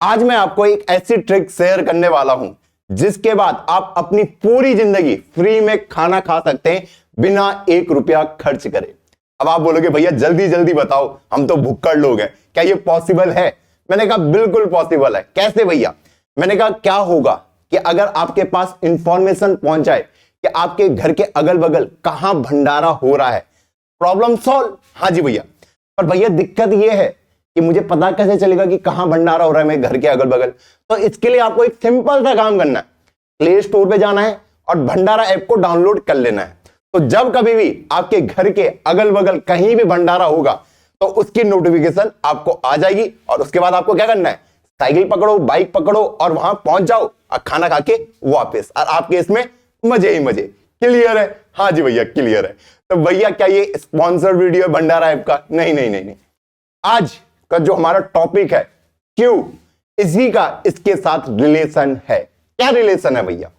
आज मैं आपको एक ऐसी ट्रिक शेयर करने वाला हूं जिसके बाद आप अपनी पूरी जिंदगी फ्री में खाना खा सकते हैं बिना 1 रुपया खर्च करे। अब आप बोलोगे भैया जल्दी जल्दी बताओ, हम तो भुक्कड़ लोग हैं, क्या ये पॉसिबल है? मैंने कहा बिल्कुल पॉसिबल है। कैसे भैया? मैंने कहा क्या होगा कि अगर आपके पास इंफॉर्मेशन पहुंच जाए कि आपके घर के अगल बगल कहां भंडारा हो रहा है, प्रॉब्लम सॉल्व। हाँ जी भैया। पर भैया दिक्कत यह है कि मुझे पता कैसे चलेगा कि कहां भंडारा हो रहा है मेरे घर के अगल बगल? तो इसके लिए आपको एक सिंपल सा काम करना है, प्ले स्टोर पे जाना है और भंडारा ऐप को डाउनलोड कर लेना है। तो जब कभी भी आपके घर के अगल बगल कहीं भी भंडारा होगा तो उसकी नोटिफिकेशन आपको आ जाएगी और उसके बाद आपको क्या करना है, साइकिल पकड़ो, बाइक पकड़ो और वहां पहुंच जाओ और खाना खा के वापस, और आपके इसमें मजे ही मजे। क्लियर है? हाँ जी भैया क्लियर है। तो भैया क्या ये स्पॉन्सर्ड वीडियो है भंडारा ऐप का? नहीं नहीं नहीं नहीं। आज का जो हमारा टॉपिक है क्यों, इसी का इसके साथ रिलेशन है। क्या रिलेशन है भैया?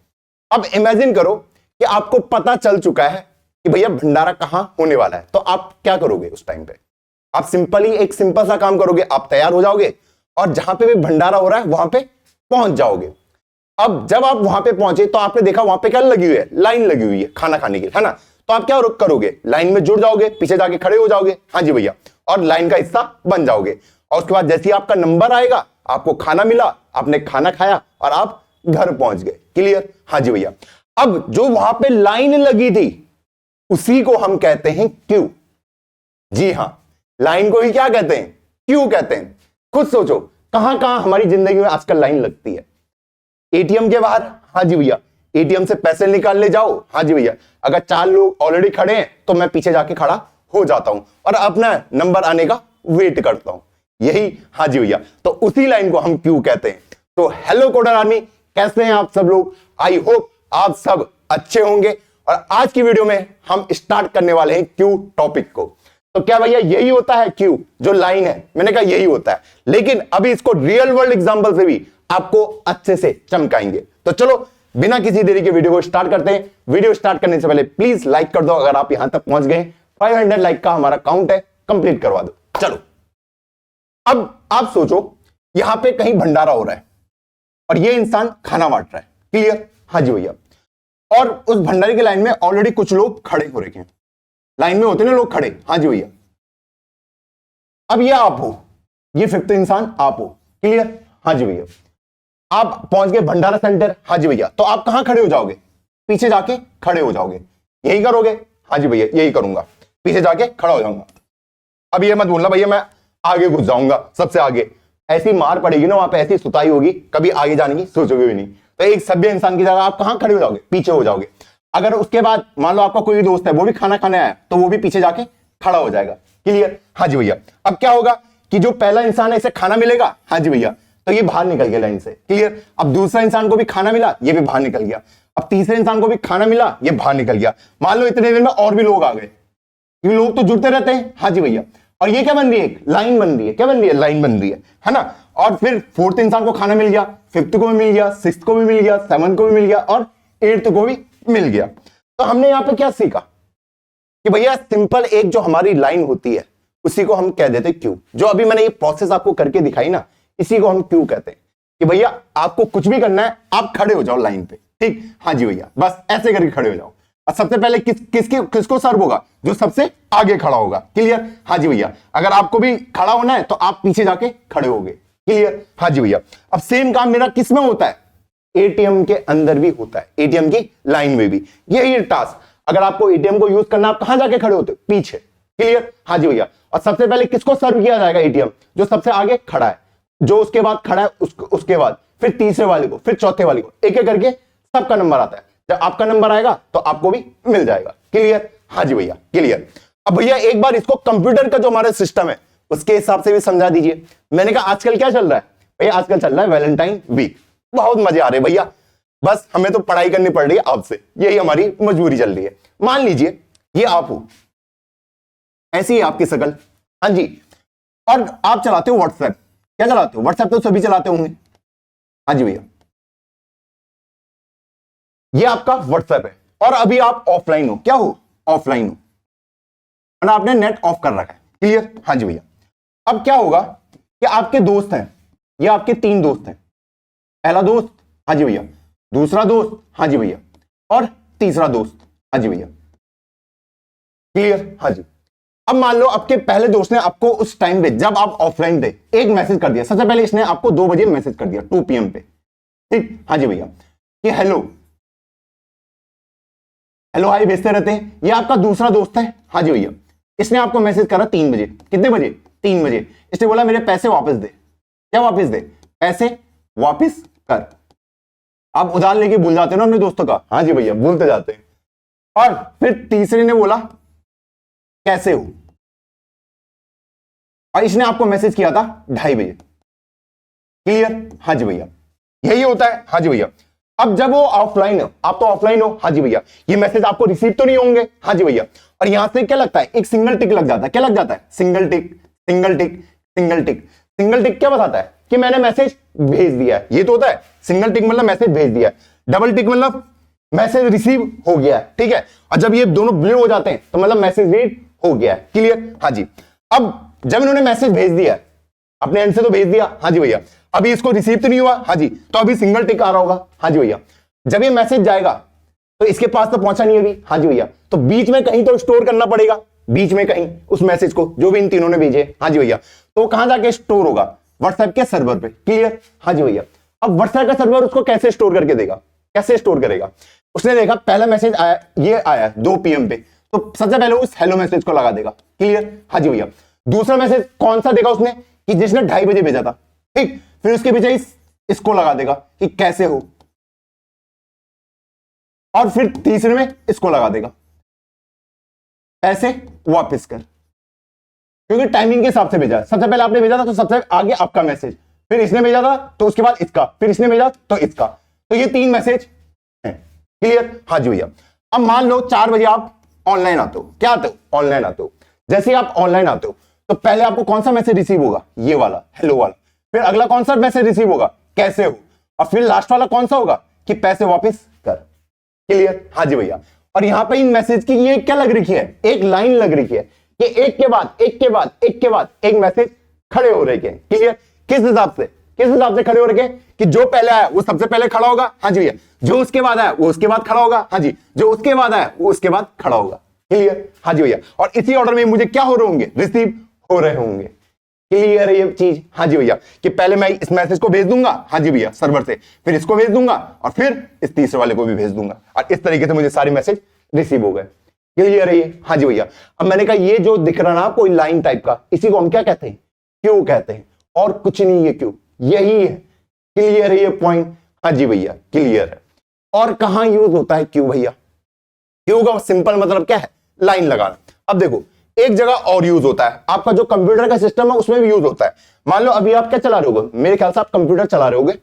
अब इमेजिन करो कि आपको पता चल चुका है कि भैया भंडारा कहां होने वाला है, तो आप क्या करोगे उस टाइम पे? आप सिंपली एक सिंपल सा काम करोगे, आप तैयार हो जाओगे और जहां पे भी भंडारा हो रहा है वहां पे पहुंच जाओगे। अब जब आप वहां पे पहुंचे तो आपने देखा वहां पे क्या लगी हुई है, लाइन लगी हुई है खाना खाने की, है ना? तो आप क्या करोगे, लाइन में जुड़ जाओगे, पीछे जाके खड़े हो जाओगे। हाँ जी भैया। और लाइन का हिस्सा बन जाओगे और उसके बाद जैसे ही आपका नंबर आएगा, आपको खाना मिला, आपने खाना खाया और आप घर पहुंच गए। क्लियर? हाँ जी भैया। अब जो वहां पे लाइन लगी थी उसी को हम कहते हैं क्यू। जी हां, लाइन को ही क्या कहते हैं, क्यू कहते हैं। खुद सोचो कहां कहां हमारी जिंदगी में आजकल लाइन लगती है। एटीएम के बाहर, हाँ जी भैया, एटीएम से पैसे निकालने जाओ, हाँ जी भैया, अगर 4 लोग ऑलरेडी खड़े हैं तो मैं पीछे जाके खड़ा हो जाता हूं और अपना नंबर आने का वेट करता हूं। यही, हाँ जी भैया, तो उसी लाइन को हम क्यू कहते हैं। तो हेलो कोडर आर्मी, कैसे हैं आप सब लोग? आई होप आप सब अच्छे होंगे। और आज की वीडियो में हम स्टार्ट करने वाले हैं क्यू टॉपिक को। तो क्या भैया यही होता है क्यू, जो लाइन है? मैंने कहा यही होता है, लेकिन अभी इसको रियल वर्ल्ड एग्जांपल से भी आपको अच्छे से चमकाएंगे। तो चलो बिना किसी देरी के वीडियो को स्टार्ट करते हैं। वीडियो स्टार्ट करने से पहले प्लीज लाइक कर दो, अगर आप यहां तक पहुंच गए। 500 लाइक का हमारा काउंट है, कंप्लीट करवा दो। चलो अब आप सोचो यहां पे कहीं भंडारा हो रहा है और ये इंसान खाना बांट रहा है। क्लियर? हाँ जी भैया। और उस भंडारे की लाइन में ऑलरेडी कुछ लोग खड़े हो रखे हैं, लाइन में होते ना लोग खड़े। हाँ जी भैया। अब ये आप हो, ये 5th इंसान आप हो। क्लियर? हाँ जी भैया। आप पहुंच गए भंडारा सेंटर। हाँ जी भैया। तो आप कहां खड़े हो जाओगे? पीछे जाके खड़े हो जाओगे। यही करोगे? हाँ जी भैया यही करूंगा, पीछे जाके खड़ा हो जाऊंगा। अब ये मत बोलना भैया मैं आगे घुस जाऊंगा सबसे आगे, ऐसी मार पड़ेगी ना वहां पे, ऐसी सुताई होगी, कभी आगे जाने की सोचोगे भी नहीं। तो एक सभ्य इंसान की जगह आप कहां खड़े हो जाओगे? पीछे हो जाओगे। अगर उसके बाद मान लो आपका कोई दोस्त है वो भी खाना खाने आया तो वो भी पीछे जाके खड़ा हो जाएगा। क्लियर? हाँ जी भैया। अब क्या होगा कि जो पहला इंसान है इसे खाना मिलेगा, हाँ जी भैया, तो ये बाहर निकल गया लाइन से। क्लियर? अब दूसरा इंसान को भी खाना मिला, ये भी बाहर निकल गया। अब तीसरे इंसान को भी खाना मिला, ये बाहर निकल गया। मान लो इतने देर में और भी लोग आ गए, ये लोग तो जुड़ते रहते हैं। हाँ जी भैया। और ये क्या बन रही है, एक लाइन बन रही है। क्या बन रही है? लाइन बन रही है ना? और फिर 4th इंसान को खाना मिल गया, 5th को भी मिल गया, 6th को भी मिल गया, 7th को भी मिल गया और 8th को भी मिल गया। तो हमने यहां पे क्या सीखा कि भैया सिंपल एक जो हमारी लाइन होती है उसी को हम कह देते क्यू। जो अभी मैंने ये प्रोसेस आपको करके दिखाई ना, इसी को हम क्यू कहते हैं कि भैया आपको कुछ भी करना है, आप खड़े हो जाओ लाइन पे। ठीक? हाँ जी भैया, बस ऐसे करके खड़े हो जाओ। और सबसे पहले किसको सर्व होगा? जो सबसे आगे खड़ा होगा। क्लियर? हाँ जी भैया। अगर आपको भी खड़ा होना है तो आप पीछे जाके खड़े होगे। क्लियर? हाँ जी भैया। अब सेम काम मेरा किस में होता है? एटीएम के अंदर भी होता है, एटीएम की लाइन में भी यही टास्क। अगर आपको एटीएम को यूज करना, आप कहां जाके खड़े होते हो? पीछे। क्लियर? हाँ जी भैया। और सबसे पहले किसको सर्व किया जाएगा? एटीएम, जो सबसे आगे खड़ा है, जो उसके बाद खड़ा है उसके बाद फिर तीसरे वाले को, फिर चौथे वाले को, एक एक करके सबका नंबर आता है। जब आपका नंबर आएगा तो आपको भी मिल जाएगा। क्लियर? हाँ जी भैया क्लियर। अब भैया एक बार इसको कंप्यूटर का जो हमारा सिस्टम है उसके हिसाब से भी समझा दीजिए। मैंने कहा आजकल क्या चल रहा है भैया? आजकल चल रहा है वैलेंटाइन वीक, बहुत मजे आ रहे भैया। बस हमें तो पढ़ाई करनी पड़ रही है आपसे, यही हमारी मजबूरी चल रही है। मान लीजिए ये आप हो, ऐसी ही आपकी शकल, हाँ जी, और आप चलाते हो व्हाट्सएप। क्या चलाते हो? व्हाट्सएप तो सभी चलाते होंगे। हाँ जी भैया, ये आपका व्हाट्सएप है और अभी आप ऑफलाइन हो। क्या हो? ऑफलाइन हो, और आपने नेट ऑफ कर रखा है। क्लियर? हाँ जी भैया। अब क्या होगा कि आपके दोस्त हैं, ये आपके 3 दोस्त हैं। पहला दोस्त, हाँ जी भैया, दूसरा दोस्त, हाँ जी भैया, और तीसरा दोस्त, हाँ जी भैया। क्लियर? हाँ जी। अब मान लो आपके पहले दोस्त ने आपको उस टाइम पे जब आप ऑफलाइन थे एक मैसेज कर दिया। सबसे पहले इसने आपको 2 बजे मैसेज कर दिया, 2 PM पे, ठीक, हाँ जी भैया, कि हेलो हेलो हाय भेजते रहते हैं। ये आपका दूसरा दोस्त है, हाँ जी भैया, इसने आपको मैसेज करा 3 बजे। कितने बजे? 3 बजे। इसने बोला मेरे पैसे वापस दे। क्या वापस दे? पैसे वापस कर। आप उधार लेके भूल जाते हो ना अपने दोस्तों का, हाँ जी भैया, भूलते जाते हैं। और फिर तीसरे ने बोला कैसे हो, और इसने आपको मैसेज किया था 2:30 बजे। क्लियर? हाँ जी भैया, यही होता है, हाँ जी भैया। अब जब वो ऑफलाइन हो, आप तो ऑफलाइन हो, हाँ जी भैया, ये मैसेज आपको रिसीव तो नहीं होंगे, हाँ जी भैया, और यहां से क्या लगता है? एक सिंगल टिक लग जाता है। क्या लग जाता है? सिंगल टिक, सिंगल टिक, सिंगल टिक। सिंगल टिक क्या बताता है? कि मैंने मैसेज भेज दिया है। ये तो होता है सिंगल टिक, मतलब मैसेज भेज दिया है। डबल टिक मतलब मैसेज रिसीव हो गया है, ठीक है। और जब ये दोनों ब्लू हो जाते हैं तो मतलब मैसेज रीड हो गया है। क्लियर? हाँ जी। अब जब इन्होंने मैसेज भेज दिया, अपने एंड से तो भेज दिया, हाँ जी भैया, अभी इसको रिसीव तो नहीं हुआ, हाँ जी, तो अभी सिंगल टिक आ रहा होगा, हाँ जी भैया। जब ये मैसेज जाएगा तो इसके पास तो पहुंचा नहीं अभी, हाँ जी भैया, तो बीच में कहीं तो स्टोर करना पड़ेगा, बीच में कहीं उस मैसेज को जो भी इन तीनों ने भेजे, हाँ जी भैया, तो कहां जाके स्टोर होगा? व्हाट्सएप के सर्वर पे। क्लियर? हाँ जी भैया। अब व्हाट्सएप का सर्वर उसको कैसे स्टोर करके देगा? कैसे स्टोर करेगा? उसने देखा पहला मैसेज आया, ये आया 2 PM पे, तो सबसे पहले उस हेलो मैसेज को लगा देगा। क्लियर? हाँ जी भैया। दूसरा मैसेज कौन सा देगा उसने? कि जिसने 2:30 बजे भेजा था, ठीक, फिर उसके पीछे इसको लगा देगा कि कैसे हो, और फिर तीसरे में इसको लगा देगा पैसे वापस कर, क्योंकि टाइमिंग के हिसाब से भेजा। सबसे पहले आपने भेजा था तो सबसे आगे आपका मैसेज, फिर इसने भेजा था तो उसके बाद इसका, फिर इसने भेजा तो इसका, तो ये 3 मैसेज हैं। क्लियर? हाँ जी भैया। अब मान लो 4 बजे आप ऑनलाइन आते हो। क्या आते हो? ऑनलाइन आते हो। जैसे आप ऑनलाइन आते हो तो पहले आपको कौन सा मैसेज रिसीव होगा? ये वाला, हेलो वाला। फिर अगला कौन सा मैसेज रिसीव होगा? कैसे हो। और फिर लास्ट वाला कौन सा होगा? कि पैसे वापस कर। क्लियर? हाँ जी भैया। और यहां पे इन मैसेज की ये क्या लग रही है? एक लाइन लग रही है कि एक के बाद एक के बाद एक के बाद एक मैसेज खड़े हो रहे हैं। क्लियर? किस हिसाब से? किस हिसाब से खड़े हो रहे हैं? कि जो पहले आया वो सबसे पहले खड़ा होगा, हाँ जी भैया, जो उसके बाद आया वो उसके बाद खड़ा होगा, हाँ जी, जो उसके बाद आया वो उसके बाद खड़ा होगा। क्लियर? हाँ जी भैया। और इसी ऑर्डर में मुझे क्या हो रहे होंगे? रिसीव हो रहे होंगे। क्लियर है ये चीज? हाँ जी भैया, कि पहले मैं इस मैसेज को भेज दूंगा, हाँ जी भैया, सर्वर से, फिर इसको भेज दूंगा और फिर इस तीसरे वाले को भी भेज दूंगा, और इस तरीके से मुझे सारे मैसेज रिसीव हो गए। क्लियर है ये? हाँ जी भैया। अब मैंने कहा ये जो दिख रहा ना कोई लाइन टाइप का, इसी को हम क्या कहते हैं? क्यू कहते हैं, और कुछ नहीं है क्यू, यही है। क्लियर है ये पॉइंट? हाँ जी भैया, क्लियर है। और कहां यूज होता है क्यू भैया? क्यू का सिंपल मतलब क्या है? लाइन लगाना। अब देखो एक जगह और यूज होता है, आपका जो कंप्यूटर का सिस्टम है उसमें भी यूज होता है। मान लो अभी आप क्या चला रहे होगे? मेरे ख्याल से आप कंप्यूटर चला रहे होगे,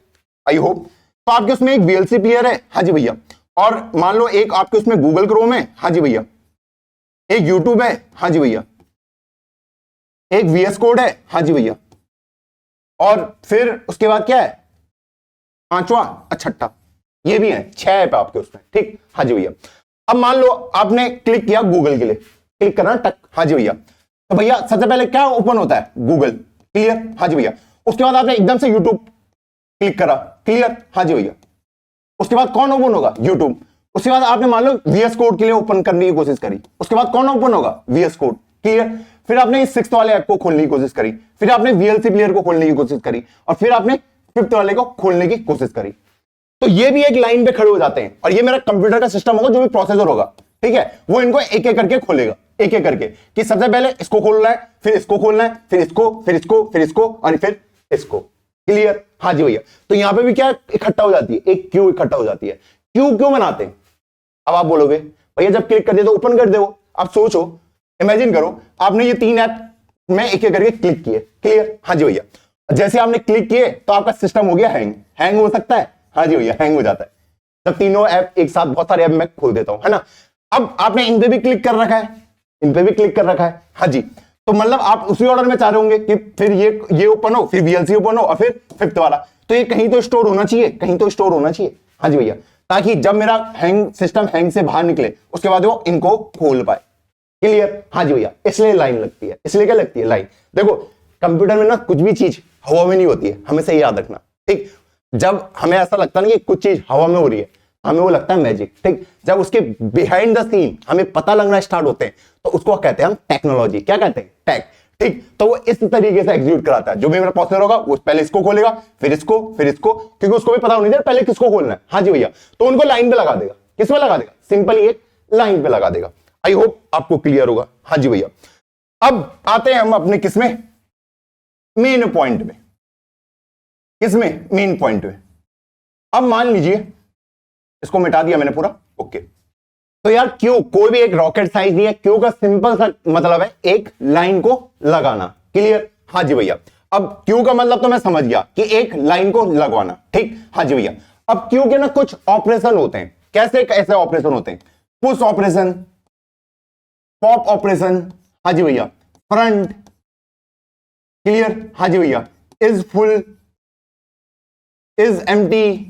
आई होप। तो आपके उसमें एक वीएलसी प्लेयर है, हाँ जी भैया, और मान लो एक आपके उसमें गूगल क्रोम है, हाँ जी भैया, एक यूट्यूब है, हाँ जी भैया, एक वीएस कोड है, हाँ जी भैया, और फिर उसके बाद क्या है? पांचवा छठा, ये भी है, 6 ऐप आपके उसमें, ठीक, हाँ जी भैया। अब मान लो आपने क्लिक किया गूगल के लिए, क्लिक करना टक, हाँ जी भैया, तो भैया सबसे पहले क्या ओपन होता है? गूगल। क्लियर? हाँ जी भैया। उसके बाद आपने एकदम से यूट्यूब क्लिक करा, क्लियर? हाँ जी भैया। उसके बाद कौन ओपन होगा? यूट्यूब। उसके बाद आपने मान लो वीएस कोड के लिए ओपन करने की कोशिश करी, उसके बाद कौन ओपन होगा? VS code. क्लियर? फिर आपने इस 6th वाले ऐप को खोलने की कोशिश करी, फिर आपने वीएलसी प्लेयर को खोलने की कोशिश करी, और फिर आपने 5th वाले को खोलने की कोशिश करी। तो ये भी एक लाइन पे खड़े हो जाते हैं, और ये मेरा कंप्यूटर का सिस्टम होगा, जो भी प्रोसेसर होगा, ठीक है, वो इनको एक एक करके खोलेगा, एक एक करके, कि सबसे पहले इसको खोलना है, फिर इसको खोलना है, फिर इसको, फिर इसको, फिर इसको, और फिर इसको। क्लियर? हाँ जी भैया। तो यहां पे भी क्या इकट्ठा हो जाती है? एक क्यू इकट्ठा हो जाती है। क्यू क्यों बनाते हैं? अब आप बोलोगे भैया जब क्लिक कर दे तो ओपन कर दो। आप सोचो, इमेजिन करो, आपने ये 3 ऐप में एक एक करके क्लिक किए। क्लियर? हाँ जी भैया। जैसे आपने क्लिक किए तो आपका सिस्टम हो गया हैंग। हैंग हो सकता है? हाँ जी भैया, हैंग हो जाता है जब तीनों ऐप एक साथ, बहुत सारे ऐप मैं खोल देता हूं, है ना। अब आपने इन पे भी क्लिक कर रखा है, इन पे भी क्लिक कर रखा है, हाँ जी, तो मतलब आप उसी ऑर्डर में चाह रहे होंगे कि फिर ये ओपन हो, फिर वीएलसी ओपन हो, और फिर 5th वाला। तो ये कहीं तो स्टोर होना चाहिए, कहीं तो स्टोर होना चाहिए, हाँ जी भैया, ताकि जब मेरा सिस्टम हैंग से बाहर निकले उसके बाद वो इनको खोल पाए। क्लियर? हाँ जी भैया। इसलिए लाइन लगती है। इसलिए क्या लगती है? लाइन। देखो कंप्यूटर में ना कुछ भी चीज हवा में नहीं होती है, हमेशा ये याद रखना, ठीक। जब हमें ऐसा लगता है ना कि कुछ चीज हवा में हो रही है, हमें वो लगता है मैजिक, ठीक। जब उसके बिहाइंड द सीन हमें पता लगना स्टार्ट होते हैं तो उसको कहते हैं हम टेक्नोलॉजी। क्या कहते हैं? टेक, ठीक। तो वो इस तरीके से एग्जीक्यूट कराता है। जो भी मेरा प्रोसेसर होगा वो पहले इसको खोलेगा, फिर इसको, फिर इसको, क्योंकि उसको भी पता होनी चाहिए पहले किसको खोलना है। हाँ जी भैया, तो उनको लाइन पे लगा देगा। किस पे लगा देगा? सिंपली एक लाइन पे लगा देगा। आई होप आपको क्लियर होगा। हाँ जी भैया, अब आते हैं हम अपने किसमें, मेन पॉइंट में। किसमें? मेन पॉइंट में। अब मान लीजिए इसको मिटा दिया मैंने पूरा, ओके। तो यार क्यों, कोई भी एक रॉकेट साइज नहीं है। क्यों का सिंपल सा मतलब है एक लाइन को लगाना। क्लियर? हाँ जी भैया। अब क्यों का मतलब तो मैं समझ गया कि एक लाइन को लगवाना, ठीक। हाँ जी भैया। अब क्यों के ना कुछ ऑपरेशन होते हैं। कैसे कैसे ऑपरेशन होते हैं? पुश ऑपरेशन, पॉप ऑपरेशन, हाँ जी भैया, फ्रंट, क्लियर, हाँ जी भैया, इज फुल, इज एम्प्टी,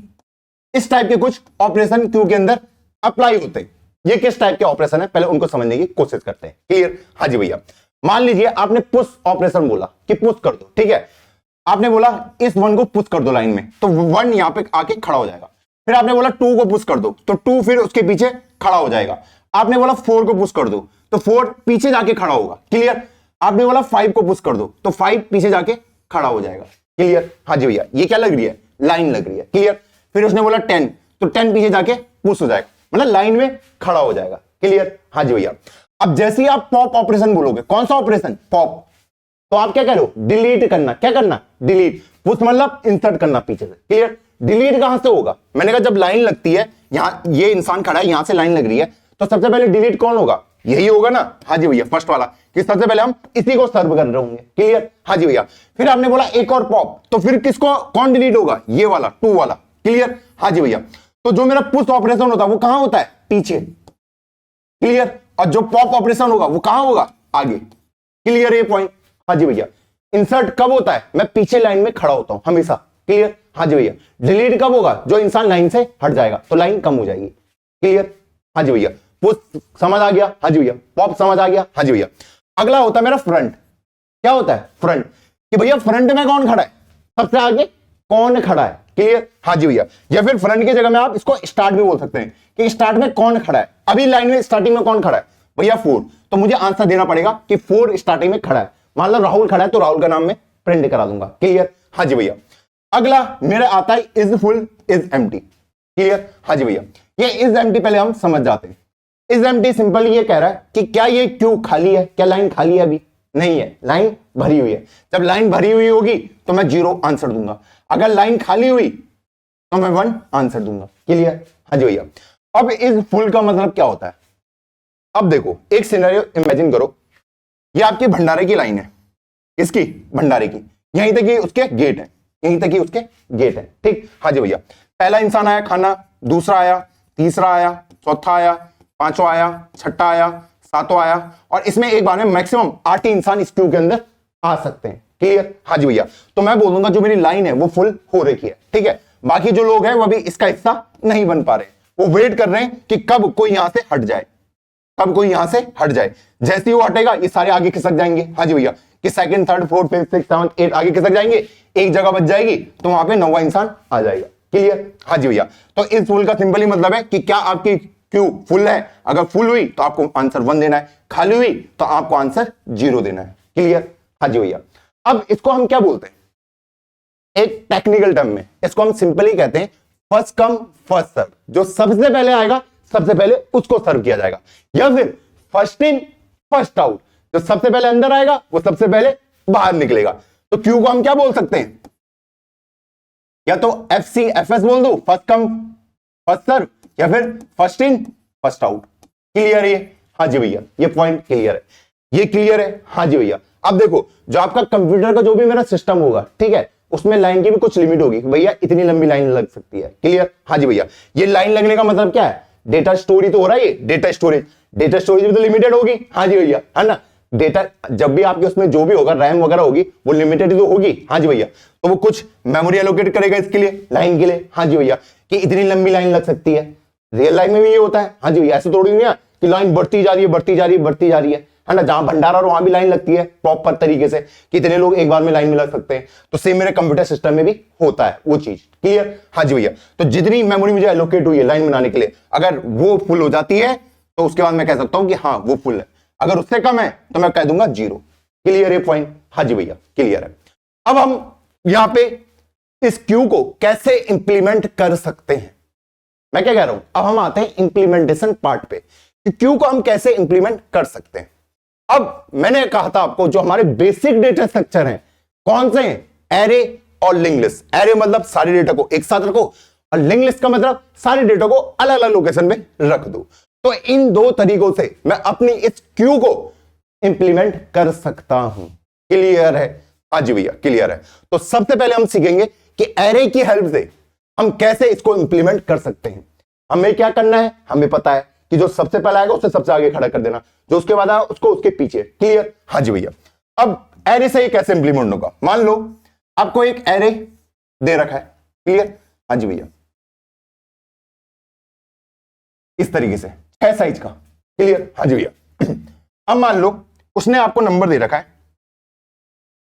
इस टाइप के कुछ ऑपरेशन क्यू के अंदर अप्लाई होते हैं। ये किस टाइप के ऑपरेशन है पहले उनको समझने की कोशिश करते हैं। क्लियर? हाँ जी भैया। मान लीजिए आपने पुश ऑपरेशन बोला कि पुश कर दो, ठीक है। आपने बोला इस वन को पुश कर दो लाइन में, तो वन यहां पे आके खड़ा हो जाएगा। फिर आपने बोला टू को पुश कर दो, तो टू फिर उसके पीछे खड़ा हो जाएगा। आपने बोला फोर को पुश कर दो, तो फोर पीछे जाके खड़ा होगा। क्लियर? आपने बोला फाइव को पुश कर दो, तो फाइव पीछे जाके खड़ा हो जाएगा। क्लियर? हाँ जी भैया। ये क्या लग रही है? लाइन लग रही है। क्लियर? फिर उसने बोला 10, तो 10 पीछे जाके पुश हो जाएगा, मतलब लाइन में खड़ा हो जाएगा। क्लियर? हाँ जी भैया। अब जैसे ही आप पॉप ऑपरेशन बोलोगे, कौन सा ऑपरेशन? पॉप, तो आप क्या कह रहे हो? डिलीट करना। क्या करना? डिलीट। पुश मतलब इंसर्ट करना पीछे से। क्लियर? डिलीट कहां से होगा? मैंने कहा जब लाइन लगती है, यहां ये इंसान खड़ा है, यहां से लाइन लग रही है, तो सबसे पहले डिलीट कौन होगा? यही होगा ना। हाँ जी भैया, फर्स्ट वाला, कि सबसे पहले हम इसी को सर्व कर रहे होंगे। क्लियर? हाँ जी भैया। फिर आपने बोला एक और पॉप, तो फिर किसको कौन डिलीट होगा? ये वाला, टू वाला। क्लियर? हाँ जी भैया। तो जो मेरा पुश ऑपरेशन होता है वो कहां होता है? पीछे। क्लियर? और जो पॉप ऑपरेशन होगा वो कहां होगा? आगे। क्लियर? ये पॉइंट। हाँ जी भैया। इंसर्ट कब होता है? मैं पीछे लाइन में खड़ा होता हूं हमेशा। क्लियर? हाँ जी भैया। डिलीट कब होगा? जो इंसान लाइन से हट जाएगा, तो लाइन कम हो जाएगी। क्लियर? हाँ जी भैया। पुश समझ आ गया? हाँ जी भैया। पॉप समझ आ गया? हाँ जी भैया। अगला होता है मेरा फ्रंट। क्या होता है? फ्रंट, कि भैया फ्रंट में कौन खड़ा है? सबसे आगे कौन खड़ा है? क्लियर? हाँ जी भैया। या फिर फ्रंट की जगह में आप इसको स्टार्ट भी बोल सकते हैं कि स्टार्ट में कौन खड़ा है। अभी लाइन में स्टार्टिंग में कौन खड़ा है? भैया 4, तो मुझे आंसर देना पड़ेगा कि 4 स्टार्टिंग में खड़ा है। मान लो राहुल खड़ा है, तो राहुल का नाम मैं प्रिंट करा दूंगा। क्लियर? हाँ जी भैया। अगला मेरा आता है is full, is empty. Clear? हाँ जी भैया। ये इज एम्प्टी पहले हम समझ जाते हैं। इज एम्प्टी सिंपल ये कह रहा है कि क्या ये क्यू खाली है? क्या लाइन खाली है? अभी नहीं है, लाइन भरी हुई है। जब लाइन भरी हुई होगी तो मैं 0 आंसर दूंगा। अगर लाइन खाली हुई तो मैं 1 आंसर दूंगा। क्लियर? हाँ जी भैया। अब इस फुल का मतलब क्या होता है? अब देखो एक सिनेरियो इमेजिन करो, ये आपकी भंडारे की लाइन है। इसकी भंडारे की, यहीं तक ही उसके गेट है, यहीं तक ही उसके गेट है। ठीक? हाँ जी भैया। पहला इंसान आया खाना, दूसरा आया, तीसरा आया, चौथा आया, पांचवा आया, छठा आया, सातवां आया, और इसमें एक बार में मैक्सिमम 8 ही इंसान इस क्यू के अंदर आ सकते हैं। क्लियर? हाँ जी भैया। तो मैं बोलूंगा जो मेरी लाइन है वो फुल हो रखी है। ठीक है? बाकी जो लोग हैं वो अभी इसका हिस्सा नहीं बन पा रहे, वो वेट कर रहे हैं कि कब कोई यहां से हट जाए, कब कोई यहां से हट जाए। जैसे ही वो हटेगा ये सारे आगे खिसक जाएंगे। हाँ जी भैया, कि second, third, fourth, fifth, sixth, seventh, eight आगे खिसक जाएंगे, एक जगह बच जाएगी, तो वहां पे 9वां इंसान आ जाएगा। क्लियर? हाँ जी भैया। तो इस फुल का सिंपली मतलब है कि क्या आपकी क्यू फुल है? अगर फुल हुई तो आपको आंसर 1 देना है, खाली हुई तो आपको आंसर 0 देना है। क्लियर? हाँ जी भैया। अब इसको हम क्या बोलते हैं एक टेक्निकल टर्म में? इसको हम सिंपली कहते हैं फर्स्ट कम फर्स्ट सर्व। जो सबसे पहले आएगा सबसे पहले उसको सर्व किया जाएगा, या फिर फर्स्ट इन फर्स्ट आउट। जो सबसे पहले अंदर आएगा वो सबसे पहले बाहर निकलेगा। तो क्यू को हम क्या बोल सकते हैं? या तो FCFS बोल दो, फर्स्ट कम फर्स्ट सर्व, या फिर first in first out. Clear है? हाँ जी भैया, ये पॉइंट क्लियर है, ये क्लियर है। हाँ जी भैया। अब देखो जो आपका कंप्यूटर का जो भी मेरा सिस्टम होगा, ठीक है, उसमें लाइन की भी कुछ लिमिट होगी। भैया इतनी लंबी लाइन लग सकती है। क्लियर? हाँ जी भैया। ये लाइन लगने का मतलब क्या है? डेटा स्टोरेज तो हो रहा है, ये डेटा स्टोरेज, डेटा स्टोरेज भी तो लिमिटेड होगी। हाँ जी भैया, है ना? डेटा जब भी आपके उसमें जो भी होगा, रैम वगैरह होगी, वो लिमिटेड ही तो होगी। हाँ जी भैया। तो वो कुछ मेमोरी एलोकेट करेगा इसके लिए, लाइन के लिए। हाँ जी भैया, कि इतनी लंबी लाइन लग सकती है। रियल लाइफ में भी ये होता है। हाँ जी भैया। ऐसे थोड़ी नहीं है कि लाइन बढ़ती जा रही है, बढ़ती जा रही है, बढ़ती जा रही है। है ना, जहां भंडारा और वहां भी लाइन लगती है प्रॉपर तरीके से, कितने लोग एक बार में लाइन में लग सकते हैं, तो सेम मेरे कंप्यूटर सिस्टम में भी होता है वो चीज। क्लियर? हाँ जी भैया। तो जितनी मेमोरी मुझे एलोकेट हुई है लाइन बनाने के लिए, अगर वो फुल हो जाती है तो उसके बाद मैं कह सकता हूं कि हाँ वो फुल है, अगर उससे कम है तो मैं कह दूंगा 0। क्लियर है पॉइंट? हाँ जी भैया क्लियर है। अब हम यहां पे इस क्यू को कैसे इंप्लीमेंट कर सकते हैं, मैं क्या कह रहा हूं, अब हम आते हैं इंप्लीमेंटेशन पार्ट पे कि क्यू को हम कैसे इंप्लीमेंट कर सकते हैं। अब मैंने कहा था आपको जो हमारे बेसिक डेटा स्ट्रक्चर हैं कौन से हैं, एरे और लिंक लिस्ट। एरे मतलब सारे डेटा को एक साथ रखो, और लिंक लिस्ट का मतलब सारे डेटा को अलग अलग लोकेशन में रख दो। तो इन दो तरीकों से मैं अपनी इस क्यू को इंप्लीमेंट कर सकता हूं। क्लियर है? हाँ जी भैया क्लियर है। तो सबसे पहले हम सीखेंगे कि एरे की हेल्प से हम कैसे इसको इंप्लीमेंट कर सकते हैं। हमें क्या करना है, हमें पता है कि जो सबसे पहले आएगा उसे सबसे आगे खड़ा कर देना, जो उसके बाद आएगा उसको उसके पीछे। क्लियर? हाँ जी भैया। अब एरे से ये कैसे इंप्लीमेंट होगा, मान लो आपको एक एरे दे रखा है। क्लियर? हाँ जी भैया, इस तरीके से 6 साइज का। क्लियर? हाँ जी भैया। अब मान लो उसने आपको नंबर दे रखा है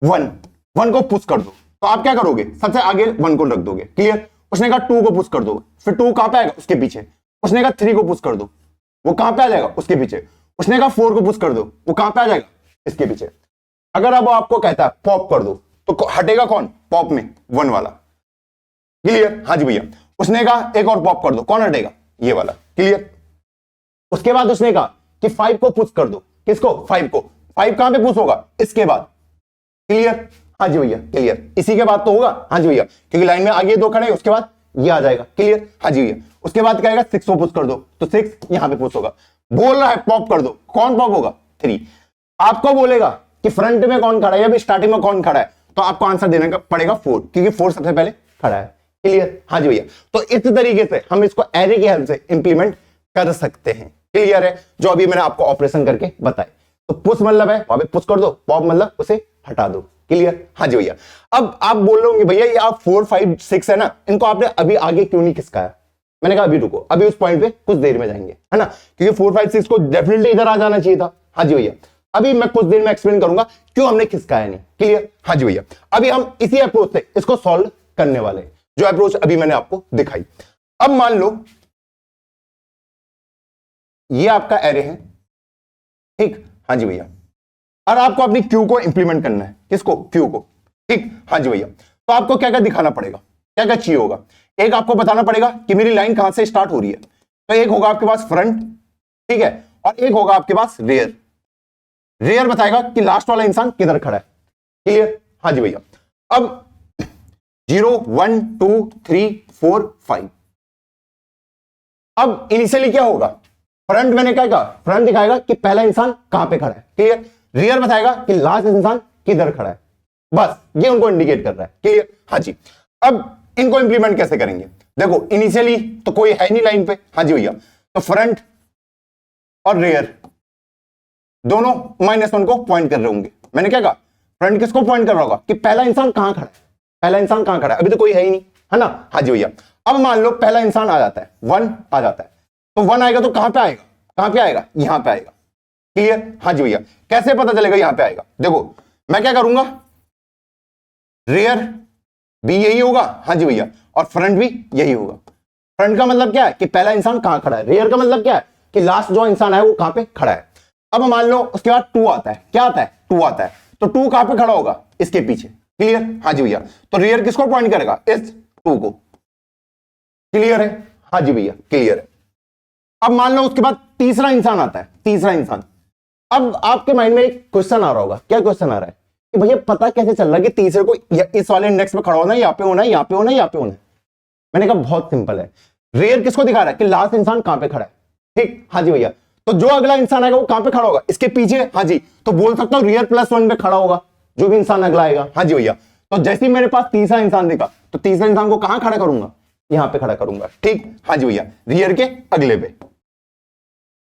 1 को पुश कर दो, तो आप क्या करोगे, सबसे आगे 1 को रख दोगे। क्लियर? उसने कहा 2 को पुश कर दो, फिर 2 कहां पे आएगा, उसके पीछे। उसने कहा 3 को पुश कर दो, वो कहां पे आ जाएगा, उसके पीछे। उसने कहा 4 को पुश कर दो, वो कहां पे आ जाएगा, इसके पीछे। अगर अब आपको कहता है पॉप कर दो, तो हटेगा कौन पॉप में, 1 वाला। क्लियर? हाँ जी भैया। उसने कहा एक और पॉप कर दो, कौन हटेगा, ये वाला। क्लियर? उसके बाद उसने कहा कि 5 को पुश कर दो, किसको, 5 को। 5 कहां पे पुश होगा, इसके बाद। क्लियर? हाँ जी भैया क्लियर। इसी के बाद तो होगा। हाँ जी भैया, क्योंकि लाइन में आगे 2 खड़े हैं, उसके बाद ये आ जाएगा। क्लियर? हाँ जी भैया। उसके बाद कहेगा 6 को पुश कर दो, तो 6 यहां पे पुश होगा। बोल रहा है पॉप कर दो, कौन पॉप होगा, 3। आपको बोलेगा कि फ्रंट में कौन खड़ा है या स्टार्टिंग में कौन खड़ा है, तो आपको आंसर देने का पड़ेगा 4, क्योंकि 4 सबसे पहले खड़ा है। क्लियर? हाँ जी भैया। तो इस तरीके से हम इसको एरे की हेल्प से इंप्लीमेंट कर सकते हैं। क्लियर है? जो अभी मैंने आपको ऑपरेशन करके बताया। तो पुश मतलब है वहां पे पुश कर दो, पॉप मतलब उसे हटा दो। क्लियर? हाँ जी भैया। अब आप बोल रहे होंगे भैया ये आप 4, 5, 6 है ना, इनको आपने अभी आगे क्यों नहीं खिसकाया। मैंने कहा अभी रुको, अभी उस पॉइंट पे कुछ देर में जाएंगे, है ना, क्योंकि 4, 5, 6 को डेफिनेटली इधर आ जाना चाहिए था। हाँ जी भैया। अभी मैं कुछ देर में एक्सप्लेन करूंगा क्यों हमने खिसकाया नहीं। क्लियर? हाँ जी भैया। अभी हम इसी अप्रोच से इसको सॉल्व करने वाले हैं, जो अप्रोच अभी मैंने आपको दिखाई। अब मान लो ये आपका एरे है, ठीक। हाँ जी भैया। और आपको अपनी क्यू को इंप्लीमेंट करना है, किसको, क्यू को। ठीक। हाँ जी भैया। तो आपको क्या क्या दिखाना पड़ेगा, क्या क्या चाहिए होगा। एक आपको बताना पड़ेगा कि मेरी लाइन कहां से स्टार्ट हो रही है, तो एक होगा आपके पास फ्रंट, ठीक है, और एक होगा आपके पास रेयर। रेयर बताएगा कि लास्ट वाला इंसान किधर खड़ा है। क्लियर? हाँ जी भैया। अब 0, 1, 2, 3, 4, 5। अब इनिशियली क्या होगा, फ्रंट मैंने क्या कहा, फ्रंट दिखाएगा कि पहला इंसान कहां पे खड़ा है। क्लियर? रियर बताएगा कि लास्ट इंसान किधर खड़ा है। बस ये उनको इंडिकेट कर रहा है। क्लियर? हाँ जी। अब इनको इंप्लीमेंट कैसे करेंगे, देखो इनिशियली तो कोई है नहीं लाइन पे। हाँ जी भैया। तो फ्रंट और रेयर दोनों -1 को पॉइंट कर रहे होंगे। मैंने क्या कहा, फ्रंट किसको पॉइंट कर रहा होगा कि पहला इंसान कहां खड़ा है, पहला इंसान कहां खड़ा है, अभी तो कोई है ही नहीं, है ना। हाँ जी भैया। अब मान लो पहला इंसान आ जाता है, 1 आ जाता है, तो 1 आएगा तो कहां पे आएगा, कहां पे आएगा, यहां पे आएगा। क्लियर? हाँ जी भैया। कैसे पता चलेगा यहां पे आएगा, देखो मैं क्या करूंगा, रेयर भी यही होगा, हाँ जी भैया, और फ्रंट भी यही होगा। फ्रंट का मतलब क्या है कि पहला इंसान कहां खड़ा है, रेयर का मतलब क्या है कि लास्ट जो इंसान है वो कहां पे खड़ा है। अब मान लो उसके बाद 2 आता है, क्या आता है, 2 आता है, तो 2 कहां पे खड़ा होगा, इसके पीछे। क्लियर? हाँ जी भैया। तो रेयर किसको पॉइंट करेगा, इस 2 को। क्लियर है? हाँ जी भैया क्लियर है। अब मान लो उसके बाद तीसरा इंसान आता है, तीसरा इंसान। अब आपके माइंड में एक क्वेश्चन आ रहा होगा, क्या क्वेश्चन आ रहा है कि भैया पता कैसे चल रहा है कि तीसरे को इस वाले इंडेक्स में खड़ा होना है, यहाँ पे होना है, यहाँ पे होना है, यहाँ पे होना है। मैंने कहा बहुत सिंपल है, रेयर किसको दिखा रहा है कि लास्ट इंसान कहां पे खड़ा है। ठीक। हाँ जी भैया। तो जो अगला इंसान आएगा वो कहां पे खड़ा होगा, इसके पीछे। हाँ जी। तो बोल सकता हूं रेयर +1 पे खड़ा होगा जो भी इंसान अगला आएगा। हाँ जी भैया। तो जैसे ही मेरे पास तीसरा इंसान दिखा तो तीसरे इंसान को कहां खड़ा करूंगा, यहां पे खड़ा करूंगा। ठीक। हाँ जी भैया। रेयर के अगले पे।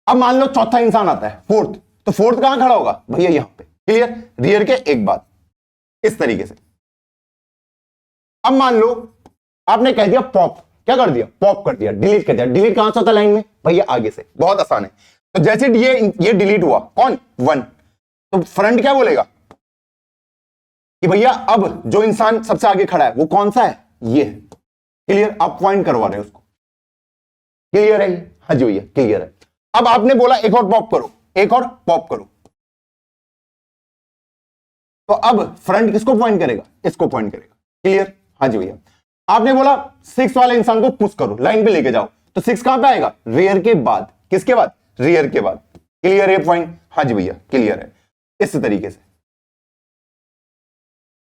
अब मान लो चौथा इंसान आता है, फोर्थ, तो फोर्थ कहां खड़ा होगा भैया, यहां पे। क्लियर? रियर के एक बाद, इस तरीके से। अब मान लो आपने कह दिया पॉप, क्या कर दिया, पॉप कर दिया, डिलीट कर दिया। डिलीट कहां से होता है लाइन में भैया, आगे से। बहुत आसान है। तो जैसे ये डिलीट हुआ, कौन 1, तो फ्रंट क्या बोलेगा कि भैया अब जो इंसान सबसे आगे खड़ा है वो कौन सा है, ये है। क्लियर, आप पॉइंट करवा रहे हो उसको। क्लियर है? हाँ जी भैया क्लियर है। अब आपने बोला एक और पॉप करो, एक और पॉप करो, तो अब फ्रंट किसको पॉइंट करेगा, इसको पॉइंट करेगा। क्लियर? हाँ जी भैया। आपने बोला 6 वाले इंसान को पुश करो, लाइन पे लेके जाओ, तो 6 कहां पे आएगा, रेयर के बाद। किसके बाद, रेयर के बाद। क्लियर है पॉइंट? हाँ जी भैया क्लियर है। इस तरीके से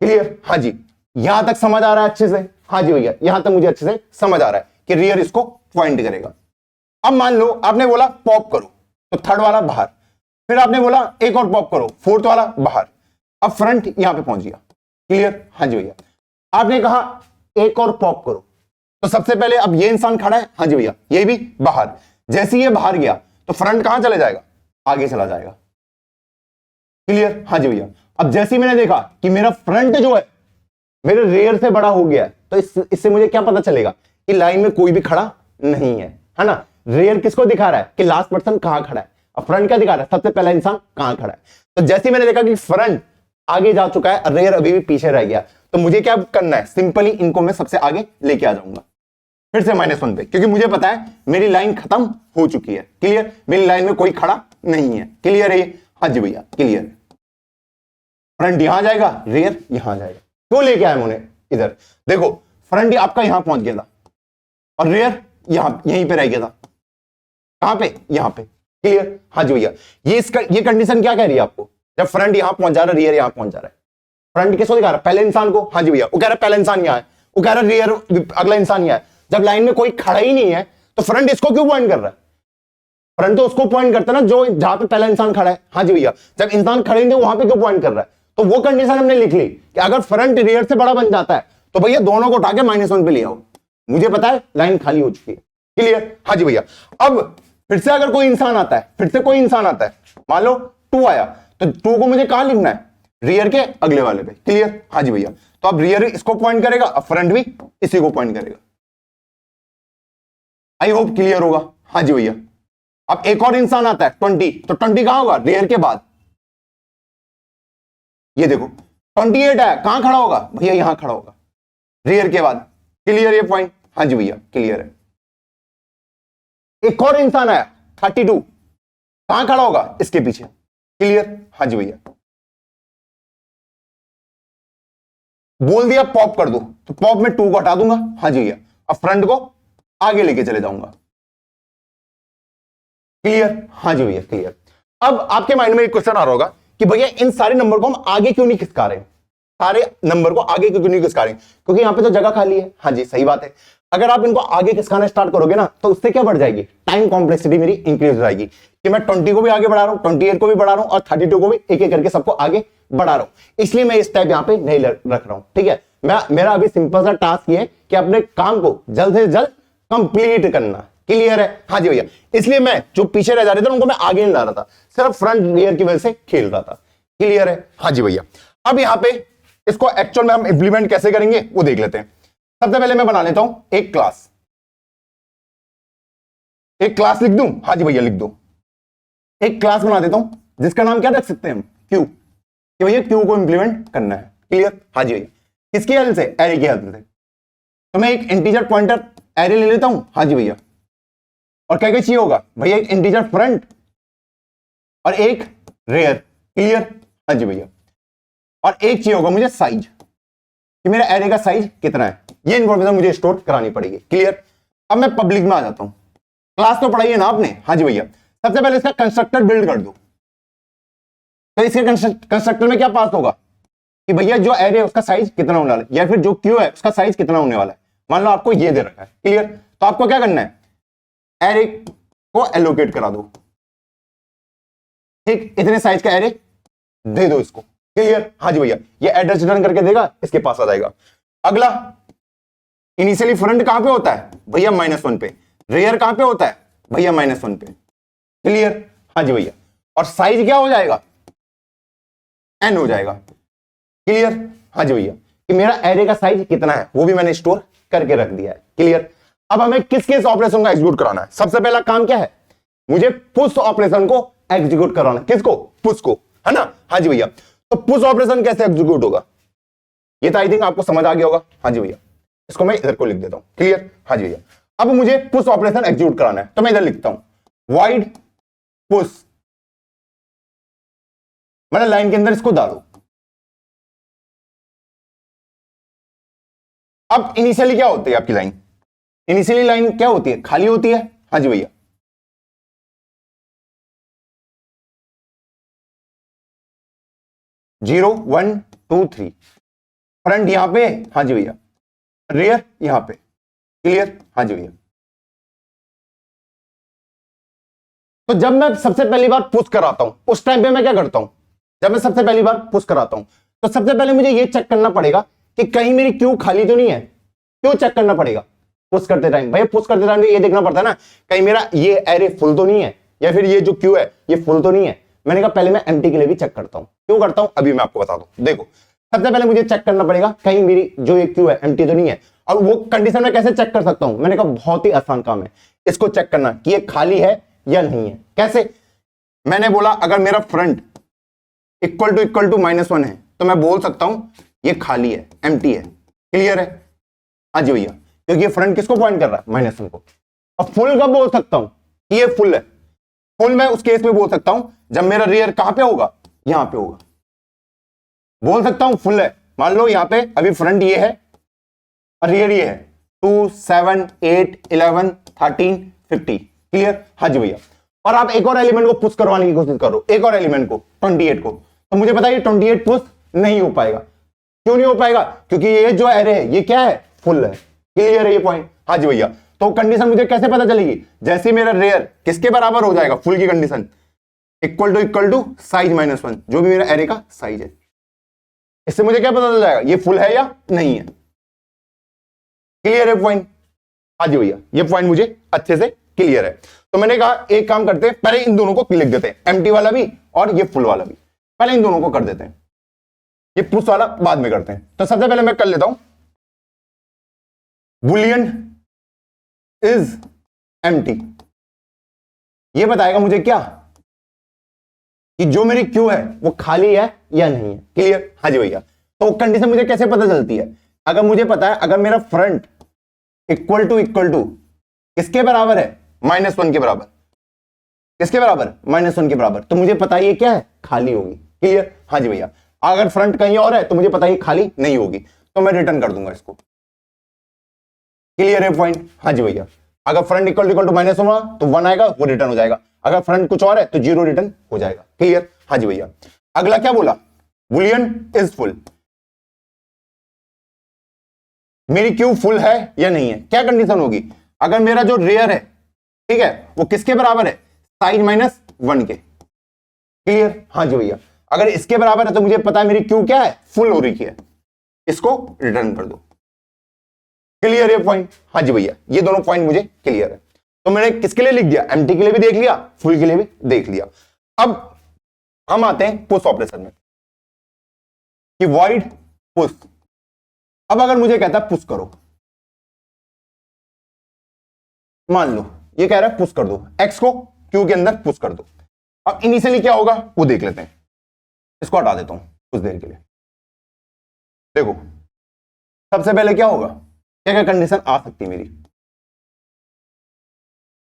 क्लियर? हाँ जी, यहां तक समझ आ रहा है अच्छे से? हाँ जी भैया, यहां तक मुझे अच्छे से समझ आ रहा है कि रेयर इसको पॉइंट करेगा। अब मान लो आपने बोला पॉप करो, तो थर्ड वाला बाहर, फिर आपने बोला एक और पॉप करो, फोर्थ वाला बाहर, अब फ्रंट यहां पे पहुंच गया। क्लियर? हाँ जी भैया। आपने कहा एक और पॉप करो, तो सबसे पहले अब ये इंसान खड़ा है, हाँ जी भैया, ये भी बाहर। जैसे ये बाहर गया तो फ्रंट कहां चले जाएगा, आगे चला जाएगा। क्लियर? हाँ जी भैया। अब जैसे ही मैंने देखा कि मेरा फ्रंट जो है मेरे रेयर से बड़ा हो गया है, तो इससे मुझे क्या पता चलेगा कि लाइन में कोई भी खड़ा नहीं है ना। रेयर किसको दिखा रहा है कि लास्ट पर्सन कहां खड़ा है, और फ्रंट क्या दिखा रहा है, सबसे पहला इंसान कहां खड़ा है। तो जैसे ही मैंने देखा कि फ्रंट आगे जा चुका है और रेयर अभी भी पीछे रह गया, तो मुझे क्या करना है, सिंपली इनको मैं सबसे आगे लेके आ जाऊंगा, फिर से -1 पे, क्योंकि मुझे पता है मेरी लाइन खत्म हो चुकी है। क्लियर? मेरी लाइन में कोई खड़ा नहीं है। क्लियर है? हाँ जी भैया क्लियर है। फ्रंट यहां जाएगा, रेयर यहां जाएगा। क्यों लेके आया मैंने इधर, देखो फ्रंट आपका यहां पहुंच गया था और रेयर यहीं पे रह गया था। कहां पे, यहां पे। क्लियर? हाँ जी भैया। ये कंडीशन क्या कह रही है आपको, जब फ्रंट यहां पहुंच जा रहा है, रेयर यहां पहुंच जा रहा है, फ्रंट किसको दिखा रहा है, पहले इंसान को। हाँ जी भैया, वो कह रहा है पहला इंसान यहां है, वो कह रहा है रेयर अगला इंसान यहां है। जब लाइन में कोई खड़ा ही नहीं है तो फ्रंट इसको क्यों पॉइंट कर रहा है, फ्रंट तो उसको पॉइंट करता है ना जो जहां पे पहला इंसान खड़ा है। हाँ जी भैया, जब इंसान खड़े नहीं वहां पे क्यों पॉइंट कर रहा है, तो वो कंडीशन हमने लिख ली कि अगर फ्रंट रेयर से बड़ा बन जाता है तो भैया दोनों को उठा के -1 पे ले आओ। मुझे पता है लाइन खाली हो चुकी है। क्लियर? हाँ जी भैया। अब फिर से अगर कोई इंसान आता है, फिर से कोई इंसान आता है, मान लो 2 आया, तो 2 को मुझे कहां लिखना है, रेयर के अगले वाले पे। क्लियर? हाँ जी भैया। तो अब रेयर इसको पॉइंट करेगा, अब फ्रंट भी इसी को पॉइंट करेगा। आई होप क्लियर होगा। हाँ जी भैया। अब एक और इंसान आता है 20, तो 20 कहां होगा, रेयर के बाद। ये देखो 28 है, कहां खड़ा होगा भैया, यहां खड़ा होगा, रेयर के बाद। क्लियर ये पॉइंट? हाँ जी भैया क्लियर है। एक और इंसान आया 32, कहां खड़ा होगा, इसके पीछे। क्लियर? हाँ जी भैया। बोल दिया पॉप कर दो, तो पॉप में 2 को हटा दूंगा। हाँ जी भैया। अब फ्रंट को आगे लेके चले जाऊंगा। क्लियर? हाँ जी भैया क्लियर। अब आपके माइंड में एक क्वेश्चन आ रहा होगा कि भैया इन सारे नंबर को हम आगे क्यों नहीं खिसका रहे, सारे नंबर को आगे क्यों नहीं खिसका रहे, क्योंकि यहां पे तो जगह खाली है। हाँ जी सही बात है। अगर आप इनको आगे खिसकाना स्टार्ट करोगे ना, तो उससे क्या बढ़ जाएगी, टाइम कॉम्प्लेक्सिटी मेरी इंक्रीज हो जाएगी, कि मैं 20 को भी आगे बढ़ा रहा हूं, 28 को भी बढ़ा रहा हूं, और 32 को भी एक एक करके सबको आगे बढ़ा रहा हूं। इसलिए मैं इस टाइप यहां पे नहीं रख रहा हूं। ठीक है, मेरा अभी सिंपल सा टास्क ये है कि अपने काम को जल्द से जल्द कंप्लीट करना। क्लियर है? हाँ जी भैया। इसलिए मैं जो पीछे रह जा रहे थे उनको मैं आगे नहीं ला रहा था, सिर्फ फ्रंट रेयर की वजह से खेल रहा था। क्लियर है? हाँ जी भैया। अब यहां पे इसको एक्चुअल में हम इंप्लीमेंट कैसे करेंगे वो देख लेते हैं। सबसे पहले मैं बना लेता हूं एक क्लास, एक क्लास लिख दूं। हाँ जी भैया लिख दो। एक क्लास बना देता हूं जिसका नाम क्या रख सकते हैं हम, क्यू, कि भैया क्यू को इंप्लीमेंट करना है। क्लियर? हाँ जी भैया। किसकी हेल्प से, एरे की हेल्प से। तो मैं एक इंटीजर पॉइंटर एरे ले लेता हूं। हाँ जी भैया। और क्या क्या चाहिए होगा भैया, एक इंटीजर फ्रंट और एक रेयर। क्लियर? हाँ जी भैया। और एक चाहिए होगा मुझे साइज, कि मेरा एरे का साइज कितना है, ये इंफॉर्मेशन मुझे स्टोर करानी पड़ेगी। क्लियर? अब मैं पब्लिक में आ जाता हूं। क्लास तो पढ़ाई है ना आपने। हाँ जी भैया। सबसे पहले इसका कंस्ट्रक्टर बिल्ड कर दो। तो इसके कंस्ट्रक्टर में क्या पास होगा कि भैया जो एरे है उसका साइज कितना होने वाला है, या फिर जो क्यू है उसका साइज कितना होने वाला है। मान लो आपको ये दे रखा है। क्लियर? तो आपको क्या करना है, एरे को एलोकेट करा दो। ठीक, इतने साइज का एरे दे दो इसको। क्लियर? हाँ जी भैया। ये एड्रेस रिटर्न करके देगा, इसके पास आ जाएगा। अगला, इनिशियली फ्रंट कहां पे होता है भैया, -1 पे। रेयर कहां पे होता है भैया, -1 पे। क्लियर? हाँ जी भैया। और साइज क्या हो जाएगा, n हो जाएगा। क्लियर? हाँ जी भैया। कि मेरा एरे का साइज कितना है वो भी मैंने स्टोर करके रख दिया है। क्लियर? अब हमें किस किस ऑपरेशन का एग्जीक्यूट कराना है। सबसे पहला काम क्या है, मुझे पुश ऑपरेशन को एग्जीक्यूट कराना। किसको? पुश को, है ना? हाँ जी भैया। तो पुश ऑपरेशन कैसे एग्जीक्यूट होगा, ये तो आई थिंक आपको समझ आ गया होगा। हाँ जी भैया, इसको मैं इधर को लिख देता हूं। क्लियर? हाँ जी भैया। अब मुझे पुश ऑपरेशन एग्जीक्यूट कराना है, तो मैं इधर लिखता हूं वाइड पुश, मैंने लाइन के अंदर इसको डालो। अब इनिशियली क्या होती है आपकी लाइन? इनिशियली लाइन क्या होती है? खाली होती है। हाँ जी भैया। Zero, one, two, three, front यहां पे। हाँ जी भैया। रियर यहां पे। क्लियर? हाँ जी भैया। तो जब मैं सबसे पहली बार पुश कराता हूं, उस टाइम पे मैं क्या करता हूं? जब मैं सबसे पहली बार पुश कराता हूं, तो सबसे पहले मुझे ये चेक करना पड़ेगा कि कहीं मेरी क्यू खाली तो नहीं है। क्यों चेक करना पड़ेगा? पुश करते टाइम भैया, पुश करते टाइम ये देखना पड़ता है ना, कहीं मेरा ये एरे फुल तो नहीं है, या फिर ये जो क्यू है ये फुल तो नहीं है। मैंने कहा पहले मैं एम्प्टी के लिए भी चेक करता हूं। क्यों करता हूं अभी मैं आपको बता दूं। देखो, सबसे पहले मुझे चेक करना पड़ेगा कहीं मेरी जो ये क्यू है एम्प्टी तो नहीं है। और वो कंडीशन में कैसे चेक कर सकता हूं? मैंने कहा बहुत ही आसान काम है इसको चेक करना कि ये खाली है या नहीं है। कैसे? मैंने बोला अगर मेरा फ्रंट इक्वल टू -1 है, तो मैं बोल सकता हूं ये खाली है, एम्प्टी है। क्लियर है? हाँ जी भैया, क्योंकि ये फ्रंट किसको पॉइंट कर रहा है? -1 को। और फुल कब बोल सकता हूं कि ये फुल है? फुल मैं उस केस में बोल सकता हूं जब मेरा रियर कहां पे होगा? यहां पे होगा। बोल सकता हूं फुल है, मान लो यहां पे अभी फ्रंट ये है और रियर ये है, 2, 7, 8, 11, 13, 50। क्लियर? हाँ जी भैया। और आप एक और एलिमेंट को पुश करवाने की कोशिश करो, एक और एलिमेंट को, 28 को, तो मुझे बताइए 28 पुश नहीं हो पाएगा। क्यों नहीं हो पाएगा? क्योंकि ये जो एरे है ये क्या है? फुल है। क्लियर है ये पॉइंट? हाँ जी भैया। तो कंडीशन मुझे कैसे पता चलेगी? जैसे मेरा रेयर किसके बराबर हो जाएगा? फुल की कंडीशन, इक्वल टू साइज -1, जो भी मेरा एरे का साइज है। इससे मुझे क्या पता चल जाएगा ये फुल है या नहीं है। क्लियर है पॉइंट? हाँ जी भैया, ये पॉइंट मुझे अच्छे से क्लियर है। तो मैंने कहा एक काम करते हैं, पहले इन दोनों को लिख देते हैं, एम्प्टी वाला भी और ये फुल वाला भी। पहले इन दोनों को कर देते हैं, ये पुश वाला बाद में करते हैं। तो सबसे पहले मैं कर लेता हूं बुलियन इज एम्प्टी। ये बताएगा मुझे क्या कि जो मेरी क्यू है वो खाली है या नहीं है। क्लियर? हाँ जी भैया। तो कंडीशन मुझे कैसे पता चलती है? अगर मुझे पता है अगर मेरा फ्रंट इक्वल टू किसके बराबर है? -1 के बराबर। किसके बराबर? -1 के बराबर। तो मुझे पता है ये क्या है? खाली होगी। क्लियर? हाँ जी भैया। अगर फ्रंट कहीं और है तो मुझे पता है ये खाली नहीं होगी, तो मैं रिटर्न कर दूंगा इसको। क्लियर है पॉइंट? हाँ जी भैया। अगर फ्रंट इक्वल टू -1 हुआ तो 1 आएगा, वो रिटर्न हो जाएगा। अगर फ्रंट कुछ और है तो 0 रिटर्न हो जाएगा। क्लियर? हाँ जी भैया। अगला क्या बोला? Boolean is full. मेरी क्यू फुल है या नहीं है? क्या कंडीशन होगी? अगर मेरा जो रेयर है, ठीक है, वो किसके बराबर है? साइज -1 के। क्लियर? हाँ जी भैया। अगर इसके बराबर है तो मुझे पता है मेरी क्यू क्या है? फुल हो रही है। इसको रिटर्न कर दो। क्लियर है पॉइंट? हाँ जी भैया, ये दोनों पॉइंट मुझे क्लियर है। तो मैंने किसके लिए लिख दिया? एम्प्टी के लिए भी देख लिया, फुल के लिए भी देख लिया। अब हम आते हैं पुश ऑपरेशन में कि वॉइड पुश। अब अगर मुझे कहता है पुश करो, मान लो ये कह रहा है पुश कर दो, एक्स को क्यू के अंदर पुश कर दो। अब इनिशियली क्या होगा वो देख लेते हैं। इसको हटा देता हूं कुछ देर के लिए। देखो सबसे पहले क्या होगा, क्या क्या कंडीशन आ सकती है मेरी?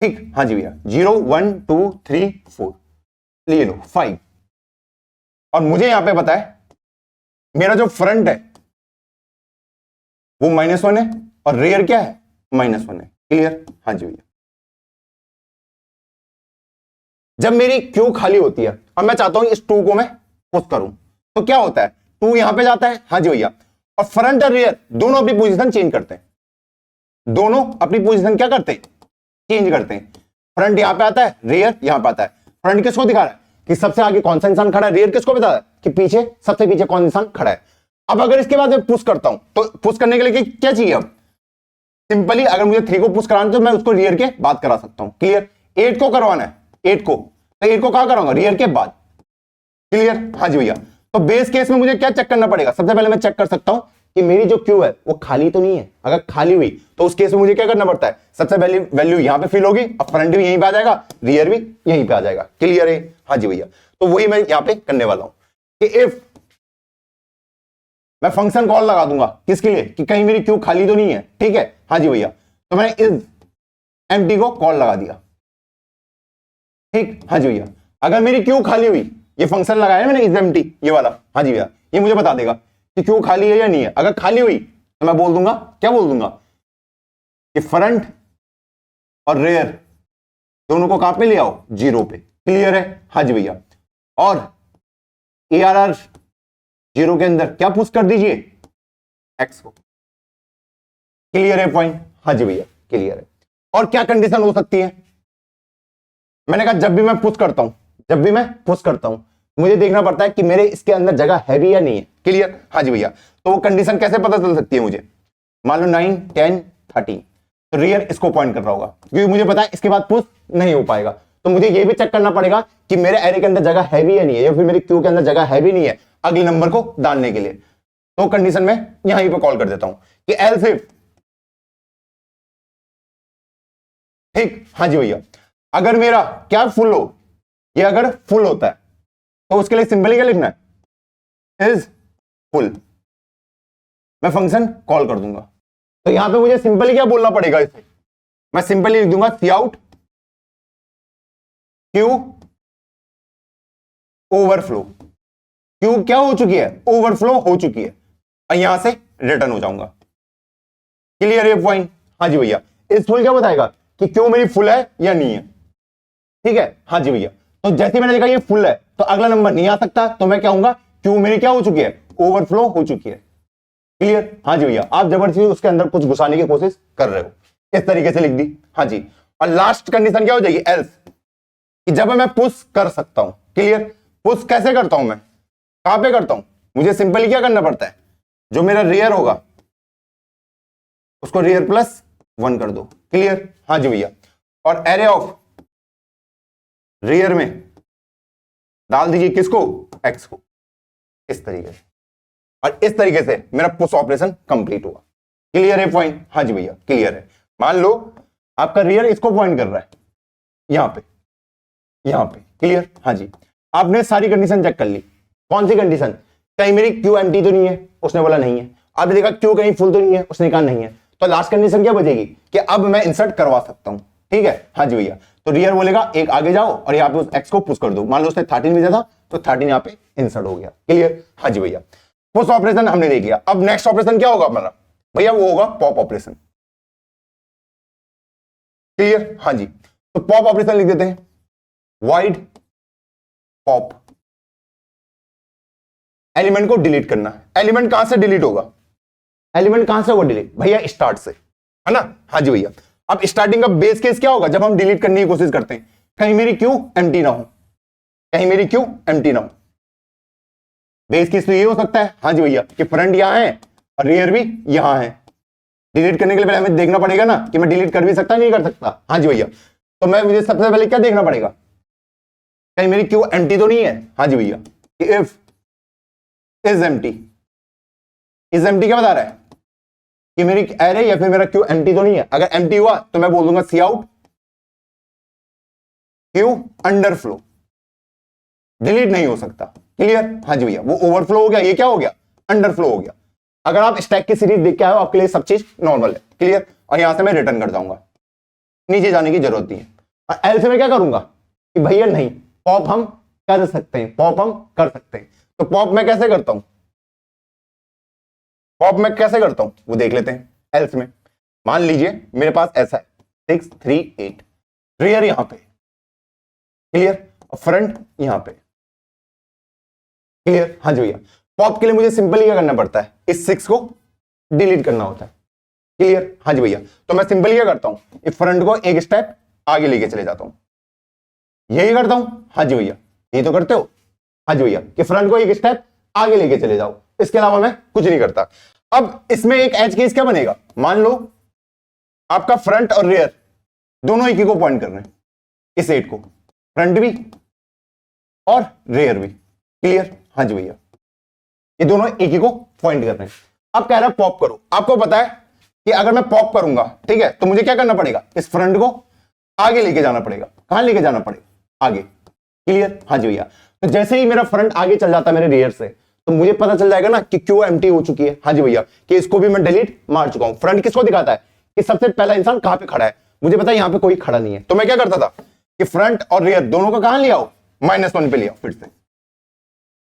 ठीक, हाँ जी भैया। 0, 1, 2, 3, 4, ले लो 5। और मुझे यहां पे पता है मेरा जो फ्रंट है वो -1 है और रेयर क्या है? -1 है। क्लियर? हाँ जी भैया। जब मेरी क्यू खाली होती है और मैं चाहता हूं इस 2 को मैं पुश करूं, तो क्या होता है? 2 यहां पे जाता है, हाँ जी भैया, और फ्रंट और रियर दोनों अपनी पोजीशन चेंज करते हैं। दोनों अपनी पोजीशन क्या करते हैं? चेंज करते हैं। फ्रंट यहां पे आता है, रियर यहां पे आता है। फ्रंट किसको दिखा रहा है कि सबसे आगे कौन सा इंसान खड़ा है, रियर किसको बता रहा है कि पीछे सबसे पीछे कौन इंसान खड़ा है। अब अगर इसके बाद मैं पुश करता हूं तो पुश करने के लिए क्या चाहिए? अब सिंपली अगर मुझे 3 को पुश कराना तो मैं उसको रियर के बाद करा सकता हूं। क्लियर? 8 को करवाना है, 8 को, तो 8 को कहां कराऊंगा? रियर के बाद। क्लियर? हाँ जी भैया। तो बेस केस में मुझे क्या चेक करना पड़ेगा? सबसे पहले मैं चेक कर सकता हूं कि मेरी जो क्यू है वो खाली तो नहीं है। अगर खाली हुई तो उस केस में मुझे क्या करना पड़ता है, सबसे पहले वैल्यू यहां पे फिल होगी, अब फ्रंट भी यहीं पे आ जाएगा, रियर भी यहीं पे आ जाएगा। क्लियर है? हाँ जी भैया। तो वही मैं यहां पे करने वाला हूं कि इफ मैं फंक्शन कॉल लगा दूंगा किसके लिए, कि कहीं मेरी क्यू खाली तो नहीं है। ठीक है? हाँ जी भैया। तो मैंने इस एम्प्टी को कॉल लगा दिया। ठीक? हाँ जी भैया। अगर मेरी क्यू खाली हुई, ये फंक्शन लगाया मैंने इज एम्प्टी, ये वाला, हाँ जी भैया, ये मुझे बता देगा कि क्यू खाली है या नहीं है। अगर खाली हुई तो मैं बोल दूंगा, क्या बोल दूंगा, कि फ्रंट और रेयर दोनों को कहां पे ले आओ, 0 पे। क्लियर है? हाँ जी भैया। और ARR 0 के अंदर क्या पुश कर दीजिए, एक्स को। क्लियर है पॉइंट? हाँ जी भैया, क्लियर है। और क्या कंडीशन हो सकती है, मैंने कहा जब भी मैं पुश करता हूं, जब भी मैं पुश करता हूं मुझे देखना पड़ता है कि मेरे इसके अंदर जगह है भी या नहीं है। क्लियर? हाँ जी भैया। तो वो कंडीशन कैसे पता चल सकती है मुझे, मान लो 9 10 13, तो रियर इसको पॉइंट कर रहा होगा, क्योंकि मुझे पता है इसके बाद पुश नहीं हो पाएगा। तो मुझे ये भी चेक करना पड़ेगा कि मेरे एरे के अंदर जगह है भी या नहीं है, या फिर मेरी क्यू के अंदर जगह है भी नहीं है अगले नंबर को डालने के लिए। तो कंडीशन में यहीं पे कॉल कर देता हूं कि एल्स इफ, ठीक? हाँ जी भैया। अगर मेरा क्या फुल हो, ये अगर फुल होता है तो उसके लिए सिंपली क्या लिखना है, इज फुल। मैं फंक्शन कॉल कर दूंगा। तो यहां पे मुझे सिंपली क्या बोलना पड़ेगा इसे, मैं सिंपली लिख दूंगा cout Q overflow. Q क्या हो चुकी है, ओवरफ्लो हो चुकी है, और यहां से रिटर्न हो जाऊंगा। क्लियर है पॉइंट? हाँ जी भैया। इस फुल क्या बताएगा कि क्यू मेरी फुल है या नहीं है। ठीक है? हाँ जी भैया। तो जैसे मैंने देखा ये फुल है तो अगला नंबर नहीं आ सकता, तो मैं क्या कहूंगा, क्यू मेरी क्या हो चुकी है, ओवरफ्लो हो चुकी है। क्लियर? हाँ जी भैया। आप जबरदस्ती उसके अंदर कुछ घुसाने की कोशिश कर रहे हो, इस तरीके से लिख दी। हाँ जी। और लास्ट कंडीशन क्या हो जाएगी, एल्स, कि जब मैं पुश कर सकता हूं। क्लियर? पुश कैसे करता हूं मैं, कहां पे करता हूं, मुझे सिंपली क्या करना पड़ता है, जो मेरा रियर होगा उसको रियर प्लस 1 कर दो। क्लियर? हाँ जी भैया। और एरे ऑफ रियर में डाल दीजिए किसको, एक्स को, इस तरीके से। और इस तरीके से मेरा पुश ऑपरेशन कंप्लीट हुआ। क्लियर है पॉइंट? हाँ जी भैया, क्लियर है। मान लो आपका रियर इसको पॉइंट कर रहा है, यहां पे, यहां पे। क्लियर? हाँ जी। आपने सारी कंडीशन चेक कर ली। कौन सी कंडीशन, कहीं मेरी क्यू एम्प्टी तो नहीं है, उसने बोला नहीं है। आपने देखा क्यू कहीं फुल तो नहीं है, उसने कहा नहीं है। तो लास्ट कंडीशन क्या बचेगी, कि अब मैं इंसर्ट करवा सकता हूं। ठीक है? हाँ जी भैया। तो रियर बोलेगा एक आगे जाओ और यहाँ पे उस एक्स को पुश कर दो। मान लो उसने 13 भेजा था तो 13 यहाँ पे इंसर्ट हो गया। क्लियर? हाँ जी भैया। पुश ऑपरेशन हमने देख लिया। अब नेक्स्ट ऑपरेशन क्या होगा हमारा भैया, वो होगा पॉप ऑपरेशन। क्लियर? हाँ जी। तो पॉप ऑपरेशन लिख देते हैं, वाइड पॉप, एलिमेंट को डिलीट करना। एलिमेंट कहां से डिलीट होगा, एलिमेंट कहां से होगा डिलीट भैया, स्टार्ट से, है ना? हाँ जी भैया। अब स्टार्टिंग का बेस केस क्या होगा, जब हम डिलीट करने की कोशिश करते हैं, कहीं मेरी क्यू एम्प्टी ना हो, कहीं मेरी क्यू एम्प्टी ना हो। बेस केस तो ये हो सकता है, हाँ जी भैया, कि फ्रंट यहां है और रियर भी यहां है। डिलीट करने के लिए पहले हमें देखना पड़ेगा ना कि मैं डिलीट कर भी सकता नहीं कर सकता। हाँ जी भैया। तो मैं मुझे सबसे पहले क्या देखना पड़ेगा, कहीं मेरी क्यू एम्प्टी तो नहीं है। हाँ जी भैया। If is empty, is empty क्या बता रहा है कि मेरी एरे या फिर मेरा क्यू एम्प्टी तो नहीं है। अगर एम्प्टी हुआ तो मैं बोल दूंगा cout queue underflow, delete नहीं हो सकता। क्लियर? हाँ जी भैया। वो ओवरफ्लो हो गया, ये क्या हो गया, अंडरफ्लो हो गया। अगर आप स्टैक की सीरीज देख के आए हो आपके लिए सब चीज नॉर्मल है। क्लियर? और यहां से मैं रिटर्न कर जाऊंगा, नीचे जाने की जरूरत नहीं है। और एल से मैं क्या करूंगा कि भैया नहीं, पॉप हम कर सकते हैं, पॉप हम कर सकते हैं। तो पॉप मैं कैसे करता हूं, पॉप मैं कैसे करता हूं वो देख लेते हैं। एल्स में मान लीजिए मेरे पास ऐसा है 6 3 8, रियर यहां पे, क्लियर, और फ्रंट यहां पे। क्लियर? हाँ जी भैया। पॉप के लिए मुझे सिंपली क्या करना पड़ता है, इस 6 को डिलीट करना होता है। क्लियर? हाँ जी भैया। तो मैं सिंपली क्या करता हूं, इस फ्रंट को एक स्टेप आगे लेके चले जाता हूं, यही करता हूं। हाँ जी भैया, यही तो करते हो। हाँ जी भैया, कि फ्रंट को एक स्टेप आगे लेके चले जाओ, इसके अलावा मैं कुछ नहीं करता। अब इसमें एक एज केस क्या बनेगा, मान लो आपका फ्रंट और रियर दोनों एक ही को पॉइंट कर रहे हैं, इस 8 को, फ्रंट भी और रियर भी। क्लियर? हाँ जी भैया, ये दोनों एक ही को पॉइंट कर रहे हैं। अब कह रहा है पॉप करो। आपको पता है कि अगर मैं पॉप करूंगा, ठीक है, तो मुझे क्या करना पड़ेगा, इस फ्रंट को आगे लेके जाना पड़ेगा। कहां लेके जाना पड़ेगा, आगे। क्लियर, हाँ जी भैया। तो जैसे ही मेरा फ्रंट आगे चल जाता है मेरे रियर से, तो मुझे पता चल जाएगा ना कि क्यू एम्प्टी हो चुकी है। हाँ जी भैया, कि इसको भी मैं डिलीट मार चुका हूं। फ्रंट किसको दिखाता है कि सबसे पहला इंसान कहां पे खड़ा है। मुझे पता है यहां पे कोई खड़ा नहीं है, तो मैं क्या करता था कि फ्रंट और रियर दोनों को कहां ले आओ, -1 पे ले आओ फिर से,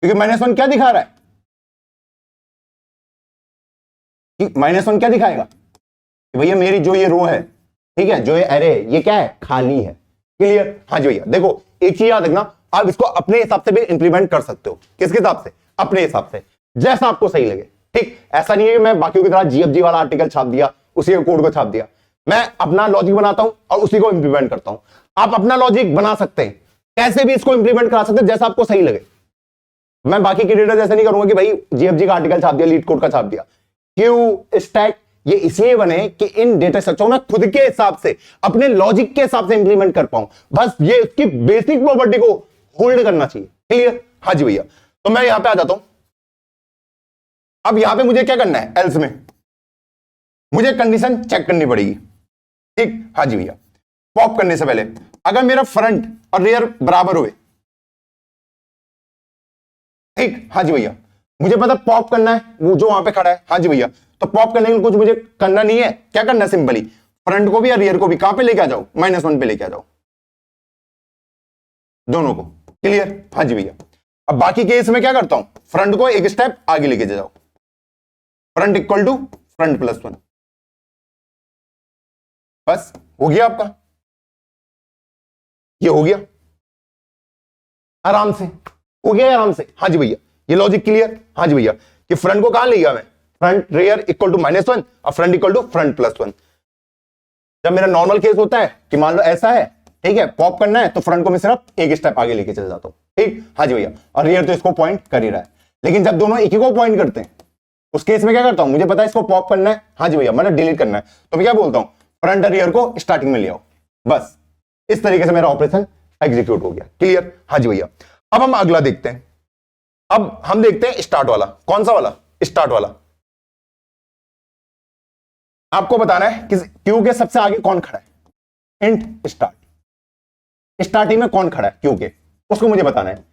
क्योंकि -1 क्या दिखा रहा है कि -1 क्या दिखाएगा कि भैया मेरी जो ये रो है, ठीक है, जो ये एरे है, ये क्या है, खाली है। क्लियर, हाँ जी भैया। देखो एक चीज याद रखना, आप इसको अपने हिसाब से भी इंप्लीमेंट कर सकते हो। किसके हिसाब से, अपने हिसाब से, जैसा आपको सही लगे। ठीक, ऐसा नहीं है कि मैं बाकियों की तरह जीएफजी वाला आर्टिकल छाप दिया, उसी कोड को छाप दिया। मैं अपना लॉजिक बनाता हूं और उसी को इंप्लीमेंट करता हूं। आप अपना लॉजिक बना सकते हैं, कैसे भी इसको इंप्लीमेंट करा सकते हैं, जैसा आपको सही लगे। मैं बाकी के रीडर जैसे नहीं करूंगा कि भाई जीएफजी का आर्टिकल छाप दिया, लीड कोड का छाप दिया। क्यू स्टैक ये इसलिए बने कि इन डेटा स्ट्रक्चर में खुद के हिसाब से, अपने लॉजिक के हिसाब से इंप्लीमेंट कर पाऊं। बस ये उसकी बेसिक प्रॉपर्टी को होल्ड करना चाहिए। क्लियर, हाँ जी भैया। तो मैं यहां पे आ जाता हूं। अब यहां पे मुझे क्या करना है, एल्स में मुझे कंडीशन चेक करनी पड़ेगी। ठीक, हाँ जी भैया। पॉप करने से पहले अगर मेरा फ्रंट और रियर बराबर हुए, ठीक, हाँ जी भैया, मुझे पता पॉप करना है वो जो वहां पे खड़ा है। हाँ जी भैया, तो पॉप करने के लिए कुछ मुझे करना नहीं है। क्या करना है, सिंपली फ्रंट को भी और रियर को भी कहां पे लेके आ जाओ, -1 पे लेके आ जाओ दोनों को। क्लियर, हाँ जी भैया। अब बाकी केस में क्या करता हूं, फ्रंट को एक स्टेप आगे लेके जाओ, फ्रंट इक्वल टू फ्रंट +1। बस हो गया आपका, ये हो गया आराम से, हो गया आराम से। हाँ जी भैया, ये लॉजिक क्लियर। हाँ जी भैया, कि फ्रंट को कहां ले गया मैं, फ्रंट रियर इक्वल टू -1 और फ्रंट इक्वल टू फ्रंट +1। जब मेरा नॉर्मल केस होता है कि मान लो ऐसा है, ठीक है, पॉप करना है, तो फ्रंट को मैं सिर्फ एक स्टेप आगे लेके चल जाता हूं। ठीक, हाँ जी भैया, और रियर तो इसको पॉइंट कर ही रहा है। लेकिन जब दोनों एक ही को पॉइंट करते हैं, उस केस में क्या करता हूं, मुझे पता है इसको पॉप करना है, हाँ जी भैया, मतलब डिलीट करना है, तो मैं क्या बोलता हूं, फ्रंट और रियर को स्टार्टिंग में ले आओ। बस इस तरीके से मेरा ऑपरेशन एग्जीक्यूट हो गया। क्लियर, हाँ जी भैया। अब हम अगला देखते हैं। अब हम देखते हैं स्टार्ट वाला। कौन सा वाला, स्टार्ट वाला। आपको बताना है कि क्यू के सबसे आगे कौन खड़ा है, इंट स्टार्ट। स्टार्टिंग में कौन खड़ा है क्यू के, उसको मुझे बताना है।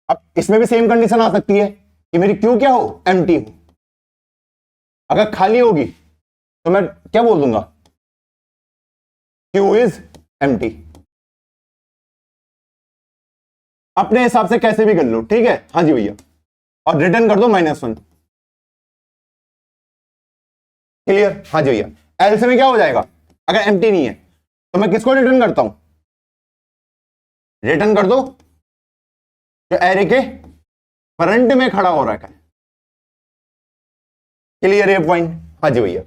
अब इसमें भी सेम कंडीशन आ सकती है कि मेरी क्यू क्या हो, एम्प्टी हो। अगर खाली होगी तो मैं क्या बोल दूंगा, क्यू इज एम्प्टी। अपने हिसाब से कैसे भी कर लो, ठीक है, हाँ जी भैया, और रिटर्न कर दो -1। क्लियर, हाँ जी भैया। एल्स में क्या हो जाएगा, अगर एम्प्टी नहीं है तो मैं किसको रिटर्न करता हूं, रिटर्न कर दो जो एरे के फ्रंट में खड़ा हो रखा है। क्लियर ये पॉइंट, हाँ जी भैया,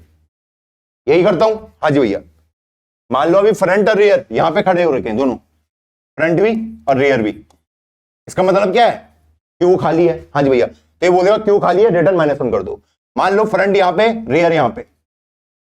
यही करता हूं। हाँ जी भैया, मान लो अभी फ्रंट और रियर यहां पे खड़े हो रखे हैं दोनों, फ्रंट भी और रियर भी। इसका मतलब क्या है, क्यू खाली है। हाँ जी भैया, तो ये बोलेगा क्यू खाली है, रिटर्न -1 कर दो। मान लो फ्रंट यहां पे, रियर यहां पे।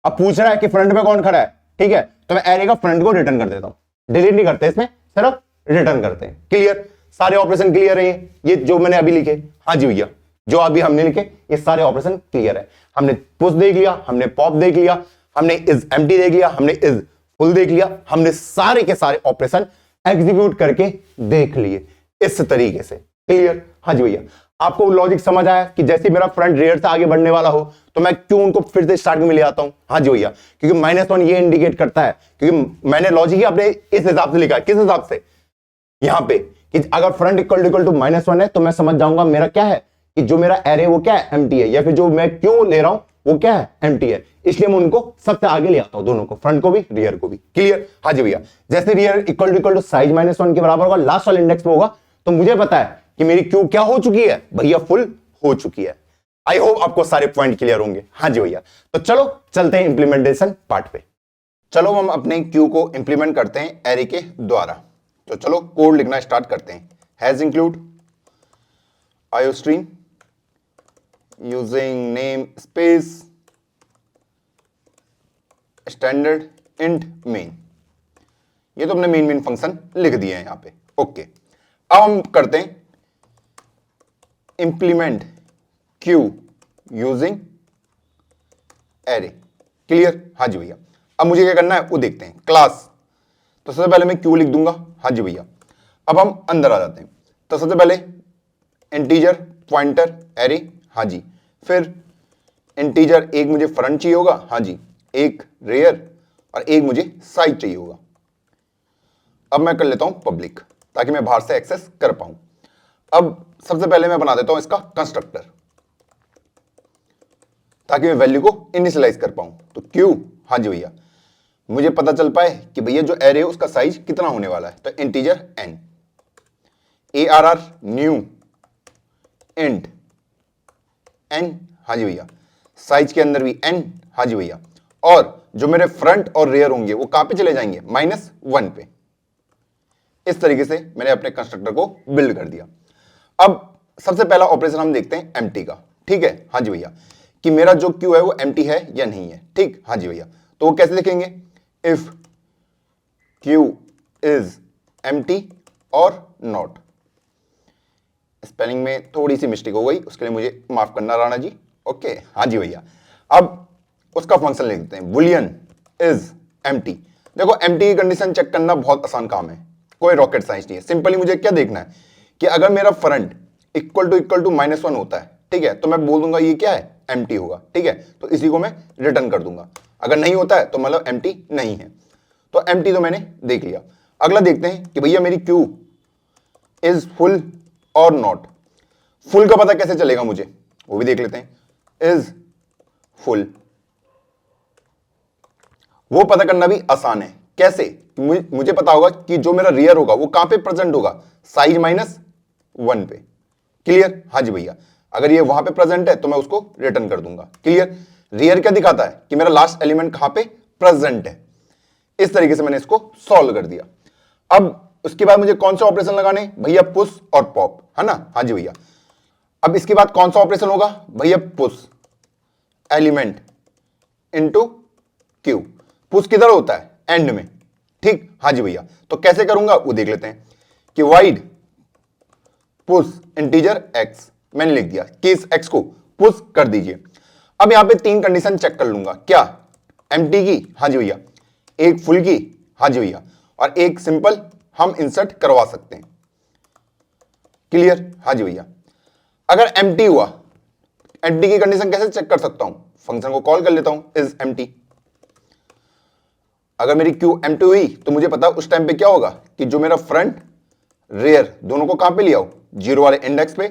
अब पूछ रहा है कि फ्रंट में कौन खड़ा है, ठीक है, तो मैं एरे का फ्रंट को रिटर्न कर देता हूं। डिलीट नहीं करते इसमें, सिर्फ रिटर्न करते हैं। क्लियर, सारे ऑपरेशन क्लियर है। ये जो मैंने अभी लिखे, हाँ जी भैया, जो अभी हमने लिखे ये सारे ऑपरेशन क्लियर है। हमने पुश देख लिया, हमने पॉप देख लिया, हमने इज एम्प्टी देख लिया, हमने इज फुल देख लिया, हमने सारे के सारे ऑपरेशन एग्जीक्यूट करके देख लिए इस तरीके से। क्लियर, हाँ जी भैया। आपको लॉजिक समझ आया कि जैसे मेरा फ्रंट रियर से आगे बढ़ने वाला हो तो मैं क्यों उनको फिर से स्टार्टिंग में ले आता हूं। हाँ जी भैया, क्योंकि -1 ये इंडिकेट करता है, क्योंकि मैंने लॉजिक ही अपने इस हिसाब से लिखा है। किस हिसाब से, यहां पे कि अगर फ्रंट इक्वल टू -1 है तो मैं समझ जाऊंगा मेरा क्या है, कि जो मेरा एरे वो क्या है, एम्प्टी है, या फिर जो मैं क्यों ले रहा हूं वो क्या है, एम्प्टी है। इसलिए मैं उनको सबसे आगे ले आता हूं, दोनों को, फ्रंट को भी रियर को भी। क्लियर, हाँ जी भैया। जैसे रियर इक्वल टू साइज -1 के बराबर होगा, लास्ट वाले इंडेक्स में होगा, तो मुझे पता है कि मेरी क्यू क्या हो चुकी है भैया, फुल हो चुकी है। आई होप आपको सारे पॉइंट क्लियर होंगे। हाँ जी भैया, तो चलो चलते हैं इंप्लीमेंटेशन पार्ट पे। चलो हम अपने क्यू को इंप्लीमेंट करते हैं एरे के द्वारा। तो चलो कोड लिखना स्टार्ट करते हैं। Has include iostream using name space standard int main. ये तो अपने मेन फंक्शन लिख दिए हैं यहां पे। ओके, अब हम करते हैं implement Q using array. Clear? हाँ जी भैया। अब मुझे क्या करना है वो देखते हैं। क्लास, तो सबसे पहले मैं क्यू लिख दूंगा। हाँ जी भैया। अब हम अंदर आ जाते हैं। तो सबसे पहले इंटीजर पॉइंटर एरे। हाँ जी। फिर इंटीजर एक मुझे फ्रंट चाहिए होगा। हाँ जी। एक रेयर और एक मुझे साइड चाहिए होगा। अब मैं कर लेता हूं पब्लिक ताकि मैं बाहर से एक्सेस कर पाऊं। अब सबसे पहले मैं बना देता हूं इसका कंस्ट्रक्टर ताकि मैं वैल्यू को इनिशियलाइज कर पाऊं। तो क्यू, हाँ जी भैया, मुझे पता चल पाए कि भैया जो एरे है उसका साइज कितना होने वाला है। तो integer N, ARR new int N. हाँ जी भैया। साइज के अंदर भी एन। हाँ जी भैया। और जो मेरे फ्रंट और रेयर होंगे वो कहां पे चले जाएंगे? -1 पे। इस तरीके से मैंने अपने कंस्ट्रक्टर को बिल्ड कर दिया। अब सबसे पहला ऑपरेशन हम देखते हैं एम्प्टी का। ठीक है? हाँ जी भैया, कि मेरा जो क्यू है वो एम्प्टी है या नहीं है। ठीक? हाँ जी भैया। तो वो कैसे लिखेंगे? इफ क्यू इज एम्प्टी और नॉट। स्पेलिंग में थोड़ी सी मिस्टेक हो गई, उसके लिए मुझे माफ करना राणा जी। ओके? हाँ जी भैया। अब उसका फंक्शन लिख देते हैं, बुलियन इज एम्प्टी। देखो, एम्प्टी की कंडीशन चेक करना बहुत आसान काम है, कोई रॉकेट साइंस नहीं है। सिंपली मुझे क्या देखना है कि अगर मेरा फ्रंट इक्वल टू -1 होता है, ठीक है, तो मैं बोल दूंगा ये क्या है? एम्प्टी होगा। ठीक है? तो इसी को मैं रिटर्न कर दूंगा। अगर नहीं होता है तो मतलब एम्प्टी नहीं है। तो एम्प्टी तो मैंने देख लिया। अगला देखते हैं कि भैया मेरी क्यू इज फुल और नॉट। फुल का पता कैसे चलेगा मुझे, वो भी देख लेते हैं। इज फुल, वो पता करना भी आसान है। कैसे? मुझे पता होगा कि जो मेरा रियर होगा वो कहां पे प्रेजेंट होगा? साइज -1 पे। क्लियर? हाँ जी भैया। अगर ये वहां पे प्रेजेंट है तो मैं उसको रिटर्न कर दूंगा। क्लियर? रियर क्या दिखाता है कि मेरा लास्ट एलिमेंट कहां पे प्रेजेंट है। इस तरीके से मैंने इसको सॉल्व कर दिया। अब उसके बाद मुझे कौन सा ऑपरेशन लगाने? भैया पुश और पॉप, है ना? हाँ जी भैया। अब इसके बाद कौन सा ऑपरेशन होगा? भैया push element into Q. Push किधर होता है? एंड में। ठीक? हाँ जी भैया। तो कैसे करूंगा वो देख लेते हैं कि वाइड पुश इंटीजर एक्स, मैंने लिख दिया कि इस एक्स को पुश कर दीजिए। अब यहां पे 3 कंडीशन चेक कर लूंगा। क्या? एम्प्टी की, हाँ जी भैया, एक फुल की, हाँ जी भैया, और एक सिंपल हम इंसर्ट करवा सकते हैं। क्लियर? हाँ जी भैया। अगर एम्प्टी हुआ, एम्प्टी की कंडीशन कैसे चेक कर सकता हूं? फंक्शन को कॉल कर लेता हूं, इज एम्प्टी। अगर मेरी क्यू एम्प्टी हुई तो मुझे पता उस टाइम पे क्या होगा कि जो मेरा फ्रंट रेयर दोनों को कहां पे ले आओ? 0 वाले इंडेक्स पे,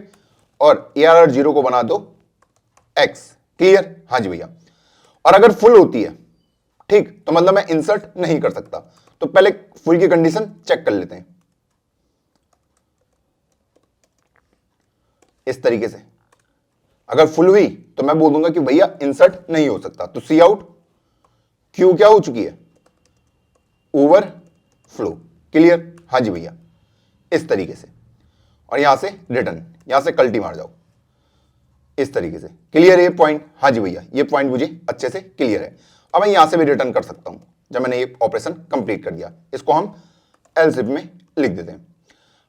और ARR 0 को बना दो एक्स। क्लियर? हाँ जी भैया। और अगर फुल होती है, ठीक, तो मतलब मैं इंसर्ट नहीं कर सकता। तो पहले फुल की कंडीशन चेक कर लेते हैं इस तरीके से। अगर फुल हुई तो मैं बोल दूंगा कि भैया इंसर्ट नहीं हो सकता। तो सी आउट क्यू क्या हो चुकी है? Over flow. क्लियर? हाँ जी भैया। इस तरीके से, और यहां से रिटर्न, यहां से कल्टी मार जाओ इस तरीके से। क्लियर है ये पॉइंट? हाँ जी भैया, ये पॉइंट मुझे अच्छे से क्लियर है। अब मैं यहां से भी रिटर्न कर सकता हूं जब मैंने ये ऑपरेशन कंप्लीट कर दिया। इसको हम एल्स में लिख देते हैं।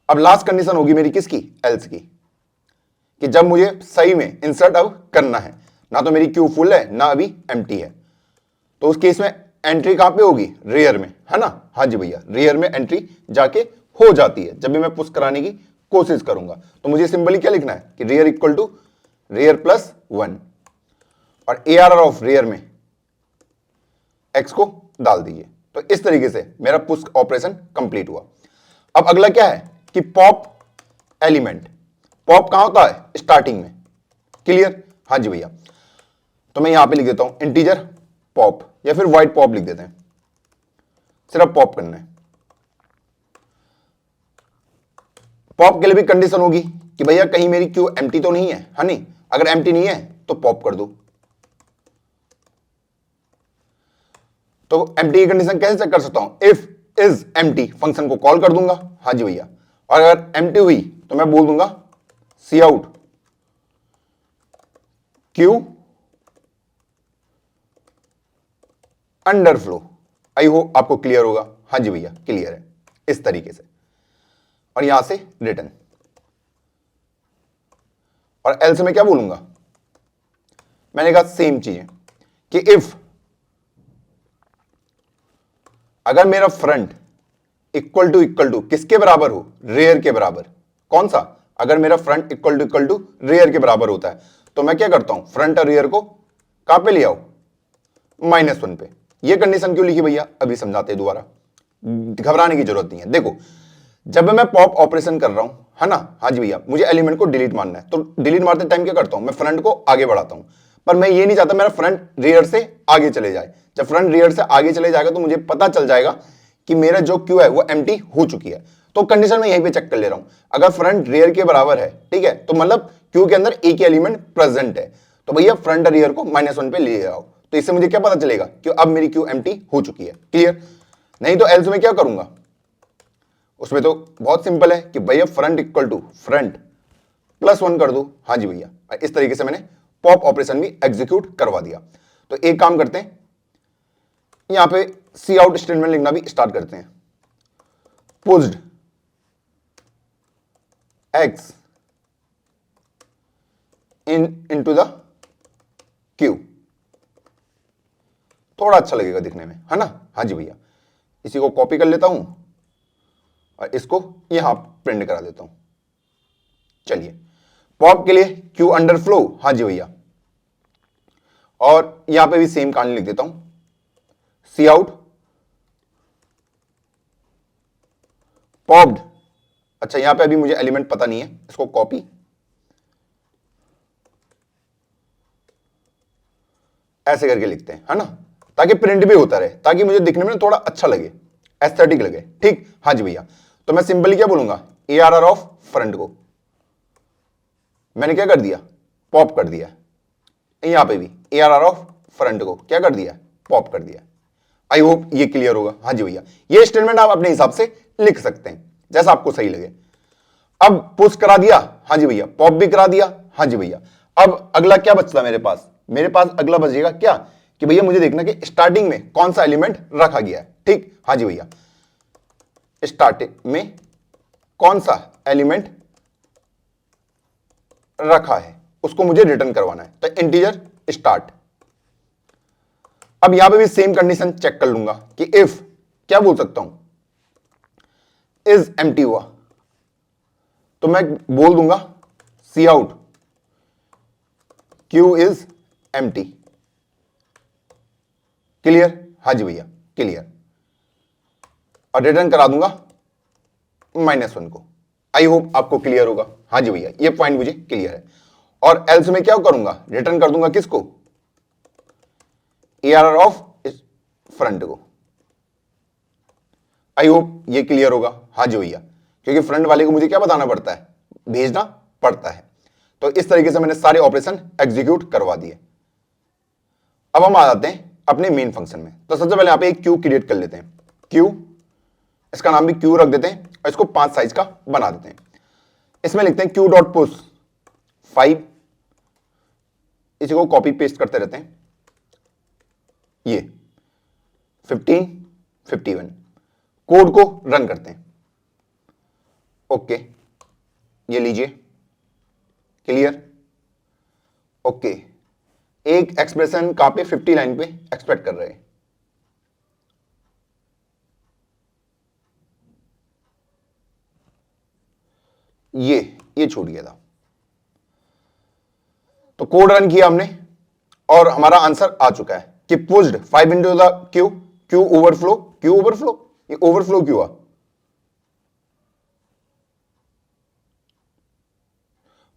अब लास्ट कंडीशन होगी मेरी किसकी? एल्स की, कि जब मुझे सही में इंसर्ट अब करना है, ना तो मेरी क्यू फुल है ना अभी एम्प्टी है, तो उस केस में एंट्री कहां पे होगी? रेयर में, है ना? हाँ जी भैया, रेयर में एंट्री जाके हो जाती है जब भी मैं पुश कराने की कोशिश करूंगा। तो मुझे सिंपली क्या लिखना है कि rear equal to rear plus 1, और ARR ऑफ रेयर में एक्स को डाल दीजिए। तो इस तरीके से मेरा पुश ऑपरेशन कंप्लीट हुआ। अब अगला क्या है कि पॉप एलिमेंट। पॉप कहां होता है? स्टार्टिंग में। क्लियर? हाँ जी भैया। तो मैं यहां पे लिख देता हूं इंटीजर पॉप, या फिर वाइट पॉप लिख देते हैं, सिर्फ पॉप करना है। पॉप के लिए भी कंडीशन होगी कि भैया कहीं मेरी क्यू एम्प्टी तो नहीं है, हाँ नहीं? अगर एम्प्टी नहीं है तो पॉप कर दो। तो एम्प्टी की कंडीशन कैसे चेक कर सकता हूं? इफ इज एम्प्टी, फंक्शन को कॉल कर दूंगा, हाँ जी भैया, और अगर एम्प्टी हुई तो मैं बोल दूंगा cout queue underflow. I hope आपको क्लियर होगा। हाँ जी भैया, क्लियर है इस तरीके से, और यहां से रिटर्न। और एल्स में क्या बोलूंगा? मैंने कहा सेम चीजें कि इफ अगर मेरा फ्रंट इक्वल टू किसके बराबर हो, रेयर के बराबर। कौन सा? अगर मेरा फ्रंट इक्वल टू रेयर के बराबर होता है तो मैं क्या करता हूं, फ्रंट और रेयर को कहां पे ले आओ, -1 पे। ये कंडीशन क्यों लिखी भैया, अभी समझाते हैं दोबारा, घबराने की जरूरत नहीं है। देखो जब मैं पॉप ऑपरेशन कर रहा हूं, है ना, हाँ जी भैया, मुझे एलिमेंट को डिलीट मारना है, तो डिलीट मारते टाइम क्या करता हूं, मैं फ्रंट को आगे बढ़ाता हूं, पर मैं ये नहीं चाहता मेरा फ्रंट रियर से आगे चले जाए। जब फ्रंट रियर से आगे चले जाएगा तो मुझे पता चल जाएगा कि मेरा जो क्यू है वो एम्प्टी हो चुकी है। तो कंडीशन में यहीं पे चेक कर ले रहा हूं, अगर फ्रंट रियर के बराबर है, ठीक है, तो मतलब क्यू के अंदर एक ही एलिमेंट प्रेजेंट है, तो भैया फ्रंट और रियर को -1 पे ले आओ। तो इससे मुझे क्या पता चलेगा कि अब मेरी क्यू एम्प्टी हो चुकी है। क्लियर? नहीं तो एल्स में क्या करूंगा, उसमें तो बहुत सिंपल है कि भैया फ्रंट इक्वल टू फ्रंट +1 कर दो। हाँ जी भैया, इस तरीके से मैंने पॉप ऑपरेशन भी एग्जीक्यूट करवा दिया। तो एक काम करते हैं, यहां पे सी आउट स्टेटमेंट लिखना भी स्टार्ट करते हैं। Pushed x into the Q, थोड़ा अच्छा लगेगा दिखने में, है ना। हाँ जी भैया, इसी को कॉपी कर लेता हूं और इसको यहां प्रिंट करा देता हूं। चलिए, पॉप के लिए क्यू अंडरफ्लो, हाँ जी भैया, और यहां पे भी सेम कहानी लिख देता हूं, सी आउट पॉप्ड। अच्छा, यहां पे अभी मुझे एलिमेंट पता नहीं है, इसको कॉपी, ऐसे करके लिखते हैं, है ना, ताकि प्रिंट भी होता रहे, ताकि मुझे दिखने में थोड़ा अच्छा लगे, एस्थेटिक लगे। ठीक, हाँ जी भैया। तो मैं सिंपली क्या बोलूंगा, ARR ऑफ फ्रंट को मैंने क्या कर दिया, पॉप कर दिया। यहां पे भी ARR ऑफ फ्रंट को क्या कर दिया, पॉप कर दिया। आई होप ये क्लियर होगा। हाँ जी भैया, ये स्टेटमेंट आप अपने हिसाब से लिख सकते हैं जैसा आपको सही लगे। अब पुश करा दिया, हाँ जी भैया, पॉप भी करा दिया, हाँ जी भैया। अब अगला क्या बचता मेरे पास, मेरे पास अगला बचेगा क्या, कि भैया मुझे देखना कि स्टार्टिंग में कौन सा एलिमेंट रखा गया है। ठीक, हाँ जी भैया, स्टार्टिंग में कौन सा एलिमेंट रखा है उसको मुझे रिटर्न करवाना है, तो इंटीजर स्टार्ट। अब यहां पे भी सेम कंडीशन चेक कर लूंगा कि इफ क्या बोल सकता हूं, इज एम्प्टी हुआ तो मैं बोल दूंगा cout queue is empty. Clear? हाँ जी भैया, क्लियर। और रिटर्न करा दूंगा -1 को। आई होप आपको क्लियर होगा। हाँ जी भैया, ये पॉइंट मुझे क्लियर है। और एल्स में क्या करूंगा, रिटर्न कर दूंगा किसको, ARR ऑफ फ्रंट को। आई होप ये क्लियर होगा। हाँ जी भैया, क्योंकि फ्रंट वाले को मुझे क्या बताना पड़ता है, भेजना पड़ता है। तो इस तरीके से मैंने सारे ऑपरेशन एग्जीक्यूट करवा दिए। अब हम आ जाते हैं अपने मेन फंक्शन में। तो सबसे पहले यहां पे एक क्यू क्रिएट कर लेते हैं, क्यू, इसका नाम भी क्यू रख देते हैं और इसको 5 साइज का बना देते हैं। इसमें लिखते हैं क्यू डॉट पुश 5, इसी को कॉपी पेस्ट करते रहते हैं, ये 15 51, कोड को रन करते हैं। ओके, ये लीजिए, क्लियर। ओके, एक एक्सप्रेशन कहां पे, 50 लाइन पे एक्सपेक्ट कर रहे हैं। ये छूट गया था, तो कोड रन किया हमने और हमारा आंसर आ चुका है कि pushed 5 into the Q, Q overflow, Q overflow, ये ओवरफ्लो क्यों हुआ,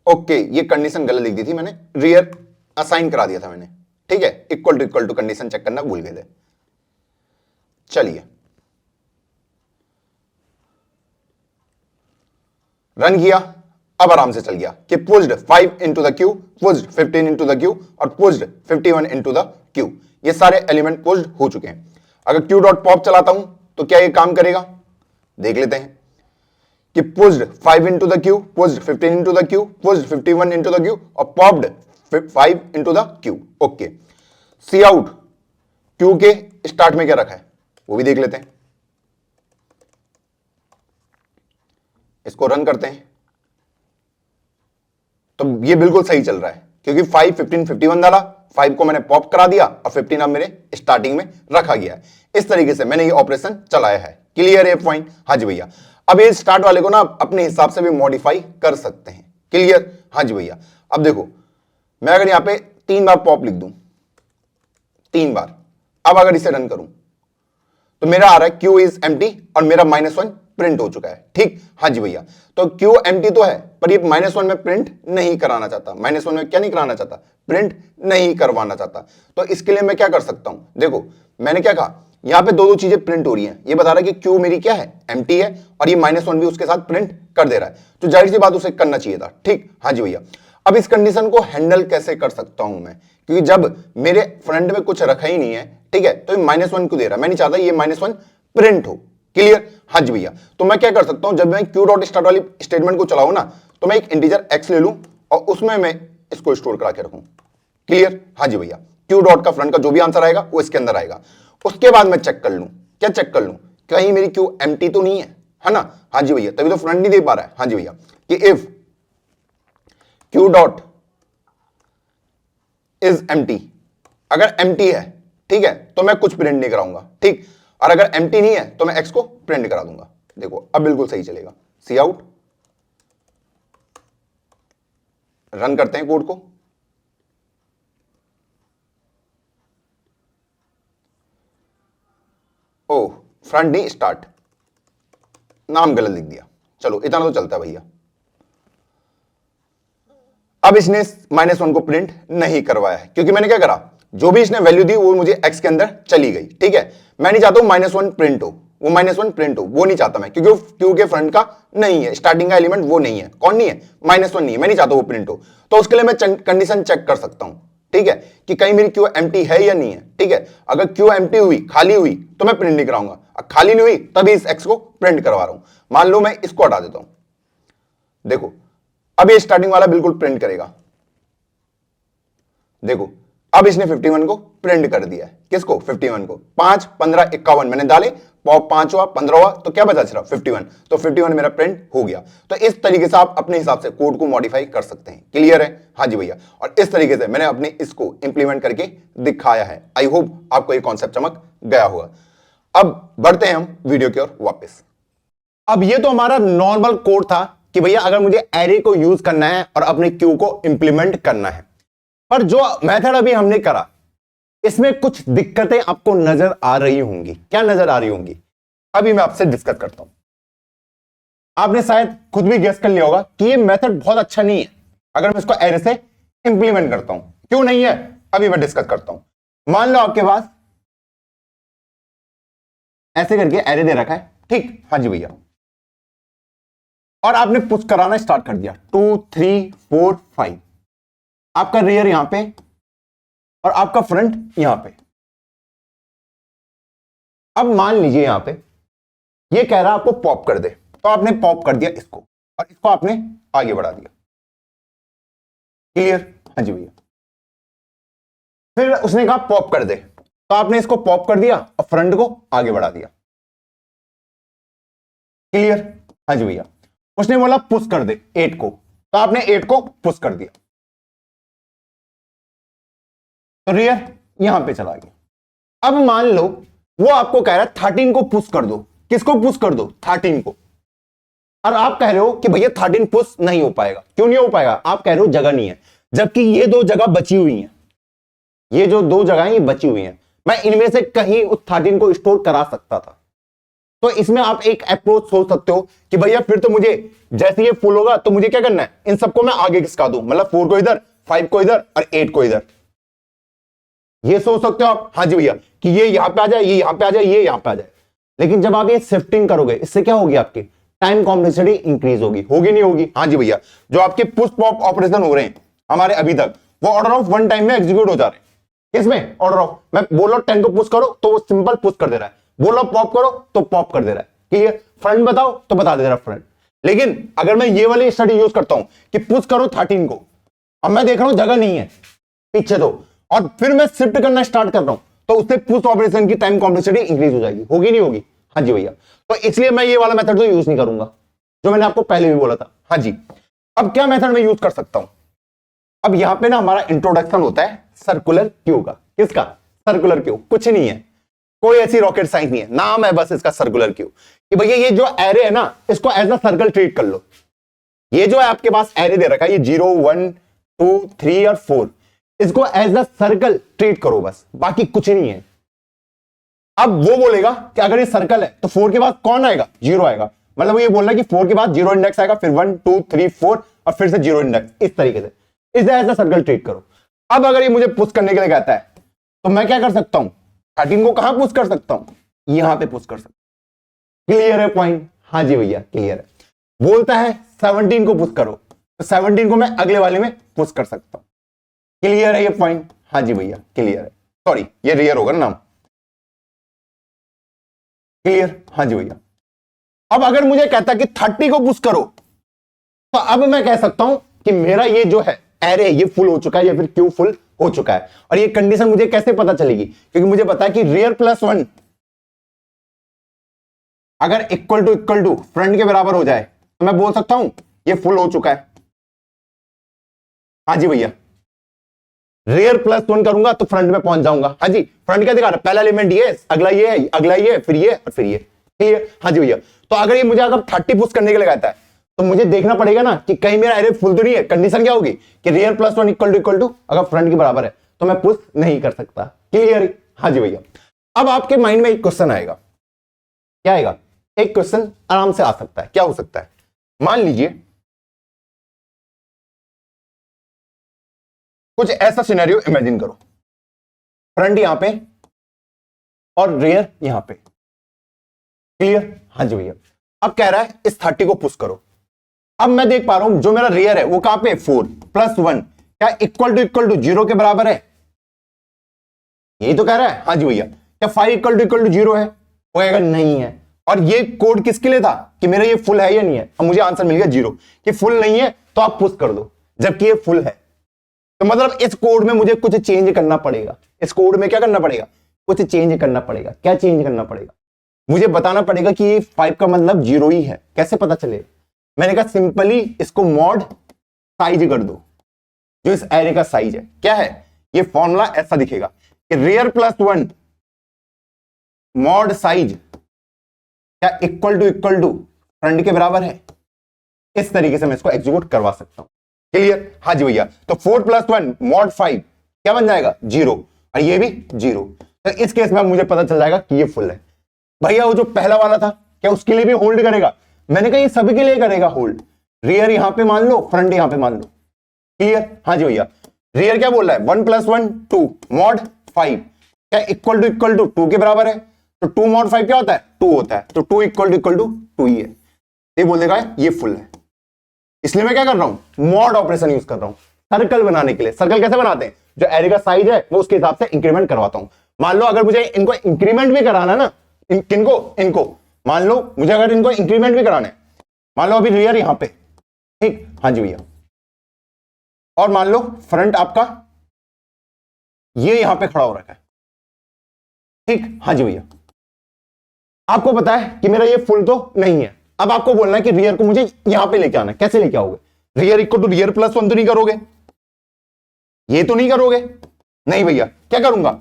ओके, ये कंडीशन गलत लिख दी थी मैंने, रियर असाइन करा दिया था मैंने। ठीक है, इक्वल टू कंडीशन चेक करना भूल गए थे। चलिए, रन किया, अब आराम से चल गया कि pushed 5 into the queue, pushed 15 into the queue और पुश्ड 51 इंटू द क्यू। ये सारे एलिमेंट पुश्ड हो चुके हैं। अगर क्यू डॉट पॉप चलाता हूं तो क्या ये काम करेगा, देख लेते हैं कि pushed 5 into the queue, pushed 15 into the queue, pushed 51 into the queue और popped 5 into the queue. Okay, cout queue के स्टार्ट में क्या रखा है वो भी देख लेते हैं। इसको रन करते हैं तो ये बिल्कुल सही चल रहा है, क्योंकि 5 15 51 डाला, 5 को मैंने पॉप करा दिया और 15 अब मेरे स्टार्टिंग में रखा गया है। इस तरीके से मैंने ये ऑपरेशन चलाया है। क्लियर है पॉइंट? हाँ जी भैया। अब ये स्टार्ट वाले को ना अपने हिसाब से भी मॉडिफाई कर सकते हैं। क्लियर? हाँ जी भैया। अब देखो, मैं अगर यहां पे 3 बार पॉप लिख दूं, 3 बार, अब अगर इसे रन करूं तो मेरा आ रहा है Q इज एम्प्टी और मेरा -1 प्रिंट हो चुका है। ठीक? हाँ जी भैया। तो Q एम्प्टी तो है, पर ये -1 में प्रिंट नहीं कराना चाहता। -1 में क्या नहीं कराना चाहता? प्रिंट नहीं करवाना चाहता। तो इसके लिए मैं क्या कर सकता हूं? देखो, मैंने क्या कहा, यहां पे दो चीजें प्रिंट हो रही हैं। ये बता रहा है कि Q मेरी क्या है? एम्प्टी है, और ये -1 भी उसके साथ प्रिंट कर दे रहा है। तो जाहिर सी बात उसे करना चाहिए था। ठीक? हाँ जी भैया। अब इस कंडीशन को हैंडल कैसे कर सकता हूं मैं? क्योंकि जब मेरे फ्रंट में कुछ रखा ही नहीं है, ठीक है, तो ये -1 क्यों दे रहा है? मैं नहीं चाहता ये -1 प्रिंट हो। क्लियर? हाँ जी भैया। तो मैं क्या कर सकता हूं, जब मैं क्यू डॉट स्टार्ट वाली स्टेटमेंट को चलाऊं ना, तो मैं एक इंटीजर x ले लूं और उसमें मैं इसको स्टोर करा के रखूं। क्लियर? हाँ जी भैया। क्यू डॉट का फ्रंट का जो भी आंसर आएगा वो इसके अंदर आएगा। उसके बाद मैं चेक कर लूं, क्या चेक कर लूं, कहीं मेरी क्यू एम्प्टी तो नहीं है ना? हाँ जी भैया। तभी तो फ्रंट नहीं दे पा रहा है। हाँ जी भैया, कि if Q dot is empty, अगर एम्प्टी है, ठीक है, तो मैं कुछ प्रिंट नहीं कराऊंगा। ठीक? और अगर एम्प्टी नहीं है तो मैं x को प्रिंट करा दूंगा। देखो अब बिल्कुल सही चलेगा। सी आउट, रन करते हैं कोड को। ओह, फ्रंट नहीं, स्टार्ट, नाम गलत लिख दिया। चलो इतना तो चलता है भैया। अब इसने -1 को प्रिंट नहीं करवाया है, क्योंकि मैंने क्या करा, जो भी इसने वैल्यू दी वो मुझे x के अंदर चली गई। ठीक है? मैं नहीं चाहता हूं -1 प्रिंट हो, वो -1 प्रिंट हो, वो नहीं चाहता मैं, क्योंकि वो क्यू के फ्रंट का नहीं है, स्टार्टिंग का एलिमेंट वो नहीं है। कौन नहीं है? -1 नहीं है। मैं नहीं चाहता वो प्रिंट हो। तो उसके लिए मैं कंडीशन चेक कर सकता हूं, ठीक है, कि कहीं मेरी क्यू एम्प्टी है या नहीं है। ठीक है? अगर क्यू एम्प्टी हुई, खाली हुई, तो मैं प्रिंट नहीं कराऊंगा। खाली नहीं हुई तभी इस x को प्रिंट करवा रहा हूं। मान लो मैं इसको हटा देता हूं, देखो अब ये स्टार्टिंग वाला बिल्कुल प्रिंट करेगा। देखो अब इसने 51 को प्रिंट कर दिया है। किसको? 51 को। 5, 15, 51 मैंने डाले, 5 हुआ, 15 हुआ, तो क्या बचा सिर्फ 51। तो 51 मेरा प्रिंट हो गया। तो इस तरीके से आप अपने हिसाब से कोड को मॉडिफाई कर सकते हैं। क्लियर है? हाँ जी भैया। और इस तरीके से मैंने अपने इसको इंप्लीमेंट करके दिखाया है। आई होप आपको ये कॉन्सेप्ट चमक गया होगा। अब बढ़ते हैं हम वीडियो की ओर वापस। अब ये तो हमारा नॉर्मल कोड था कि भैया अगर मुझे एरे को यूज करना है और अपने क्यू को इंप्लीमेंट करना है, पर जो मेथड अभी हमने करा इसमें कुछ दिक्कतें आपको नजर आ रही होंगी। क्या नजर आ रही होंगी? अभी मैं आपसे डिस्कस करता हूं। आपने शायद खुद भी गेस कर लिया होगा कि ये मेथड बहुत अच्छा नहीं है अगर मैं इसको एरे से इंप्लीमेंट करता हूं। क्यों नहीं है? अभी मैं डिस्कस करता हूं। मान लो आपके पास ऐसे करके एरे दे रखा है, ठीक? हाँ जी भैया। और आपने पुश कराना स्टार्ट कर दिया, 2 3 4 5। आपका रियर यहां पे और आपका फ्रंट यहां पे। अब मान लीजिए यहां पे ये कह रहा है आपको पॉप कर दे, तो आपने पॉप कर दिया इसको और इसको आपने आगे बढ़ा दिया। क्लियर? हाँ जी भैया। फिर उसने कहा पॉप कर दे, तो आपने इसको पॉप कर दिया और फ्रंट को आगे बढ़ा दिया। क्लियर? हाँ जी भैया। उसने बोला पुश कर दे 8 को, तो आपने 8 को पुश कर दिया, तो रियर यहां पे चला गया। अब मान लो वो आपको कह रहा है 13 को पुश कर दो। किसको पुश कर दो? 13 को। और आप कह रहे हो कि भैया 13 पुश नहीं हो पाएगा। क्यों नहीं हो पाएगा? आप कह रहे हो जगह नहीं है, जबकि ये दो जगह बची हुई हैं। ये जो दो जगहें ये बची हुई हैं, मैं इनमें से कहीं उस 13 को स्टोर करा सकता था। तो इसमें आप एक अप्रोच सोच सकते हो कि भैया फिर तो मुझे जैसे ये फुल होगा तो मुझे क्या करना है, इन सबको मैं आगे खिसका दूं, मतलब 4 को इधर, 5 को इधर और 8 को इधर। ये सोच सकते हो आप। हाँ जी भैया, कि ये यहां पे आ जाए, ये यहां पे आ जाए, ये यहां पे आ जाए। लेकिन जब आप ये शिफ्टिंग करोगे, इससे क्या होगी? आपकी टाइम कॉम्प्लेक्सिटी इंक्रीज होगी। होगी नहीं होगी? हाँ जी भैया। जो आपके पुश पॉप ऑपरेशन हो रहे हैं हमारे अभी तक, वो ऑर्डर ऑफ 1 टाइम में एग्जीक्यूट हो जा रहे हैं। इसमें ऑर्डर ऑफ, मैं बोलो 10 को पुश करो तो वो सिंपल पुश कर दे रहा है, बोलो पॉप करो तो पॉप कर दे रहा है। क्लियर? फ्रंट बताओ तो बता दे रहा है फ्रंट। लेकिन अगर मैं ये वाली स्टडी यूज करता हूं कि पुश करो 13 को, अब मैं देख रहा हूं जगह नहीं है पीछे तो, और फिर मैं शिफ्ट करना स्टार्ट कर रहा हूं, तो उससे पुश ऑपरेशन की टाइम कॉम्प्लेक्सिटी इंक्रीज हो जाएगी। होगी नहीं होगी? हाँ जी भैया। तो इसलिए मैं ये वाला मेथड तो यूज नहीं करूंगा, जो मैंने आपको पहले भी बोला था। हाँ जी। अब क्या मेथड में यूज कर सकता हूं? अब यहां पे ना हमारा इंट्रोडक्शन होता है सर्कुलर क्यू का। किसका? Circular queue. कुछ नहीं है, कोई ऐसी रॉकेट साइंस नहीं है, नाम है बस इसका सर्कुलर क्यू। कि भैया ये जो एरे है ना, इसको एज अ सर्कल ट्रीट कर लो। ये जो है आपके पास एरे दे रखा है, ये 0 1 2 3 और 4, इसको एज अ सर्कल ट्रीट करो बस, बाकी कुछ नहीं है। अब वो बोलेगा कि अगर ये सर्कल है तो 4 के बाद कौन आएगा? 0 आएगा। मतलब वो ये बोल रहा है कि 4 के बाद 0 इंडेक्स आएगा, फिर 1 2 3 4 और फिर से 0 इंडेक्स, इस तरीके से इसे एज अ सर्कल ट्रीट करो। अब अगर ये मुझे पुश करने के लिए कहता है तो मैं क्या कर सकता हूं? 13 को कहां पुश कर सकता हूं? यहां पे पुश कर सकता हूं। क्लियर है पॉइंट? हाँ जी भैया क्लियर है। बोलता है 17 को पुश करो, तो 17 को मैं अगले वाले में पुश कर सकता हूं। क्लियर है ये पॉइंट? हाँ जी भैया क्लियर है। सॉरी ये रियर होगा ना नाम। क्लियर? हाँ जी भैया। अब अगर मुझे कहता है कि 30 को पुश करो, तो अब मैं कह सकता हूं कि मेरा ये जो है एरे ये फुल हो चुका है या फिर क्यू फुल हो चुका है। और ये कंडीशन मुझे कैसे पता चलेगी? क्योंकि मुझे पता है कि रियर प्लस 1 अगर इक्वल टू फ्रंट के बराबर हो जाए तो मैं बोल सकता हूं ये फुल हो चुका है। हाँ जी भैया। रियर प्लस 1 करूंगा तो फ्रंट में पहुंच जाऊंगा। हाँ जी, फ्रंट क्या दिखा रहा है? पहला एलिमेंट ये, अगला ये है, अगला ये, फिर ये और फिर ये। ठीक है? हाँ जी भैया। तो अगर ये मुझे अगर 30 पुश करने के लिए कहता है तो मुझे देखना पड़ेगा ना कि कहीं मेरा एरे फुल तो नहीं है। कंडीशन क्या होगी कि रियर प्लस 1 इक्वल टू अगर फ्रंट के बराबर है तो मैं पुश नहीं कर सकता। क्लियर? हाँ जी भैया। अब आपके माइंड में एक क्वेश्चन आएगा। क्या आएगा? एक क्वेश्चन आराम से आ सकता है। क्या हो सकता है? मान लीजिए कुछ ऐसा सिनेरियो इमेजिन करो, फ्रंट यहां पे और रियर यहां पे। क्लियर? हाँ जी भैया। अब कह रहा है इस 30 को पुश करो। अब मैं देख पा रहा हूं जो मेरा रियर है वो कहां पे? 4 प्लस 1 क्या इक्वल टू 0 के बराबर है? यही तो कह रहा है। हाँ जी भैया। क्या 5 इक्वल टू 0 है? वो कहेगा नहीं है। और ये कोड किसके लिए था कि मेरा ये फुल है या नहीं है? अब मुझे आंसर मिल गया 0 कि फुल नहीं है तो आप पुश कर दो, जबकि ये फुल है। तो मतलब इस कोड में मुझे कुछ चेंज करना पड़ेगा। इस कोड में क्या करना पड़ेगा? कुछ चेंज करना पड़ेगा। क्या चेंज करना पड़ेगा? मुझे बताना पड़ेगा कि ये 5 का मतलब 0 ही है। कैसे पता चलेगा? मैंने कहा सिंपली इसको मॉड साइज कर दो, जो इस एरे का साइज है। क्या है? ये फॉर्मूला ऐसा दिखेगा कि रियर प्लस 1 मॉड साइज क्या इक्वल टू फ्रंट के बराबर है। इस तरीके से मैं इसको एग्जीक्यूट करवा सकता हूं। क्लियर? हाँ जी भैया। तो 4 प्लस 1 मॉड 5 क्या बन जाएगा? 0 और ये भी 0। तो इस केस में मुझे पता चल जाएगा कि ये फुल है। भैया वो जो पहला वाला था क्या उसके लिए भी होल्ड करेगा? मैंने कहा ये सभी के लिए करेगा होल्ड। रियर यहां पे मान लो, फ्रंट यहां पे मान लो। क्लियर? हाँ जी भैया। रियर क्या बोल रहा है? 1 प्लस 1 2 मॉड 5 क्या इक्वल टू 2 के बराबर है। तो 2 मॉड 5 क्या होता है? 2 होता है। तो 2 इक्वल टू 2 ही है। ये बोल देगा ये फुल है। इसलिए मैं क्या कर रहा हूं? मॉड ऑपरेशन यूज कर रहा हूं सर्कल बनाने के लिए। सर्कल कैसे बनाते हैं? जो एरे का साइज है वो उसके हिसाब से इंक्रीमेंट करवाता हूं। मान लो अगर मुझे इनको इंक्रीमेंट भी कराना ना, किनको? इनको। मान लो मुझे अगर इनको इंक्रीमेंट भी कराना है, मान लो अभी रियर यहां पे, ठीक? हाँ जी भैया। और मान लो फ्रंट आपका ये यहां पे खड़ा हो रखा है, ठीक? हाँ जी भैया। आपको पता है कि मेरा ये फुल तो नहीं है। अब आपको बोलना है कि रियर को मुझे यहां पे लेके आना है। कैसे लेके आओगे? Rear equal to rear plus 1 तो नहीं करोगे, ये तो नहीं करोगे। नहीं भैया। क्या करूंगा?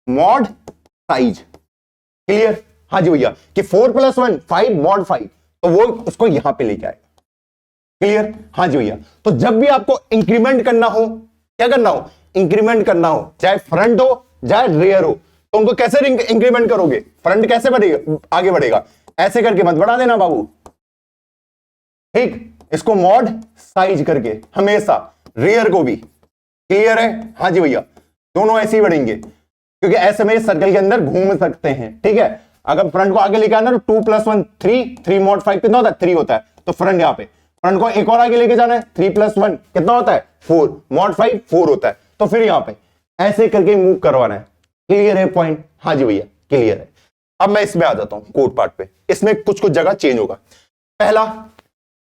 Mod size. क्लियर? हाँ जी भैया। कि 4 प्लस 1 5 मॉड 5, तो वो उसको यहां पे लेके आएगा। क्लियर? हाँ जी भैया। तो जब भी आपको इंक्रीमेंट करना हो, क्या करना हो? इंक्रीमेंट करना हो, चाहे फ्रंट हो चाहे रियर हो, तो उनको कैसे इंक्रीमेंट करोगे? फ्रंट कैसे बढ़ेगा? आगे बढ़ेगा। ऐसे करके मत बढ़ा देना बाबू, ठीक? इसको मॉड साइज करके हमेशा, रियर को भी। क्लियर है? हाँ जी भैया। दोनों ऐसे ही बढ़ेंगे क्योंकि ऐसे में सर्कल के अंदर घूम सकते हैं। ठीक है? अगर फ्रंट को आगे लेके आना तो 2 प्लस 1 3 मॉड 5 कितना होता है? 3 होता है। तो फ्रंट यहां पे, फ्रंट को एक और आगे लेके जाना है, 3 प्लस 1 कितना होता है? 4 मॉड 5 4 होता है। तो फिर यहां पे ऐसे करके मूव करवाना है। क्लियर है पॉइंट? हाँ जी भैया क्लियर है। अब मैं इसमें आ जाता हूं कोड पार्ट पे। इसमें कुछ कुछ जगह चेंज होगा। पहला,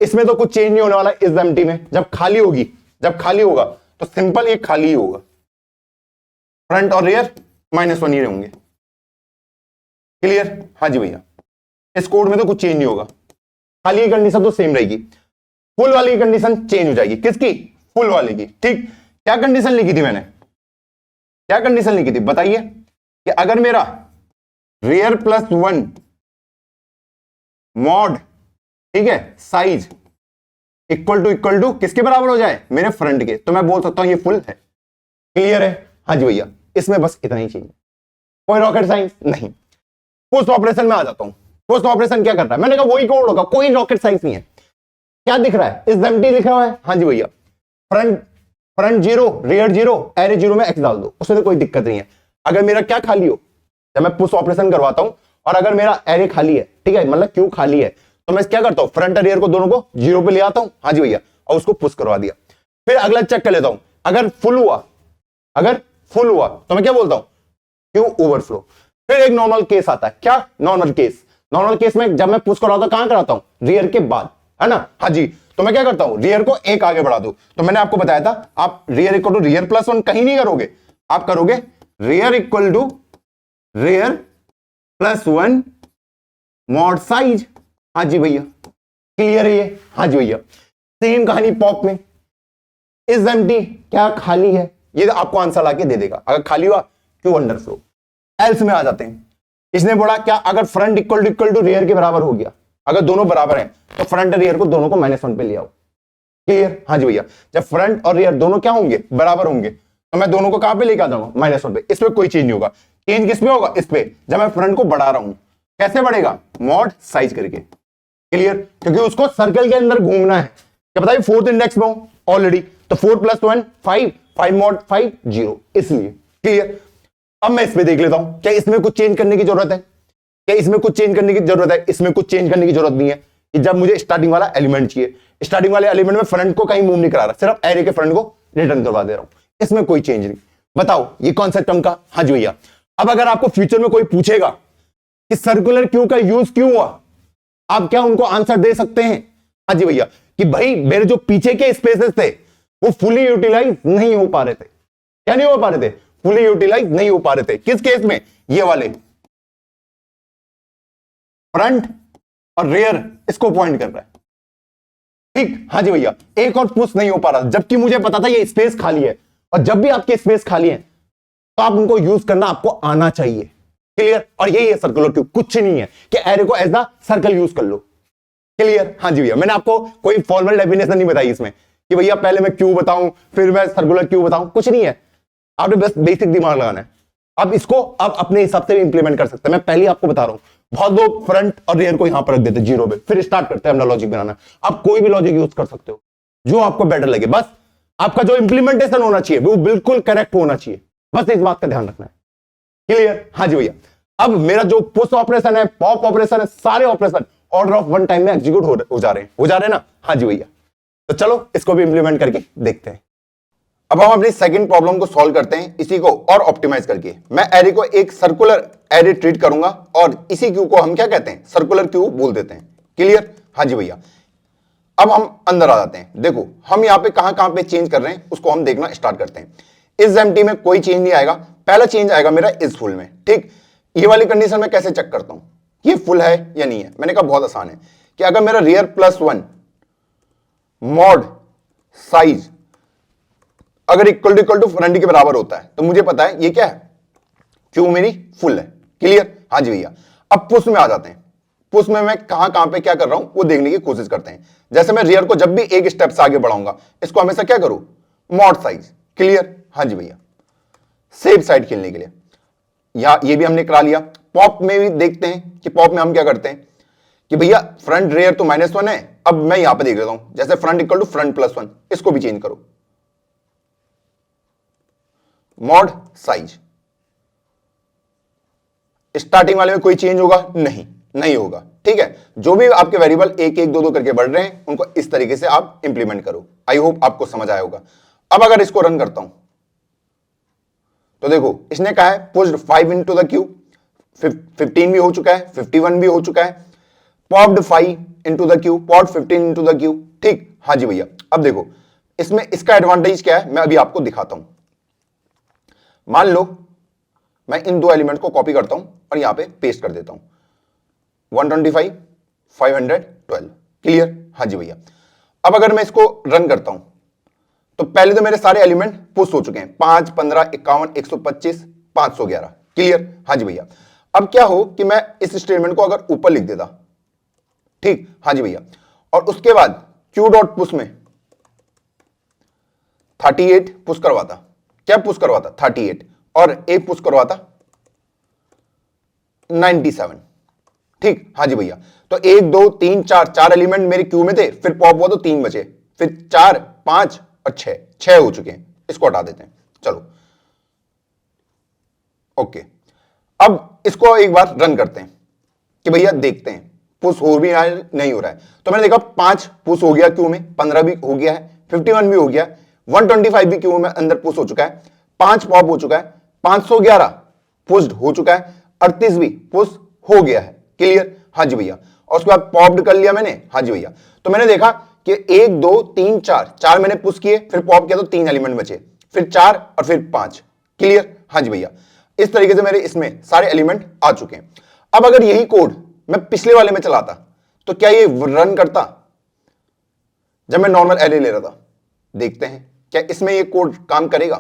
इसमें तो कुछ चेंज नहीं होने वाला। इस एम्प्टी में जब खाली होगी, जब खाली होगा तो सिंपल ये खाली ही होगा। फ्रंट और रियर -1 ही रहेंगे। क्लियर? हाँ जी भैया। इस कोड में तो कुछ चेंज नहीं होगा, खाली की कंडीशन तो सेम रहेगी। फुल वाली कंडीशन चेंज हो जाएगी। किसकी? फुल वाले की। ठीक? क्या कंडीशन लिखी थी मैंने? क्या कंडीशन लिखी थी बताइए कि अगर मेरा रियर प्लस 1 मॉड, ठीक है, साइज इक्वल टू किसके बराबर हो जाए, मेरे फ्रंट के, तो मैं बोल सकता हूं ये फुल है। क्लियर है? हाँ जी भैया, इसमें बस इतना ही चाहिए, कोई रॉकेट साइंस नहीं। पोस्ट ऑपरेशन में आ जाता हूं। पोस्ट ऑपरेशन क्या कर रहा है, मैंने कहा वही कोड होगा, कोई रॉकेट साइंस नहीं है। क्या दिख रहा है, इस एम्प्टी लिखा हुआ है, हाँ जी भैया, फ्रंट 0 रियर 0 एरे 0 में एक्स डाल दो, उसमें तो कोई दिक्कत नहीं है। अगर मेरा क्या खाली हो, जब मैं पुश ऑपरेशन करवाता हूं और अगर मेरा एरे खाली है, ठीक है, मतलब क्यू खाली है, तो मैं क्या करता हूं, फ्रंट और रियर को दोनों को 0 पे ले आता हूं, हाँ जी भैया, और उसको पुश करवा दिया। फिर अगला चेक कर लेता हूं, अगर फुल हुआ तो मैं क्या बोलता हूं, क्यू ओवरफ्लो। फिर एक नॉर्मल केस आता है, क्या नॉर्मल केस में जब मैं पुश कराता हूं कहां कराता हूं, रियर के बाद, है ना, हाँ जी, तो मैं क्या करता हूं, रियर को एक आगे बढ़ा दो। तो मैंने आपको बताया था, आप rear equal to rear plus 1 कहीं नहीं करोगे, आप करोगे rear equal to rear plus 1 mod size. हाँ जी भैया, क्लियर है ये? हाँ जी भैया। सेम कहानी पॉप में, इज एम्प्टी क्या खाली है, ये आपको आंसर लाके दे देगा। अगर खाली हुआ क्यू अंडरफ्लो। एल्स में आ जाते हैं, इसने बोला क्या, अगर फ्रंट इक्वल टू रियर के बराबर हो गया, अगर दोनों बराबर हैं तो फ्रंट और रियर को दोनों को -1 पे ले आओ। क्लियर? हाँ जी भैया, जब फ्रंट और रियर दोनों क्या होंगे, बराबर होंगे, तो मैं दोनों को कहां पे लेकर आ जाऊंगा, -1 पे। इसमें कोई चेंज नहीं होगा। चेंज किस पे होगा, इस पे, जब मैं फ्रंट को बढ़ा रहा हूं। कैसे बढ़ेगा, मॉड साइज करके। क्लियर? क्योंकि उसको सर्कल के अंदर घूमना है। क्या बताइए, 4th इंडेक्स में हूं ऑलरेडी, तो 4 + 1 5 मॉड 5 0, इसलिए। क्लियर? अब मैं इसमें देख लेता हूं, क्या इसमें कुछ चेंज करने की जरूरत है, क्या इसमें कुछ चेंज करने की जरूरत है, इसमें कुछ चेंज करने की जरूरत नहीं है। कि जब मुझे स्टार्टिंग वाला एलिमेंट चाहिए, स्टार्टिंग वाले एलिमेंट में फ्रंट को कहीं मूव नहीं करा रहा, सिर्फ एरे के फ्रंट को रिटर्न करवा दे रहा हूं, इसमें कोई चेंज नहीं। बताओ ये कौन सा टर्म का? हाँ जी भैया। अब अगर आपको फ्यूचर में कोई पूछेगा कि सर्कुलर क्यू का यूज क्यों हुआ, आप क्या उनको आंसर दे सकते हैं? हाँ जी भैया, कि भाई मेरे जो पीछे के स्पेसेस थे वो फुली यूटिलाइज नहीं हो पा रहे थे। क्या नहीं हो पा रहे थे? फुली यूटिलाइज नहीं हो पा रहे थे। किस केस में? ये वाले फ्रंट और रियर इसको पॉइंट कर रहा है। ठीक, हाँ जी भैया, एक और पुश नहीं हो पा रहा, जबकि मुझे पता था ये स्पेस खाली है। और जब भी आपके स्पेस खाली है तो आप उनको यूज करना आपको आना चाहिए। क्लियर? और यही है सर्कुलर क्यू, कुछ नहीं है कि एरे को एज अ सर्कल यूज कर लो। क्लियर? हाँ जी भैया, मैंने आपको कोई फॉर्मल डेफिनेशन नहीं बताई इसमें कि भैया पहले मैं क्यू बताऊं फिर मैं सर्कुलर क्यू बताऊं, कुछ नहीं है। आपने बस बेसिक दिमाग लगाना है। अब इसको आप अपने हिसाब से भी इंप्लीमेंट कर सकते हैं। मैं पहले आपको बता रहा हूं, बहुत लोग फ्रंट और रियर को यहां पर रख देते हैं 0 पे, फिर स्टार्ट करते हैं अपना लॉजिक बनाना। आप कोई भी लॉजिक यूज कर सकते हो जो आपको बेटर लगे, बस आपका जो इंप्लीमेंटेशन होना चाहिए वो बिल्कुल करेक्ट होना चाहिए, बस इस बात का ध्यान रखना है। क्लियर? हाँ जी भैया। अब मेरा जो पुश ऑपरेशन है, पॉप ऑपरेशन है, सारे ऑपरेशन ऑर्डर ऑफ 1 टाइम में एग्जीक्यूट हो जा रहे हैं ना? हाँ जी भैया। तो चलो इसको भी इंप्लीमेंट करके देखते हैं। अब हम अपनी सेकंड प्रॉब्लम को सॉल्व करते हैं, इसी को और ऑप्टिमाइज करके। मैं एरे को एक सर्कुलर एरे ट्रीट करूंगा और इसी क्यू को हम क्या कहते हैं, सर्कुलर क्यू बोल देते हैं। क्लियर? हाँ जी भैया। अब हम अंदर आ जाते हैं। देखो हम यहां पे कहां पे चेंज कर रहे हैं उसको हम देखना स्टार्ट करते हैं। इस एम्प्टी में कोई चेंज नहीं आएगा, पहला चेंज आएगा मेरा इस फुल में। ठीक, ये वाली कंडीशन में कैसे चेक करता हूं ये फुल है या नहीं है? मैंने कहा बहुत आसान है कि अगर मेरा रियर +1 मॉड साइज अगर इक्वल टू फ्रंट के बराबर होता है तो मुझे पता है ये क्या है, क्यू मेरी फुल है। क्लियर? हाँ जी भैया। अब पुश में आ जाते हैं। पुश में मैं कहां पे क्या कर रहा हूं वो देखने की कोशिश करते हैं। जैसे मैं रियर को जब भी एक स्टेप से आगे बढ़ाऊंगा, इसको हमेशा क्या करूं, मॉड साइज। क्लियर? हाँ जी भैया, सेफ साइड खेलने के लिए। या ये भी हमने करा लिया। पॉप में भी देखते हैं कि पॉप में हम क्या करते हैं कि भैया फ्रंट रियर तो -1 है। अब मैं यहां पे देख लेता हूं, जैसे फ्रंट इक्वल टू फ्रंट +1, इसको भी चेंज करो, मॉड साइज। स्टार्टिंग वाले में कोई चेंज होगा नहीं होगा। ठीक है, जो भी आपके वेरिएबल 1 1 2 2 करके बढ़ रहे हैं उनको इस तरीके से आप इंप्लीमेंट करो। आई होप आपको समझ आया होगा। अब अगर इसको रन करता हूं तो देखो इसने कहा है पुश्ड 5 इनटू द क्यू, 15 भी हो चुका है, 51 भी हो चुका है, popped 5 into the Q, popped 15 into the Q. ठीक, हाँ जी भैया। अब देखो इसमें इसका एडवांटेज क्या है मैं अभी आपको दिखाता हूं। मान लो मैं इन दो एलिमेंट को कॉपी करता हूं और यहां पे पेस्ट कर देता हूं, 125 512। क्लियर? हाँ जी भैया। अब अगर मैं इसको रन करता हूं तो पहले तो मेरे सारे एलिमेंट पुश हो चुके हैं, 5, 15, 51, 125, 511। क्लियर? हाँ जी भैया। अब क्या हो कि मैं इस स्टेटमेंट को अगर ऊपर लिख देता, ठीक, हाँ जी भैया, और उसके बाद क्यू डॉट पुश में 38 पुश करवाता। क्या पुश करवाता? 38, और एक पुश करवाता 97। ठीक, हाँ जी भैया। तो 1, 2, 3, 4, 4 एलिमेंट मेरे क्यू में थे, फिर पॉप हुआ तो 3 बचे, फिर 4, 5 और 6 हो चुके हैं। इसको हटा देते हैं, चलो ओके। अब इसको एक बार रन करते हैं कि भैया देखते हैं पुश हो भी रहा है नहीं हो रहा है। तो मैंने देखा 5 पुश हो गया क्यू में, 15 भी हो गया है, 51 भी हो गया, 125 भी क्यू में अंदर पुश हो चुका है, 5 पॉप हो चुका है, 511 पुश्ड हो चुका है, 38 भी पुश हो गया है। क्लियर? हाँ जी भैया। और उसके बाद पॉप्ड कर लिया मैंने, हाँ जी भैया। तो मैंने देखा कि 1, 2, 3, 4 मैंने पुश किए, फिर पॉप किया तो 3 एलिमेंट बचे, फिर 4 और फिर 5। क्लियर? हाँ जी भैया। इस तरीके से मेरे इसमें सारे एलिमेंट आ चुके हैं। अब अगर यही कोड मैं पिछले वाले में चलाता तो क्या ये रन करता जब मैं नॉर्मल एरे ले रहा था? देखते हैं क्या इसमें ये कोड काम करेगा।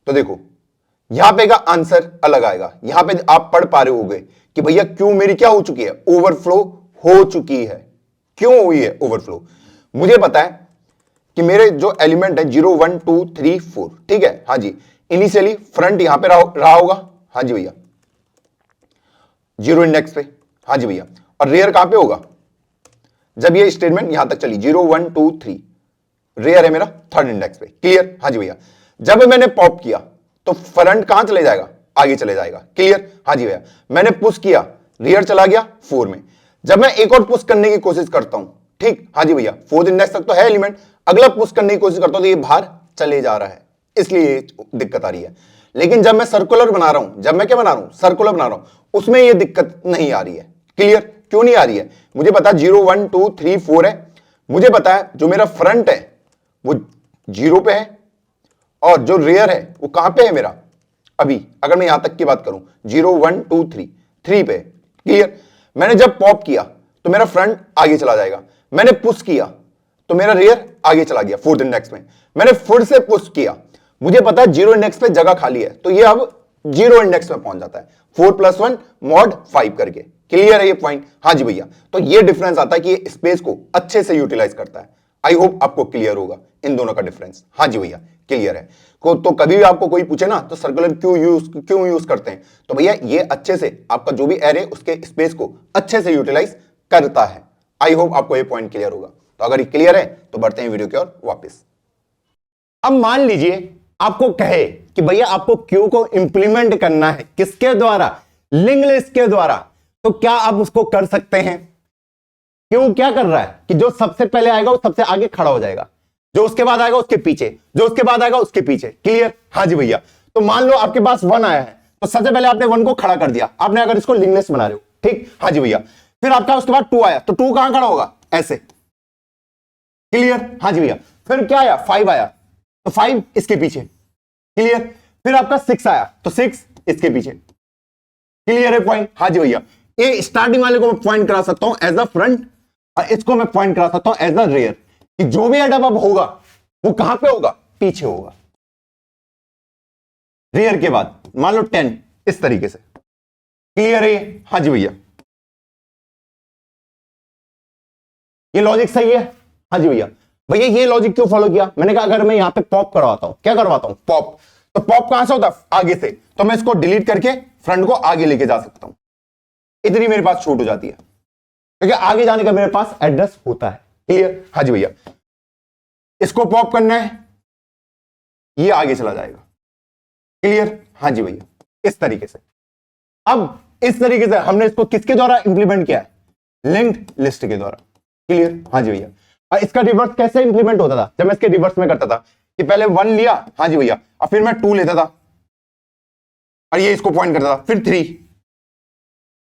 तो देखो यहां पे का आंसर अलग आएगा। यहां पे आप पढ़ पा रहे होगे कि भैया क्यों मेरी क्या हो चुकी है? ओवरफ्लो हो चुकी है। क्यों हुई है ओवरफ्लो? मुझे पता है कि मेरे जो एलिमेंट है 0, 1, 2, 3, 4, ठीक है, हाँ जी, इनिशियली फ्रंट यहां पे रहा होगा, हाँ जी भैया, 0 इंडेक्स पे, हाँ जी भैया, और रेयर कहां पे होगा? जब ये स्टेटमेंट यहां तक चली 0, 1, 2, 3, रेयर है मेरा 3rd इंडेक्स पे। क्लियर? हाँ जी भैया। जब मैंने पॉप किया तो फ्रंट कहां चले जाएगा? आगे चले जाएगा। क्लियर? हाँ जी भैया। मैंने पुश किया, रेयर चला गया 4 में। जब मैं एक और पुश करने की कोशिश करता हूं, ठीक, हाँ जी भैया, 4th इंडेक्स तक तो है एलिमेंट, अगला पुश करने की कोशिश करता हूं तो ये बाहर चले जा रहा है, इसलिए दिक्कत आ रही है। लेकिन जब मैं सर्कुलर बना रहा हूं, जब मैं क्या बना रहा हूं? सर्कुलर बना रहा हूं, उसमें ये दिक्कत नहीं आ रही है। क्लियर? क्यों नहीं आ रही है? मुझे पता 0, 1, 2, 3, 4 है। मुझे पता है जो मेरा फ्रंट है वो 0 पे है, और जो रेयर है वो कहां पे है मेरा? अभी अगर मैं यहां तक की बात करूं 0, 1, 2, 3 पे। क्लियर? मैंने जब पॉप किया तो मेरा फ्रंट आगे चला जाएगा, मैंने पुश किया तो मेरा रेयर आगे चला गया 4th इंडेक्स में, मैंने फिर से पुश किया, मुझे पता है 0 इंडेक्स पे जगह खाली है, तो ये अब 0 इंडेक्स में पहुंच जाता है 4 + 1 mod 5 करके। क्लियर है ये पॉइंट? हाँ जी भैया। तो ये डिफरेंस आता है कि ये स्पेस को अच्छे से यूटिलाइज करता है। आई होप आपको क्लियर होगा इन दोनों का डिफरेंस। हाँ जी भैया, क्लियर है। तो कभी भी आपको कोई पूछे ना तो सर्कुलर क्यों यूज करते हैं, तो भैया ये अच्छे से आपका जो भी एरे उसके स्पेस को अच्छे से यूटिलाइज करता है। आई होप आपको ये पॉइंट क्लियर होगा। तो अगर ये क्लियर है तो बढ़ते हैं वीडियो की ओर वापस। अब मान लीजिए आपको कहे कि भैया आपको क्यू को इंप्लीमेंट करना है, किसके द्वारा? लिंक लिस्ट के द्वारा। तो क्या आप उसको कर सकते हैं? क्यों क्या कर रहा है कि जो सबसे पहले आएगा वो सबसे आगे खड़ा हो जाएगा, जो उसके बाद आएगा उसके पीछे, जो उसके बाद आएगा उसके पीछे। क्लियर? हाँ जी भैया। तो मान लो आपके पास 1 आया है, तो सबसे पहले आपने 1 को खड़ा कर दिया, आपने अगर इसको लिंक लिस्ट बना रहे हो, ठीक, हाँ जी भैया। फिर आपका उसके बाद 2 आया, तो 2 कहां खड़ा होगा? ऐसे। क्लियर? हाँ जी भैया। फिर क्या आया? 5 आया, तो 5 इसके पीछे। क्लियर? फिर आपका 6 आया, तो 6 इसके पीछे। क्लियर है पॉइंट? हाँ जी भैया। ये स्टार्टिंग वाले को मैं पॉइंट करा सकता हूं एज अ फ्रंट, और इसको मैं पॉइंट करा सकता हूं एज अ रेयर, कि जो भी एडअप अब होगा वो कहां पे होगा? पीछे होगा। रेयर के बाद मान लो 10 इस तरीके से। क्लियर है ये? हाँ जी भैया। ये लॉजिक सही है? हाँ जी भैया। भैया ये लॉजिक क्यों फॉलो किया? मैंने कहा अगर मैं यहां पे पॉप करवाता हूं, क्या करवाता हूं? पॉप। तो पॉप कहां से होता है? आगे से। तो मैं इसको डिलीट करके फ्रंट को आगे लेके जा सकता हूं, इतनी मेरे पास छूट हो जाती है, क्योंकि आगे जाने का मेरे पास एड्रेस होता है। क्लियर? हाँ जी भैया। इसको पॉप करना है, ये आगे चला जाएगा। क्लियर? हाँ जी भैया। इस तरीके से। अब इस तरीके से हमने इसको किसके द्वारा इंप्लीमेंट किया है? लिंक्ड लिस्ट के द्वारा। क्लियर? हाँ जी भैया। और इसका रिवर्स कैसे इंप्लीमेंट होता था? जब मैं इसके रिवर्स में करता था कि पहले 1 लिया, हाँ जी भैया, और फिर मैं 2 लेता था, और ये इसको पॉइंट करता था, फिर 3।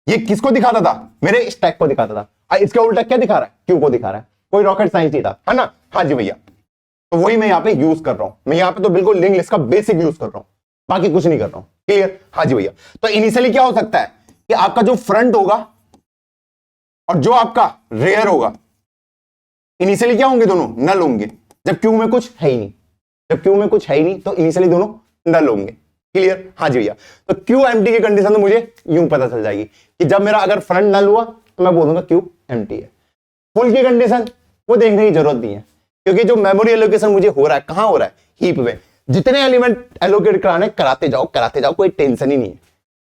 ये किसको दिखाता था? मेरे स्टैक को दिखाता था। और इसका उल्टा क्या दिखा रहा है? क्यू को दिखा रहा है। कोई रॉकेट साइंस नहीं था, है ना? हाँ जी भैया। तो वही मैं यहां पे यूज कर रहा हूं। मैं यहां पे तो बिल्कुल लिंक लिस्ट का बेसिक यूज कर रहा हूं, बाकी कुछ नहीं कर रहा हूं। क्लियर? हाँ जी भैया। तो इनिशियली क्या हो सकता है कि आपका जो फ्रंट होगा और जो आपका रेयर होगा, इनिशियली क्या होंगे, दोनों नल होंगे। जब क्यू में कुछ है ही नहीं, जब क्यू में कुछ है ही नहीं तो इनिशियली दोनों नल होंगे। क्लियर? हाँ जी भैया। तो क्यू एम्प्टी की कंडीशन तो मुझे यूं पता चल जाएगी कि जब मेरा अगर फ्रंट नल हुआ तो मैं बोलूंगा क्यू एम्प्टी है। फुल की कंडीशन वो देखने की जरूरत नहीं है, क्योंकि जो मेमोरी एलोकेशन मुझे हो रहा है, कहां हो रहा है, हीप में। जितने एलिमेंट एलोकेट कराने कराते जाओ, कोई टेंशन ही नहीं है।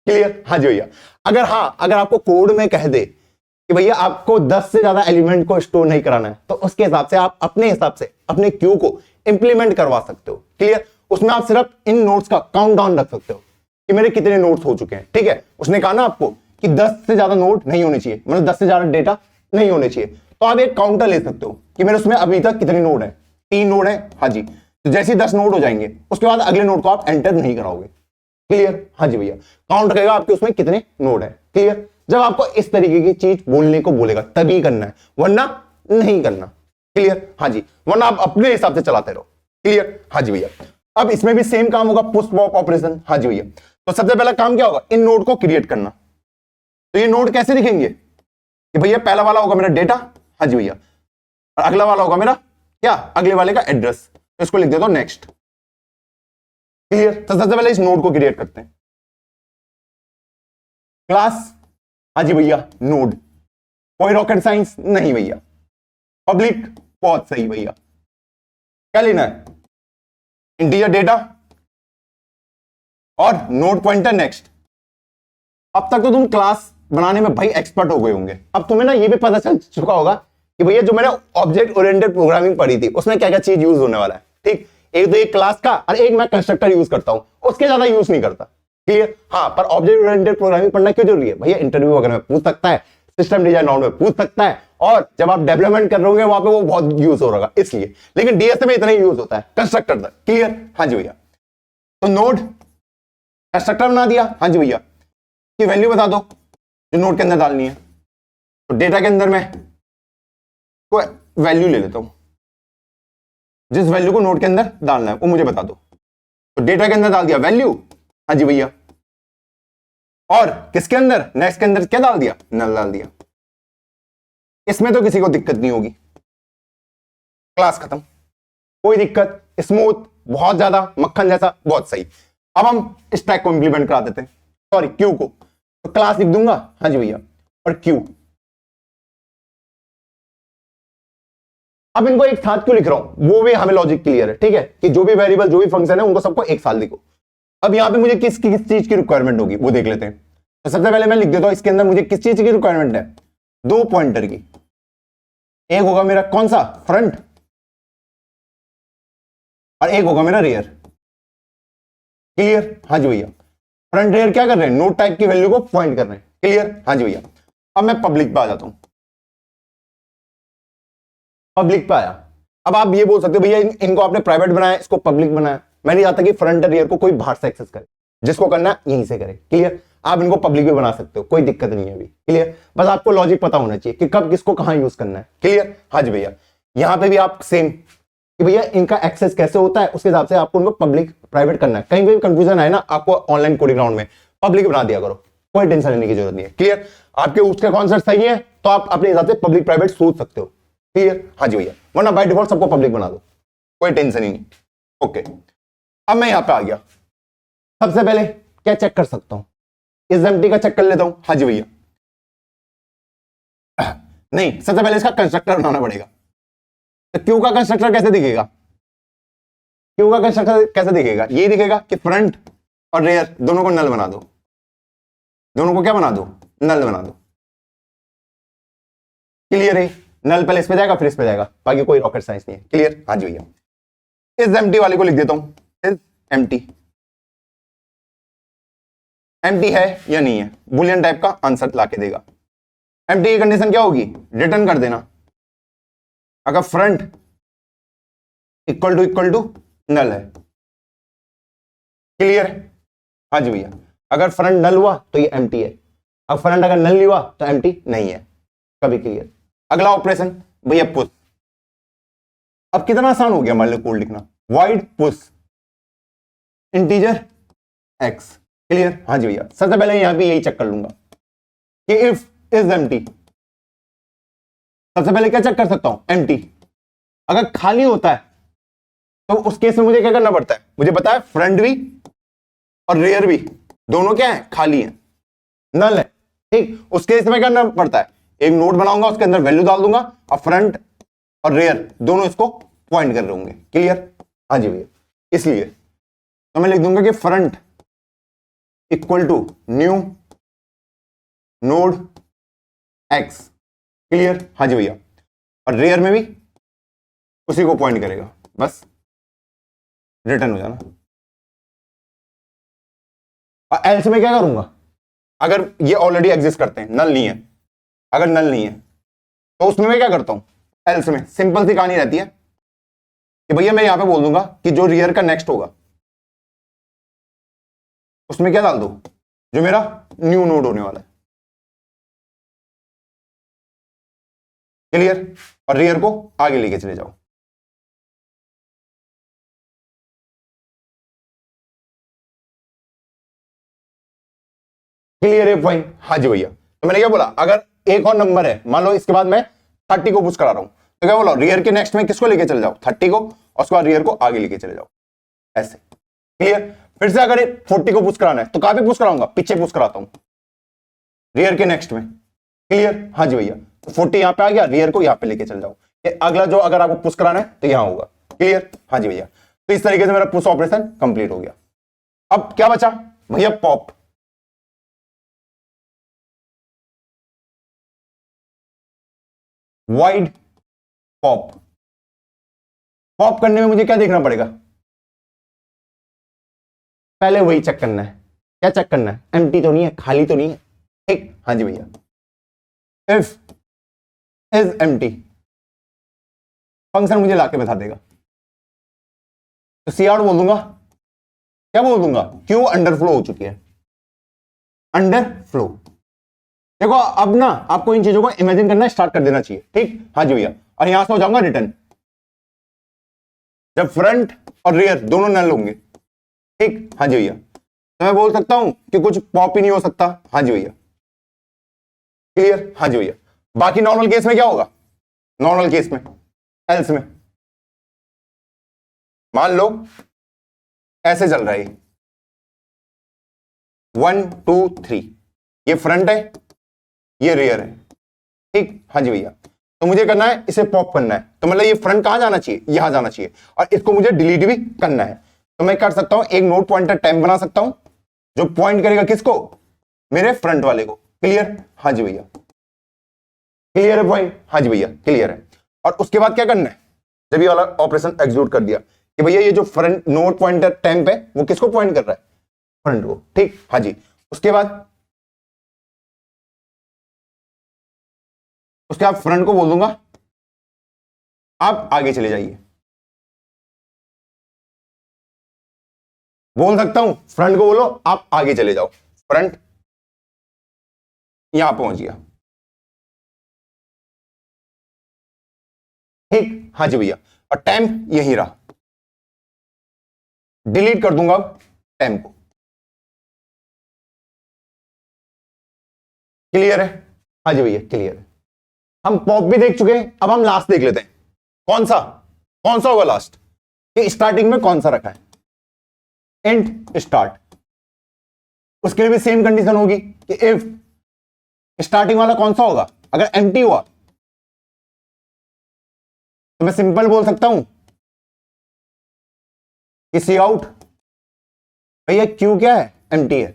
क्लियर? हाँ जी भैया। अगर आपको कोड में कह दे कि भैया आपको 10 से ज्यादा एलिमेंट को स्टोर नहीं कराना है, तो उसके हिसाब से आप अपने हिसाब से अपने क्यू को इंप्लीमेंट करवा सकते हो। क्लियर? उसमें आप सिर्फ इन नोट्स का काउंट डाउन रख सकते हो कि मेरे कितने नोट्स हो चुके हैं। ठीक है? उसने कहा ना आपको कि 10 से ज्यादा नोट नहीं होने चाहिए, मतलब 10 से ज्यादा डेटा नहीं होने चाहिए, तो आप एक काउंटर ले सकते हो कि मेरे उसमें अभी तक कितने नोड है, 3 नोड है। हाँ जी। तो जैसे ही 10 नोड हो जाएंगे उसके बाद अगले नोड को आप एंटर नहीं कराओगे। क्लियर? हाँ जी भैया। काउंट करेगा आपके उसमें कितने नोड है। क्लियर? जब आपको इस तरीके की चीज बोलने को बोलेगा तभी करना है, वरना नहीं करना। क्लियर? हाँ जी। वरना आप अपने हिसाब से चलाते रहो। क्लियर? हाँ जी भैया। अब इसमें भी सेम काम होगा, पुश पॉप ऑपरेशन। हाँ जी भैया। तो सबसे पहला काम क्या होगा, इन नोड को क्रिएट करना। तो ये नोड कैसे दिखेंगे कि भैया पहला वाला होगा मेरा डेटा। हाँ जी भैया। और अगला वाला होगा मेरा क्या, अगले वाले का एड्रेस। तो इसको लिख देता हूं नेक्स्ट। क्लियर? तो सबसे पहले इस नोड को क्रिएट करते हैं। क्लास, हाँ जी भैया, नोड। कोई रॉकेट साइंस नहीं भैया। पब्लिक, बहुत सही भैया। क्या लेना है, इंटीजर डेटा और नोड पॉइंटर नेक्स्ट। अब तक तो तुम क्लास बनाने में भाई एक्सपर्ट हो गए होंगे। अब तुम्हें ना ये भी पता चल चुका होगा कि भैया जो मैंने ऑब्जेक्ट ओरिएंटेड प्रोग्रामिंग पढ़ी थी उसमें क्या क्या चीज यूज होने वाला है। ठीक, एक तो एक क्लास का और एक मैं कंस्ट्रक्टर यूज करता हूं, उसके ज्यादा यूज नहीं करता। क्लियर? हाँ, पर ऑब्जेक्ट ओरिएंटेड प्रोग्रामिंग पढ़ना क्यों जरूरी है भैया, इंटरव्यू वगैरह में पूछ सकता है, सिस्टम डिजाइन राउंड में पूछ सकता है, और जब आप डेवलपमेंट कर रहे हो वहां पे वो बहुत यूज हो रहा इसलिए। लेकिन डीएसए में इतना ही यूज होता है, कंस्ट्रक्टर तक। क्लियर? हाँ जी भैया। तो नोड कंस्ट्रक्टर बना दिया। हाँ जी भैया। की वैल्यू बता दो जो नोड के अंदर डालनी है। तो डेटा के अंदर मैं कोई वैल्यू ले लेता हूं, जिस वैल्यू को नोड के अंदर डालना है वो मुझे बता दो। तो डेटा के अंदर डाल दिया वैल्यू। हाँ जी भैया। और किसके अंदर, नेक्स्ट के अंदर क्या डाल दिया, नल डाल दिया। इसमें तो किसी को दिक्कत नहीं होगी, क्लास खत्म, कोई दिक्कत, स्मूथ, बहुत ज्यादा मक्खन जैसा, बहुत सही। अब हम स्टैक को इंप्लीमेंट करा देते हैं, सॉरी क्यू को। तो क्लास लिख दूंगा। हाँ जी भैया। और क्यू। अब इनको एक साथ क्यों लिख रहा हूं, वो भी हमें लॉजिक क्लियर है। ठीक है? कि जो भी वेरिएबल जो भी फंक्शन है उनको सबको एक साथ लिखो। अब यहां पे मुझे किस चीज की रिक्वायरमेंट होगी वो देख लेते हैं। तो सबसे पहले मैं लिख देता हूं इसके अंदर मुझे किस चीज की रिक्वायरमेंट है, 2 पॉइंटर की। एक होगा मेरा कौन सा, फ्रंट, और एक होगा मेरा रियर। क्लियर? हाँ जी भैया। फ्रंट रियर क्या कर रहे हैं, नोड टाइप की वैल्यू को पॉइंट कर रहे हैं। क्लियर? हाँ जी भैया। अब मैं पब्लिक पे आ जाता हूं। पब्लिक पे आया। अब आप ये बोल सकते हो भैया इनको आपने प्राइवेट बनाया, इसको पब्लिक बनाया। मैं नहीं चाहता कि फ्रंट और रियर को कोई बाहर से एक्सेस करे, जिसको करना है यहीं से करे। क्लियर? आप इनको पब्लिक भी बना सकते हो, कोई दिक्कत नहीं है अभी। क्लियर? बस आपको लॉजिक पता होना चाहिए कि कब किसको कहां यूज करना है। क्लियर? हाँ जी भैया। यहां पे भी आप सेम कि भैया इनका एक्सेस कैसे होता है उसके हिसाब से आपको उनको पब्लिक प्राइवेट करना है। कहीं भी कंफ्यूजन है ना आपको ऑनलाइन कोडिंग ग्राउंड में, पब्लिक बना दिया करो, कोई टेंशन लेने की जरूरत नहीं है। क्लियर? आपके उसका कॉन्सेप्ट सही है तो आप अपने हिसाब से पब्लिक प्राइवेट सोच सकते हो। क्लियर? हाँ जी भैया। वरना बाय डिफॉल्ट सबको पब्लिक बना दो, कोई टेंशन ही नहीं। ओके, अब मैं यहां पे आ गया। सबसे पहले क्या चेक कर सकता हूं, इस एम्प्टी का चेक कर लेता हूं। हाँ जी भैया। नहीं, सबसे पहले इसका कंस्ट्रक्टर बनाना पड़ेगा। तो क्यू का कंस्ट्रक्टर कैसे दिखेगा, क्यू का कंस्ट्रक्टर कैसे दिखेगा, ये दिखेगा कि फ्रंट और रेयर दोनों को नल बना दो। दोनों को क्या बना दो, नल बना दो। क्लियर है? नल पहले इस पे जाएगा फिर इस पे जाएगा, बाकी कोई रॉकेट साइंस नहीं है। क्लियर? हाँ जी भैया। इस एम्प्टी वाले को लिख देता हूं, इस एम्प्टी। एम्प्टी है या नहीं है, बुलियन टाइप का आंसर लाके देगा। एम्प्टी की कंडीशन क्या होगी, रिटर्न कर देना अगर फ्रंट इक्वल टू नल है। क्लियर? हाँ जी भैया। अगर फ्रंट नल हुआ तो ये एम्प्टी है, अब फ्रंट अगर नल नहीं हुआ तो एम्प्टी नहीं है कभी। क्लियर? अगला ऑपरेशन भैया पुश। अब कितना आसान हो गया हमारे लिए कोड लिखना, wide push integer x. Clear? हाँ जी भैया। सबसे पहले यहां पे यही चेक कर लूंगा कि इफ इज एम्प्टी। सबसे पहले क्या चेक कर सकता हूं, एम्प्टी। अगर खाली होता है तो उस केस में मुझे क्या करना पड़ता है, मुझे पता है फ्रंट भी और रेयर भी दोनों क्या है, खाली है, नल है, ठीक। उस केस में क्या करना पड़ता है, एक नोड बनाऊंगा, उसके अंदर वैल्यू डाल दूंगा और फ्रंट और रेयर दोनों इसको पॉइंट कर रहे होंगे। क्लियर? हाँ जी भैया। इसलिए तो मैं लिख दूंगा कि front equal to new node X. Clear? हाँ जी भैया। और रेयर में भी उसी को पॉइंट करेगा, बस रिटर्न हो जाना। और एल्स में क्या करूंगा, अगर ये ऑलरेडी एग्जिस्ट करते हैं, नल नहीं है, अगर नल नहीं है तो उसमें मैं क्या करता हूं, एल्स में सिंपल सी कहानी रहती है कि भैया मैं यहां पे बोल दूंगा कि जो रियर का नेक्स्ट होगा उसमें क्या डाल दो, जो मेरा न्यू नोड होने वाला है। क्लियर? और रियर को आगे लेके चले जाओ। क्लियर है पॉइंट? हाँ जी भैया। तो मैंने क्या बोला, अगर एक और नंबर है, मान लो इसके बाद मैं 30 को पुश करा रहा हूं, तो क्या बोला, रियर के नेक्स्ट में किसको लेके चले जाओ, 30 को, और उसके बाद रियर को आगे लेके चले जाओ, ऐसे। क्लियर? फिर से अगर 40 को पुश कराना है तो कहां पे पुश कराऊंगा, पीछे पुश कराता हूं, रियर के नेक्स्ट में। क्लियर? हाँ जी भैया। तो 40 यहां पे आ गया, रियर को यहां पे लेके चल जाओ, ये अगला जो अगर आपको पुश कराना है तो यहां होगा। क्लियर? हाँ जी भैया। तो इस तरीके से मेरा पुश ऑपरेशन कंप्लीट हो गया। अब क्या बचा भैया, पॉप। Wide pop. पॉप करने में मुझे क्या देखना पड़ेगा, पहले वही चेक करना है, क्या चेक करना है, एम्प्टी तो नहीं है, खाली तो नहीं है, ठीक। हाँ जी भैया। इफ इज एम्प्टी, फंक्शन मुझे लाके बता देगा, तो सी आउट बोल दूंगा, क्या बोल दूंगा, क्यू अंडरफ्लो हो चुकी है, अंडरफ्लो। देखो अब ना आपको इन चीजों को इमेजिन करना स्टार्ट कर देना चाहिए, ठीक। हाँ जी भैया। और यहां से हो जाऊंगा रिटर्न, जब फ्रंट और रियर दोनों नल होंगे, ठीक। हाँ जी भैया। तो मैं बोल सकता हूं कि कुछ पॉप ही नहीं हो सकता। हाँ जी भैया। क्लियर? हाँ जी भैया। बाकी नॉर्मल केस में क्या होगा, नॉर्मल केस में एल्स में मान लो ऐसे चल रहा है, 1 2 3, ये फ्रंट है, ये रियर है, ठीक। हाँ जी भैया। तो मुझे करना है, इसे पॉप करना है, तो मतलब ये फ्रंट कहां जाना चाहिए, यहां जाना चाहिए, और इसको मुझे डिलीट भी करना है। तो मैं कर सकता हूं, एक नोड पॉइंटर टेम्प बना सकता हूं जो पॉइंट करेगा किसको, मेरे फ्रंट वाले को। क्लियर? हाँ जी भैया। क्लियर है पॉइंट? हाँ जी भैया क्लियर है। और उसके बाद क्या करना है, जब ये वाला ऑपरेशन एग्जीक्यूट कर दिया कि भैया ये जो फ्रंट नोड पॉइंटर टेम्प है वो किसको पॉइंट कर रहा है, फ्रंट को, ठीक। हाँ जी। उसके बाद फ्रंट को बोल दूंगा आप आगे चले जाइए, बोल सकता हूं फ्रंट को बोलो आप आगे चले जाओ, फ्रंट यहां पहुंच गया, ठीक। हाँ जी भैया। और टेम्प यही रहा, डिलीट कर दूंगा अब टेम्प को। क्लियर है? हाँ जी भैया क्लियर है। हम पॉप भी देख चुके हैं, अब हम लास्ट देख लेते हैं, कौन सा होगा लास्ट, कि स्टार्टिंग में कौन सा रखा है, इंट स्टार्ट। उसके लिए भी सेम कंडीशन होगी कि इफ स्टार्टिंग वाला कौन सा होगा, अगर एम्प्टी हुआ तो मैं सिंपल बोल सकता हूं कि सी आउट, भैया क्यू क्या है, एम्प्टी है,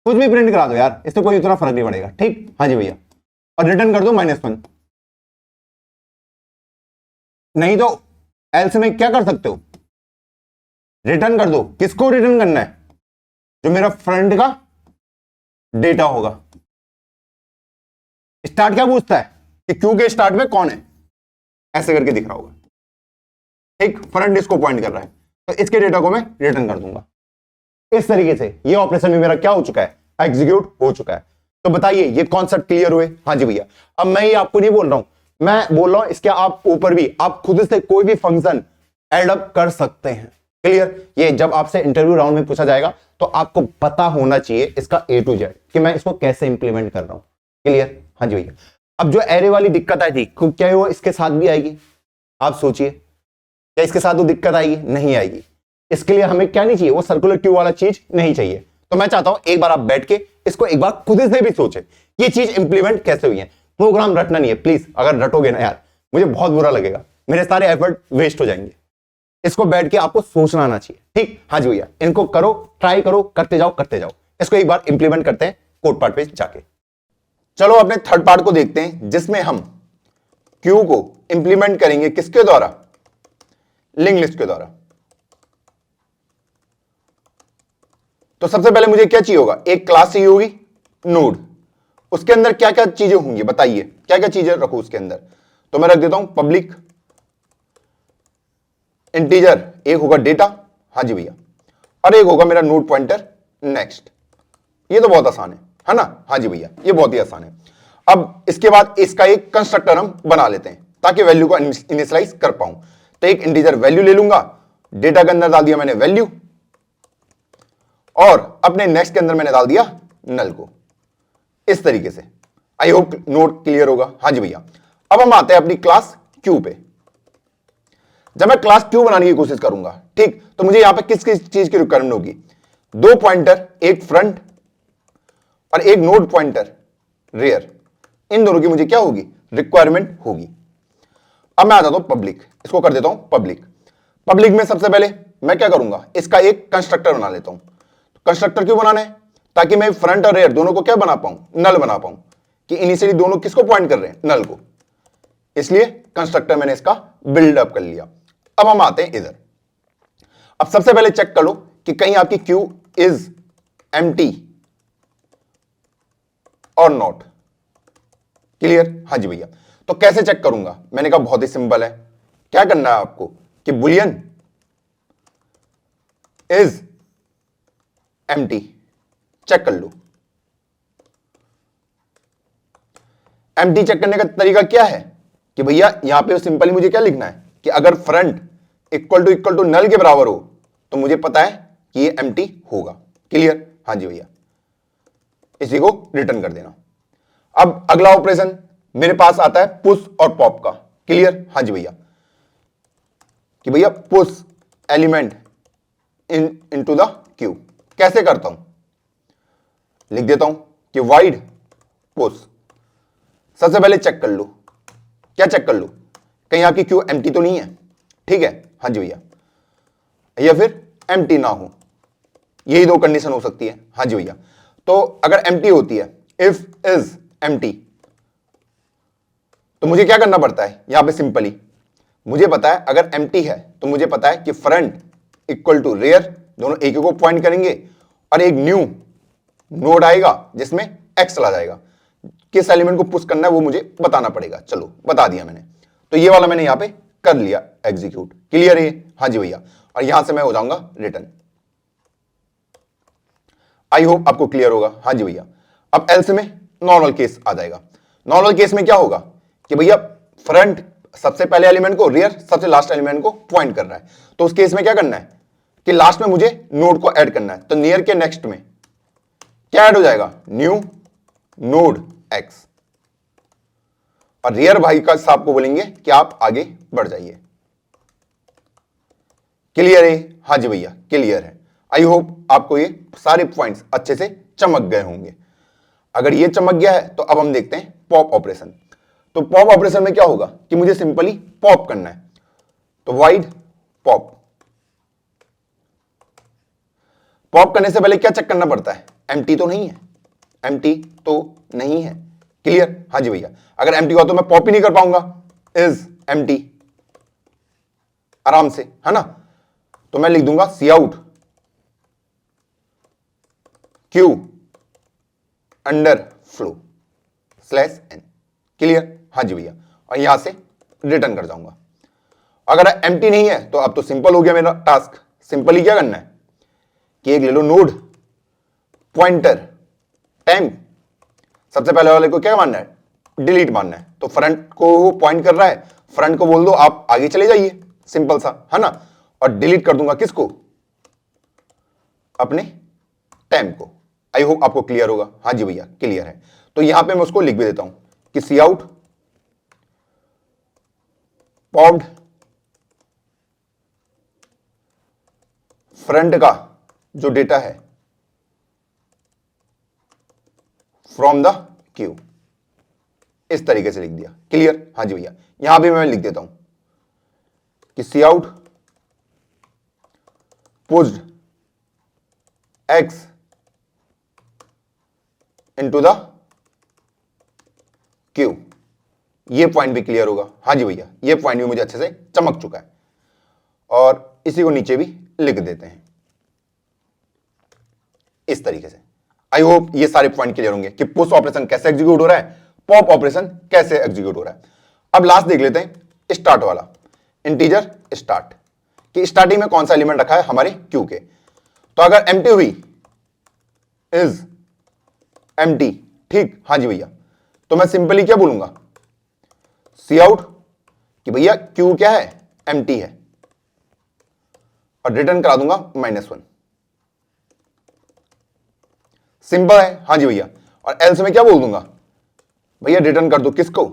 कुछ भी प्रिंट करा दो यार, इससे कोई उतना फर्क नहीं पड़ेगा, ठीक। हाँ जी भैया। और रिटर्न कर दो -1, नहीं तो एल्स में क्या कर सकते हो, रिटर्न कर दो, किसको रिटर्न करना है, जो मेरा फ्रंट का डेटा होगा। स्टार्ट क्या पूछता है कि क्यू के स्टार्ट में कौन है, ऐसे करके दिख रहा होगा, ठीक। फ्रंट इसको पॉइंट कर रहा है, तो इसके डेटा को मैं रिटर्न कर दूंगा। इस तरीके से ये ऑपरेशन भी मेरा क्या हो चुका है, एग्जीक्यूट हो चुका है। तो बताइए ये कॉन्सेप्ट क्लियर हुए? हाँ जी भैया। अब मैं ये आपको नहीं बोल रहा हूं, मैं बोल रहा हूं इसके आप ऊपर भी आप खुद से कोई भी फंक्शन एड अप कर सकते हैं। क्लियर? ये जब आपसे इंटरव्यू राउंड में पूछा जाएगा तो आपको पता होना चाहिए इसका A to Z कि मैं इसको कैसे इंप्लीमेंट कर रहा हूं। क्लियर? हाँ जी भैया। अब जो एरे वाली दिक्कत आई थी क्या वो इसके साथ भी आएगी? आप सोचिए, क्या इसके साथ वो दिक्कत आएगी? नहीं आएगी। इसके लिए हमें क्या नहीं चाहिए? वो सर्कुलर क्यू वाला चीज नहीं चाहिए। तो मैं चाहता हूं एक बार आप बैठ के इसको एक बार खुद से भी सोचे, ये चीज इंप्लीमेंट कैसे हुई है। प्रोग्राम रटना नहीं है प्लीज, अगर रटोगे ना यार मुझे बहुत बुरा लगेगा, मेरे सारे एफर्ट वेस्ट हो जाएंगे। इसको बैठ के आपको सोचना आना चाहिए, ठीक? हाँ जी भैया, इनको करो, ट्राई करो, करते जाओ करते जाओ। इसको एक बार इंप्लीमेंट करते हैं कोड पार्ट पे जाके। चलो अपने थर्ड पार्ट को देखते हैं, जिसमें हम क्यू को इंप्लीमेंट करेंगे किसके द्वारा? लिंक लिस्ट के द्वारा। तो सबसे पहले मुझे क्या चाहिए होगा? एक क्लास चाहिए होगी नोड। उसके अंदर क्या क्या चीजें होंगी बताइए, क्या क्या चीजें रखो उसके अंदर? तो मैं रख देता हूं पब्लिक इंटीजर, एक होगा डेटा, हाँ जी भैया, और एक होगा मेरा नोड पॉइंटर नेक्स्ट। ये तो बहुत आसान है ना? हाँ जी भैया, ये बहुत ही आसान है। अब इसके बाद इसका एक कंस्ट्रक्टर हम बना लेते हैं ताकि वैल्यू को इनिशियलाइज कर पाऊं। तो एक इंटीजर वैल्यू ले लूंगा, डेटा के अंदर डाल दिया मैंने वैल्यू, और अपने नेक्स्ट के अंदर मैंने डाल दिया नल को, इस तरीके से। आई होप नोट क्लियर होगा। हाँ जी भैया, अब हम आते हैं अपनी क्लास क्यू पे। जब मैं क्लास क्यू बनाने की कोशिश करूंगा, ठीक, तो मुझे यहां पे किस किस चीज की रिक्वायरमेंट होगी? दो पॉइंटर, एक फ्रंट और एक नोड पॉइंटर रेयर, इन दोनों की मुझे क्या होगी? रिक्वायरमेंट होगी। अब मैं आ जाता हूं पब्लिक, इसको कर देता हूं पब्लिक। पब्लिक में सबसे पहले मैं क्या करूंगा? इसका एक कंस्ट्रक्टर बना लेता हूं। कंस्ट्रक्टर क्यों बनाना है? ताकि मैं फ्रंट और रेयर दोनों को क्या बना पाऊं? नल बना पाऊं, कि इनिशियली दोनों किसको पॉइंट कर रहे हैं? नल को। इसलिए कंस्ट्रक्टर मैंने इसका बिल्डअप कर लिया। अब हम आते हैं इधर। अब सबसे पहले चेक कर लो कि कहीं आपकी क्यू इज एम्प्टी और नॉट। क्लियर? हाँ जी भैया। तो कैसे चेक करूंगा? मैंने कहा बहुत ही सिंपल है। क्या करना है आपको कि बुलियन इज एम्प्टी, चेक कर लो। एम्प्टी चेक करने का तरीका क्या है कि भैया यहां पे सिंपली मुझे क्या लिखना है कि अगर फ्रंट इक्वल टू नल के बराबर हो तो मुझे पता है कि ये एम्प्टी होगा। क्लियर? हाँ जी भैया, इसी को रिटर्न कर देना। अब अगला ऑपरेशन मेरे पास आता है पुश और पॉप का। क्लियर? हाँ जी भैया, कि भैया push element into the Q. कैसे करता हूं? लिख देता हूं कि वाइड पुश। सबसे पहले चेक कर लो, क्या चेक कर लो? कहीं आपकी क्यू एम्प्टी तो नहीं है, ठीक है? हाँ जी भैया, या फिर एम्प्टी ना हो, यही दो कंडीशन हो सकती है। हाँ जी भैया, तो अगर एम्प्टी होती है, इफ इज एम्प्टी, तो मुझे क्या करना पड़ता है यहां पे? सिंपली मुझे पता है अगर एम्प्टी है तो मुझे पता है कि फ्रंट इक्वल टू रेयर, दोनों एक को पॉइंट करेंगे, और एक न्यू नोड आएगा जिसमें एक्स चला जाएगा। किस एलिमेंट को पुश करना है वो मुझे बताना पड़ेगा। चलो बता दिया मैंने, तो ये वाला मैंने यहां पे कर लिया एग्जीक्यूट। क्लियर है? हाँ जी भैया, और यहां से मैं हो जाऊंगा रिटर्न। आई होप आपको क्लियर होगा। हाँ जी भैया, अब एल्स में नॉर्मल केस आ जाएगा। नॉर्मल केस में क्या होगा कि भैया फ्रंट सबसे पहले एलिमेंट को, रेयर सबसे लास्ट एलिमेंट को पॉइंट कर रहा है। तो उस केस में क्या करना है कि लास्ट में मुझे नोड को ऐड करना है। तो नियर के नेक्स्ट में क्या ऐड हो जाएगा? न्यू नोड एक्स, और रेयर भाई का साहब को बोलेंगे कि आप आगे बढ़ जाइए। क्लियर है? हाँ जी भैया, क्लियर है। आई होप आपको ये सारे पॉइंट्स अच्छे से चमक गए होंगे। अगर ये चमक गया है तो अब हम देखते हैं पॉप ऑपरेशन। तो पॉप ऑपरेशन में क्या होगा कि मुझे सिंपली पॉप करना है। तो वाइड पॉप। पॉप करने से पहले क्या चेक करना पड़ता है? एम्प्टी तो नहीं है, एम्प्टी तो नहीं है। क्लियर? हाँ जी भैया, अगर एम्प्टी हुआ तो मैं पॉप ही नहीं कर पाऊंगा। इज एम्प्टी, आराम से, है ना? तो मैं लिख दूंगा cout queue underflow slash n. Clear? हाँ जी भैया, और यहां से रिटर्न कर जाऊंगा। अगर एम्प्टी नहीं है तो अब तो सिंपल हो गया मेरा टास्क। सिंपली क्या करना है कि एक ले लो नोड पॉइंटर टाइम, सबसे पहले वाले को क्या मानना है? डिलीट मानना है। तो फ्रंट को पॉइंट कर रहा है, फ्रंट को बोल दो आप आगे चले जाइए, सिंपल सा, है ना? और डिलीट कर दूंगा किसको? अपने टाइम को। आई होप आपको क्लियर होगा। हाँ जी भैया, क्लियर है। तो यहां पे मैं उसको लिख भी देता हूं कि सी आउट पॉप्ड फ्रंट का जो डेटा है फ्रॉम द क्यू, इस तरीके से लिख दिया। क्लियर? हाँ जी भैया। यहां भी मैं लिख देता हूं कि cout pushed x into the queue. ये पॉइंट भी क्लियर होगा। हाँ जी भैया, ये पॉइंट भी मुझे अच्छे से चमक चुका है। और इसी को नीचे भी लिख देते हैं इस तरीके से। आई होप ये सारे पॉइंट क्लियर होंगे कि पुश ऑपरेशन कैसे एग्जीक्यूट हो रहा है, पॉप ऑपरेशन कैसे एग्जीक्यूट हो रहा है। अब लास्ट देख लेते हैं स्टार्ट वाला, इंटीजर स्टार्ट, कि स्टार्टिंग में कौन सा एलिमेंट रखा है हमारे क्यू के। तो अगर एम्प्टी हुई इज एम्प्टी, ठीक, हाँ जी भैया, तो मैं सिंपली क्या बोलूंगा, सी आउट कि भैया क्यू क्या है, एम्प्टी है, और रिटर्न करा दूंगा -1। सिंपल है। हाँ जी भैया। और एल्स में क्या बोल दूंगा, भैया रिटर्न कर दो किसको,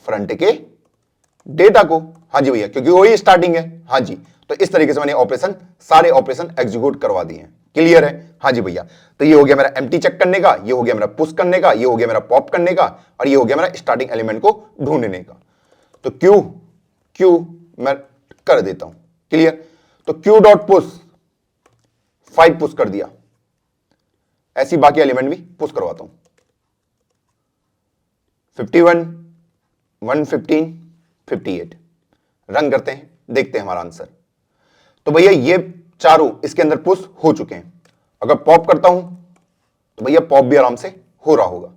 फ्रंट के डेटा को। हाँ जी भैया, क्योंकि वही स्टार्टिंग है। हाँ जी, तो इस तरीके से मैंने ऑपरेशन, सारे ऑपरेशन एग्जीक्यूट करवा दिए हैं। क्लियर है? हाँ जी भैया। तो ये हो गया मेरा एम्प्टी चेक करने का, ये हो गया मेरा पुश करने का, ये हो गया मेरा पॉप करने का, और ये हो गया मेरा स्टार्टिंग एलिमेंट को ढूंढने का। तो क्यू मैं कर देता हूं। क्लियर? तो क्यू डॉट पुश 5 पुश कर दिया, ऐसी बाकी एलिमेंट भी पुश करवाता हूं। 51, 115, 58 रन करते हैं, देखते हैं हमारा आंसर। तो भैया ये चारों इसके अंदर पुश हो चुके हैं। अगर पॉप करता हूं तो भैया पॉप भी आराम से हो रहा होगा।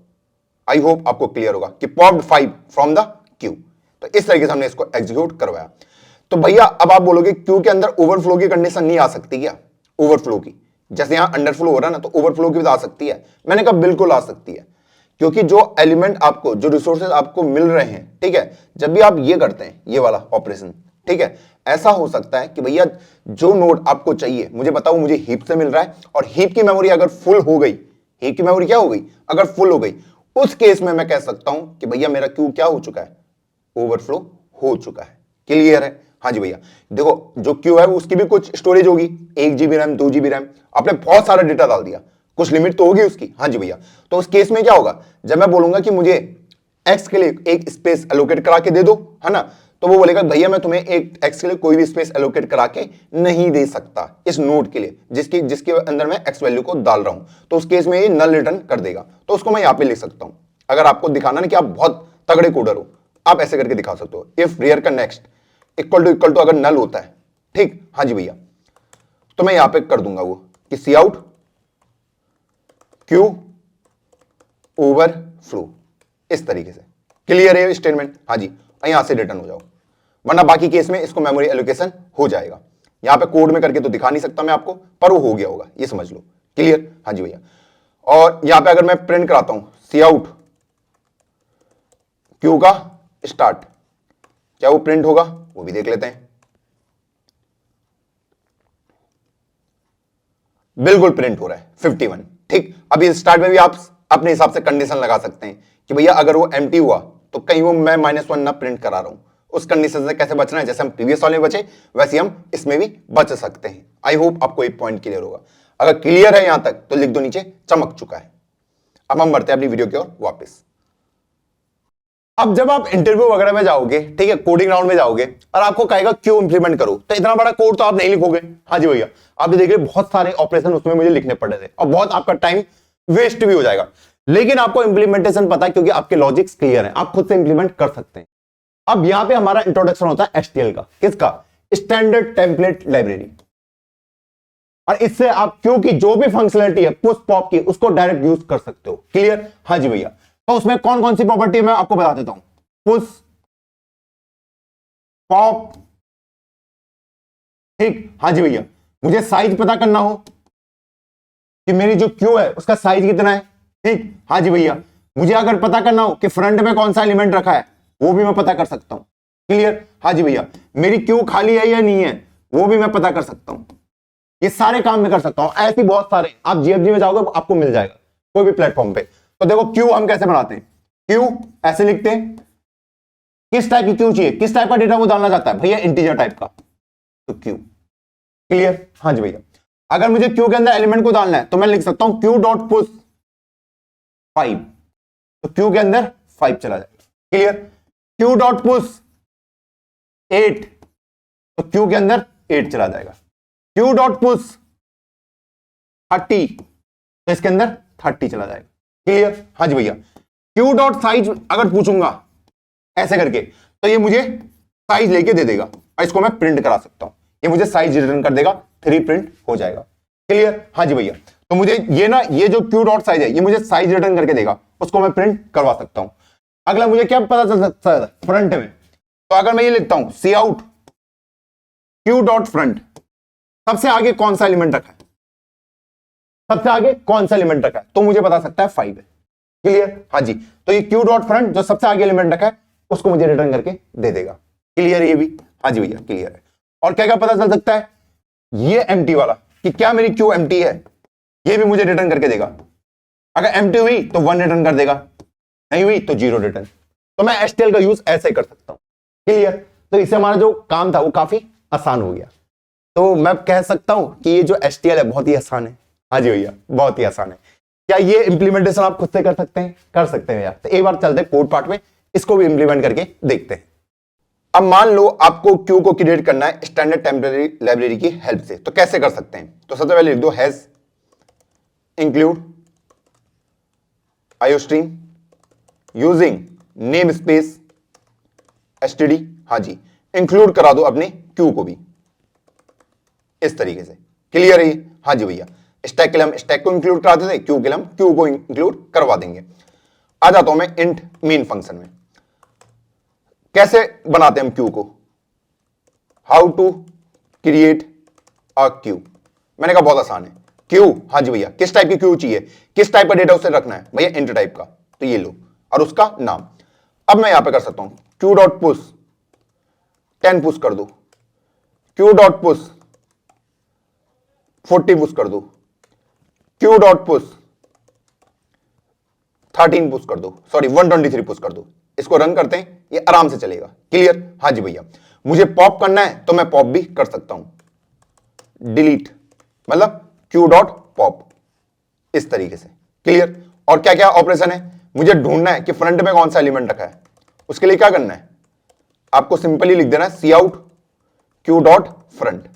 आई होप आपको क्लियर होगा कि पॉप्ड 5 फ्रॉम द क्यू। तो इस तरीके से हमने इसको एग्जीक्यूट करवाया। तो भैया अब आप बोलोगे क्यू के अंदर ओवरफ्लो की कंडीशन नहीं आ सकती क्या? ओवरफ्लो की, जैसे यहां अंडरफ्लो हो रहा है ना, तो ओवरफ्लो की भी आ सकती है। मैंने कहा बिल्कुल आ सकती है, क्योंकि जो एलिमेंट आपको, जो रिसोर्सेज आपको मिल रहे हैं, ठीक है, जब भी आप ये करते हैं ये वाला ऑपरेशन, ठीक है, ऐसा हो सकता है कि भैया जो नोड आपको चाहिए, मुझे बताओ मुझे हीप से मिल रहा है, और हीप की मेमोरी अगर फुल हो गई, हीप की मेमोरी क्या हो गई, अगर फुल हो गई, उस केस में मैं कह सकता हूं कि भैया मेरा क्यू क्या हो चुका है, ओवरफ्लो हो चुका है। क्लियर है? हाँ जी भैया। देखो जो क्यू है उसकी भी कुछ स्टोरेज होगी, 1 GB रैम, 2 GB रैम, आपने बहुत सारा डेटा डाल दिया, कुछ लिमिट तो होगी उसकी। हाँ जी भैया। तो उस केस में क्या होगा, जब मैं बोलूंगा कि मुझे एक्स के लिए एक स्पेस एलोकेट करा के दे दो, है ना, तो वो बोलेगा भैया मैं तुम्हें एक एक्स के लिए कोई भी स्पेस एलोकेट करा के नहीं दे सकता इस नोड के लिए, जिसके अंदर मैं एक्स वैल्यू को डाल रहा हूं। तो उस केस में ये नल रिटर्न कर देगा। तो उसको मैं यहां पे लिख सकता हूं, अगर आपको दिखाना ना कि आप बहुत तगड़े कोडर हो, आप ऐसे करके दिखा सकते हो, इफ रियर का नेक्स्ट इक्वल टू अगर नल होता है, ठीक, हाँ जी भैया, तो मैं यहां पे कर दूंगा वो कि सी आउट क्यू ओवरफ्लो, इस तरीके से। क्लियर है स्टेटमेंट? हाँ जी, यहां से रिटर्न हो जाओ, वरना बाकी केस में इसको मेमोरी एलोकेशन हो जाएगा। यहां पे कोड में करके तो दिखा नहीं सकता मैं आपको, पर वो हो गया होगा, ये समझ लो। क्लियर? हाँ जी भैया। और यहां पे अगर मैं प्रिंट कराता हूं सी आउट क्यू का स्टार्ट, क्या वो प्रिंट होगा, वो भी देख लेते हैं। बिल्कुल प्रिंट हो रहा है 51। ठीक, अभी स्टार्ट में भी आप अपने हिसाब से कंडीशन लगा सकते हैं कि भैया अगर वो एम्प्टी हुआ तो कहीं वो मैं -1 ना प्रिंट करा रहा हूं। उस कंडीशन से कैसे बचना है, जैसे हम प्रीवियस वाले में बचे वैसे हम इसमें भी बच सकते हैं। आई होप आपको एक पॉइंट क्लियर होगा। अगर क्लियर है यहां तक तो लिख दो नीचे चमक चुका है। अब हम बढ़ते हैं अपनी वीडियो की ओर वापस। अब जब आप इंटरव्यू वगैरह में जाओगे, ठीक है, कोडिंग राउंड में जाओगे और आपको कहेगा क्यों इंप्लीमेंट करो, तो इतना बड़ा कोड तो आप नहीं लिखोगे। हाँ जी भैया, आप देख रहे बहुत सारे ऑपरेशन उसमें मुझे लिखने पड़ रहे थे और बहुत आपका टाइम वेस्ट भी हो जाएगा। लेकिन आपको इंप्लीमेंटेशन पता है क्योंकि आपके लॉजिक्स क्लियर है, आप खुद से इंप्लीमेंट कर सकते हैं। अब यहां पे हमारा इंट्रोडक्शन होता है एचटीएल का, किसका, स्टैंडर्ड टेम्पलेट लाइब्रेरी। और इससे आप क्यों की जो भी फंक्शनलिटी है पुश पॉप की उसको डायरेक्ट यूज कर सकते हो। क्लियर? हाँ जी भैया। तो उसमें कौन कौन सी प्रॉपर्टी मैं आपको बता देता हूं। पुश पॉप, ठीक, हाँ जी भैया, मुझे साइज पता करना हो कि मेरी जो क्यू है उसका साइज कितना है, ठीक, हाँ जी भैया, मुझे अगर पता करना हो कि फ्रंट में कौन सा एलिमेंट रखा है वो भी मैं पता कर सकता हूं। क्लियर? हाँ जी भैया, मेरी क्यू खाली है या नहीं है वो भी मैं पता कर सकता हूं। ये सारे काम मैं कर सकता हूं। ऐसे बहुत सारे, आप जीएफजी में जाओगे आपको मिल जाएगा कोई भी प्लेटफॉर्म पे। तो देखो क्यू हम कैसे बनाते हैं, क्यू ऐसे लिखते हैं, किस टाइप की क्यू चाहिए, किस टाइप का डेटा वो डालना चाहता है भैया, इंटीजर टाइप का, तो क्यू। क्लियर? हाँ जी भैया। अगर मुझे क्यू के अंदर एलिमेंट को डालना है तो मैं लिख सकता हूं क्यू डॉट पुश 5, तो क्यू के अंदर 5 चला जाएगा। क्लियर? क्यू डॉट पुश 8, तो क्यू के अंदर 8 चला जाएगा। क्यू डॉट पुश 30, तो इसके अंदर 30 चला जाएगा। क्लियर? हाँ जी भैया। क्यू डॉट साइज अगर पूछूंगा ऐसे करके तो ये मुझे साइज लेके दे देगा और इसको मैं प्रिंट करा सकता हूं, ये मुझे साइज रिटर्न कर देगा, 3 प्रिंट हो जाएगा। क्लियर? हाँ जी भैया। तो मुझे ये जो क्यू डॉट साइज है ये मुझे साइज रिटर्न करके देगा, उसको मैं प्रिंट करवा सकता हूं। अगला मुझे क्या पता चल सकता है फ्रंट में, तो अगर मैं ये लिखता हूं cout queue dot front, सबसे आगे कौन सा एलिमेंट रखा है, सबसे आगे कौन सा एलिमेंट रखा है, तो मुझे बता सकता है 5 है। क्लियर? हाँ जी। तो ये क्यू डॉट फ्रंट जो सबसे आगे एलिमेंट रखा है उसको मुझे रिटर्न करके दे देगा। क्लियर है ये भी? हाँ जी भैया क्लियर है। और क्या क्या पता चल सकता है, ये एम्प्टी वाला कि क्या मेरी क्यू एम्प्टी है, ये भी मुझे रिटर्न करके देगा। अगर एम्प्टी हुई तो 1 रिटर्न कर देगा, नहीं हुई तो 0 रिटर्न। तो मैं एचटीएल का यूज ऐसे कर सकता हूं। क्लियर? तो इससे हमारा जो काम था वो काफी आसान हो गया। तो मैं कह सकता हूं कि ये जो एचटीएल है बहुत ही आसान है। हाँ जी भैया बहुत ही आसान है। क्या ये इंप्लीमेंटेशन आप खुद से कर सकते हैं? कर सकते हैं यार। तो एक बार चलते हैं कोड पार्ट में, इसको भी इंप्लीमेंट करके देखते हैं। अब मान लो आपको क्यू को क्रिएट करना है स्टैंडर्ड टेम्परेरी लाइब्रेरी की हेल्प से, तो कैसे कर सकते हैं? तो सबसे पहले लिख दो has include iostream using name space STD. हाँ जी, इंक्लूड करा दो अपने क्यू को भी इस तरीके से। क्लियर है? हाँ जी भैया। स्टैक के लिए हम स्टैक को इंक्लूड कराते थे, क्यू के लिए हम क्यू को इंक्लूड करवा देंगे। आ जाता हूं मैं इंट मीन फंक्शन में। कैसे बनाते हैं हम क्यू को? How to create a queue. मैंने कहा बहुत आसान है। क्यू, हाँ जी भैया, किस टाइप की क्यू चाहिए, किस टाइप का डेटा उसे रखना है भैया, इंट टाइप का, तो ये लो, और उसका नाम। अब मैं यहां पे कर सकता हूं क्यू डॉट पुश 10 पुश कर दो, क्यू डॉट पुश 40 पुश कर दो, क्यू डॉट पुश 13 पुश कर दो, सॉरी 123 पुश कर दो। इसको रन करते हैं, ये आराम से चलेगा। क्लियर? हाँ जी भैया। मुझे पॉप करना है तो मैं पॉप भी कर सकता हूं, डिलीट मतलब क्यू डॉट पॉप, इस तरीके से। क्लियर? और क्या क्या ऑपरेशन है, मुझे ढूंढना है कि फ्रंट में कौन सा एलिमेंट रखा है, उसके लिए क्या करना है, आपको सिंपली लिख देना है सी आउट क्यू डॉट फ्रंट।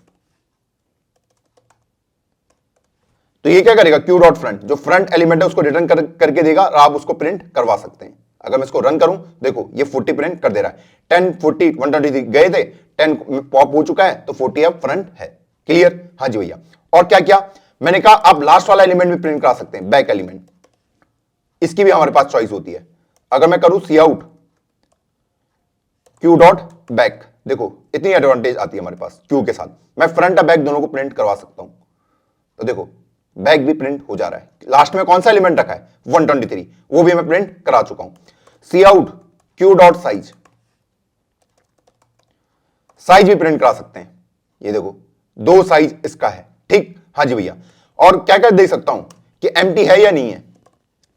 तो ये क्या करेगा, क्यू डॉट फ्रंट, जो फ्रंट एलिमेंट है उसको रिटर्न करके देगा और आप उसको प्रिंट करवा सकते हैं। अगर मैं इसको रन करूं, देखो ये 40 प्रिंट कर दे रहा है। 10 40 123 गए थे, 10 पॉप हो चुका है, तो 40 अब फ्रंट है। क्लियर? हाँ जी भैया। और क्या क्या मैंने कहा, आप लास्ट वाला एलिमेंट भी प्रिंट करा सकते हैं, बैक एलिमेंट, इसकी भी हमारे पास चॉइस होती है। अगर मैं करूं सी आउट क्यू डॉट बैक, देखो इतनी एडवांटेज आती है हमारे पास क्यू के साथ, मैं फ्रंट और बैक दोनों को प्रिंट करवा सकता हूं। तो देखो बैक भी प्रिंट हो जा रहा है। लास्ट में कौन सा एलिमेंट रखा है, 123, वो भी मैं प्रिंट करा चुका हूं। Cout queue dot size, size भी प्रिंट करा सकते हैं, ये देखो 2 साइज इसका है। ठीक? हाँ जी भैया। और क्या क्या देख सकता हूं कि एम्प्टी है या नहीं है।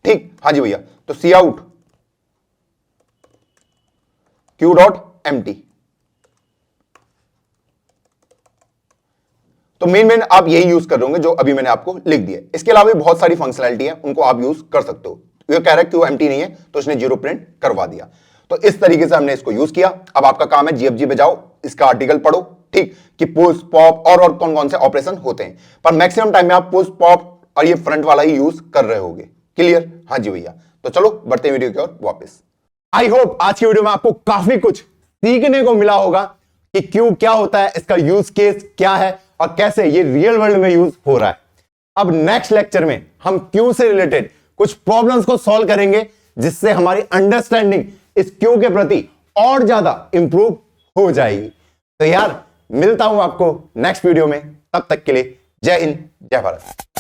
ठीक? हाँ जी भैया। तो सी आउट क्यू डॉट एम्प्टी, तो मेन आप यही यूज कर रहे होंगे जो अभी मैंने आपको लिख दिया। इसके अलावा भी बहुत सारी फंक्शनैलिटी है, उनको आप यूज कर सकते हो। ये कह रहा है क्यू एम्प्टी नहीं है तो इसने 0 प्रिंट करवा दिया। तो इस तरीके से हमने इसको यूज किया। अब आपका काम है जीएफजी पे जाओ, इसका आर्टिकल पढ़ो, ठीक, कि पुश पॉप और कौन कौन से ऑपरेशन होते हैं। पर मैक्सिमम टाइम में आप पुश पॉप और ये फ्रंट वाला ही यूज कर रहे होगे। क्लियर? हाँ जी भैया। तो चलो बढ़ते वीडियो की ओर वापस। आई होप आज की वीडियो में आपको काफी कुछ सीखने को मिला होगा कि क्यू क्या होता है, इसका यूज केस क्या है और कैसे ये रियल वर्ल्ड में यूज हो रहा है। अब नेक्स्ट लेक्चर में हम क्यू से रिलेटेड कुछ प्रॉब्लम्स को सॉल्व करेंगे, जिससे हमारी अंडरस्टैंडिंग इस क्यू के प्रति और ज्यादा इंप्रूव हो जाएगी। तो यार मिलता हूं आपको नेक्स्ट वीडियो में, तब तक के लिए जय हिंद जय भारत।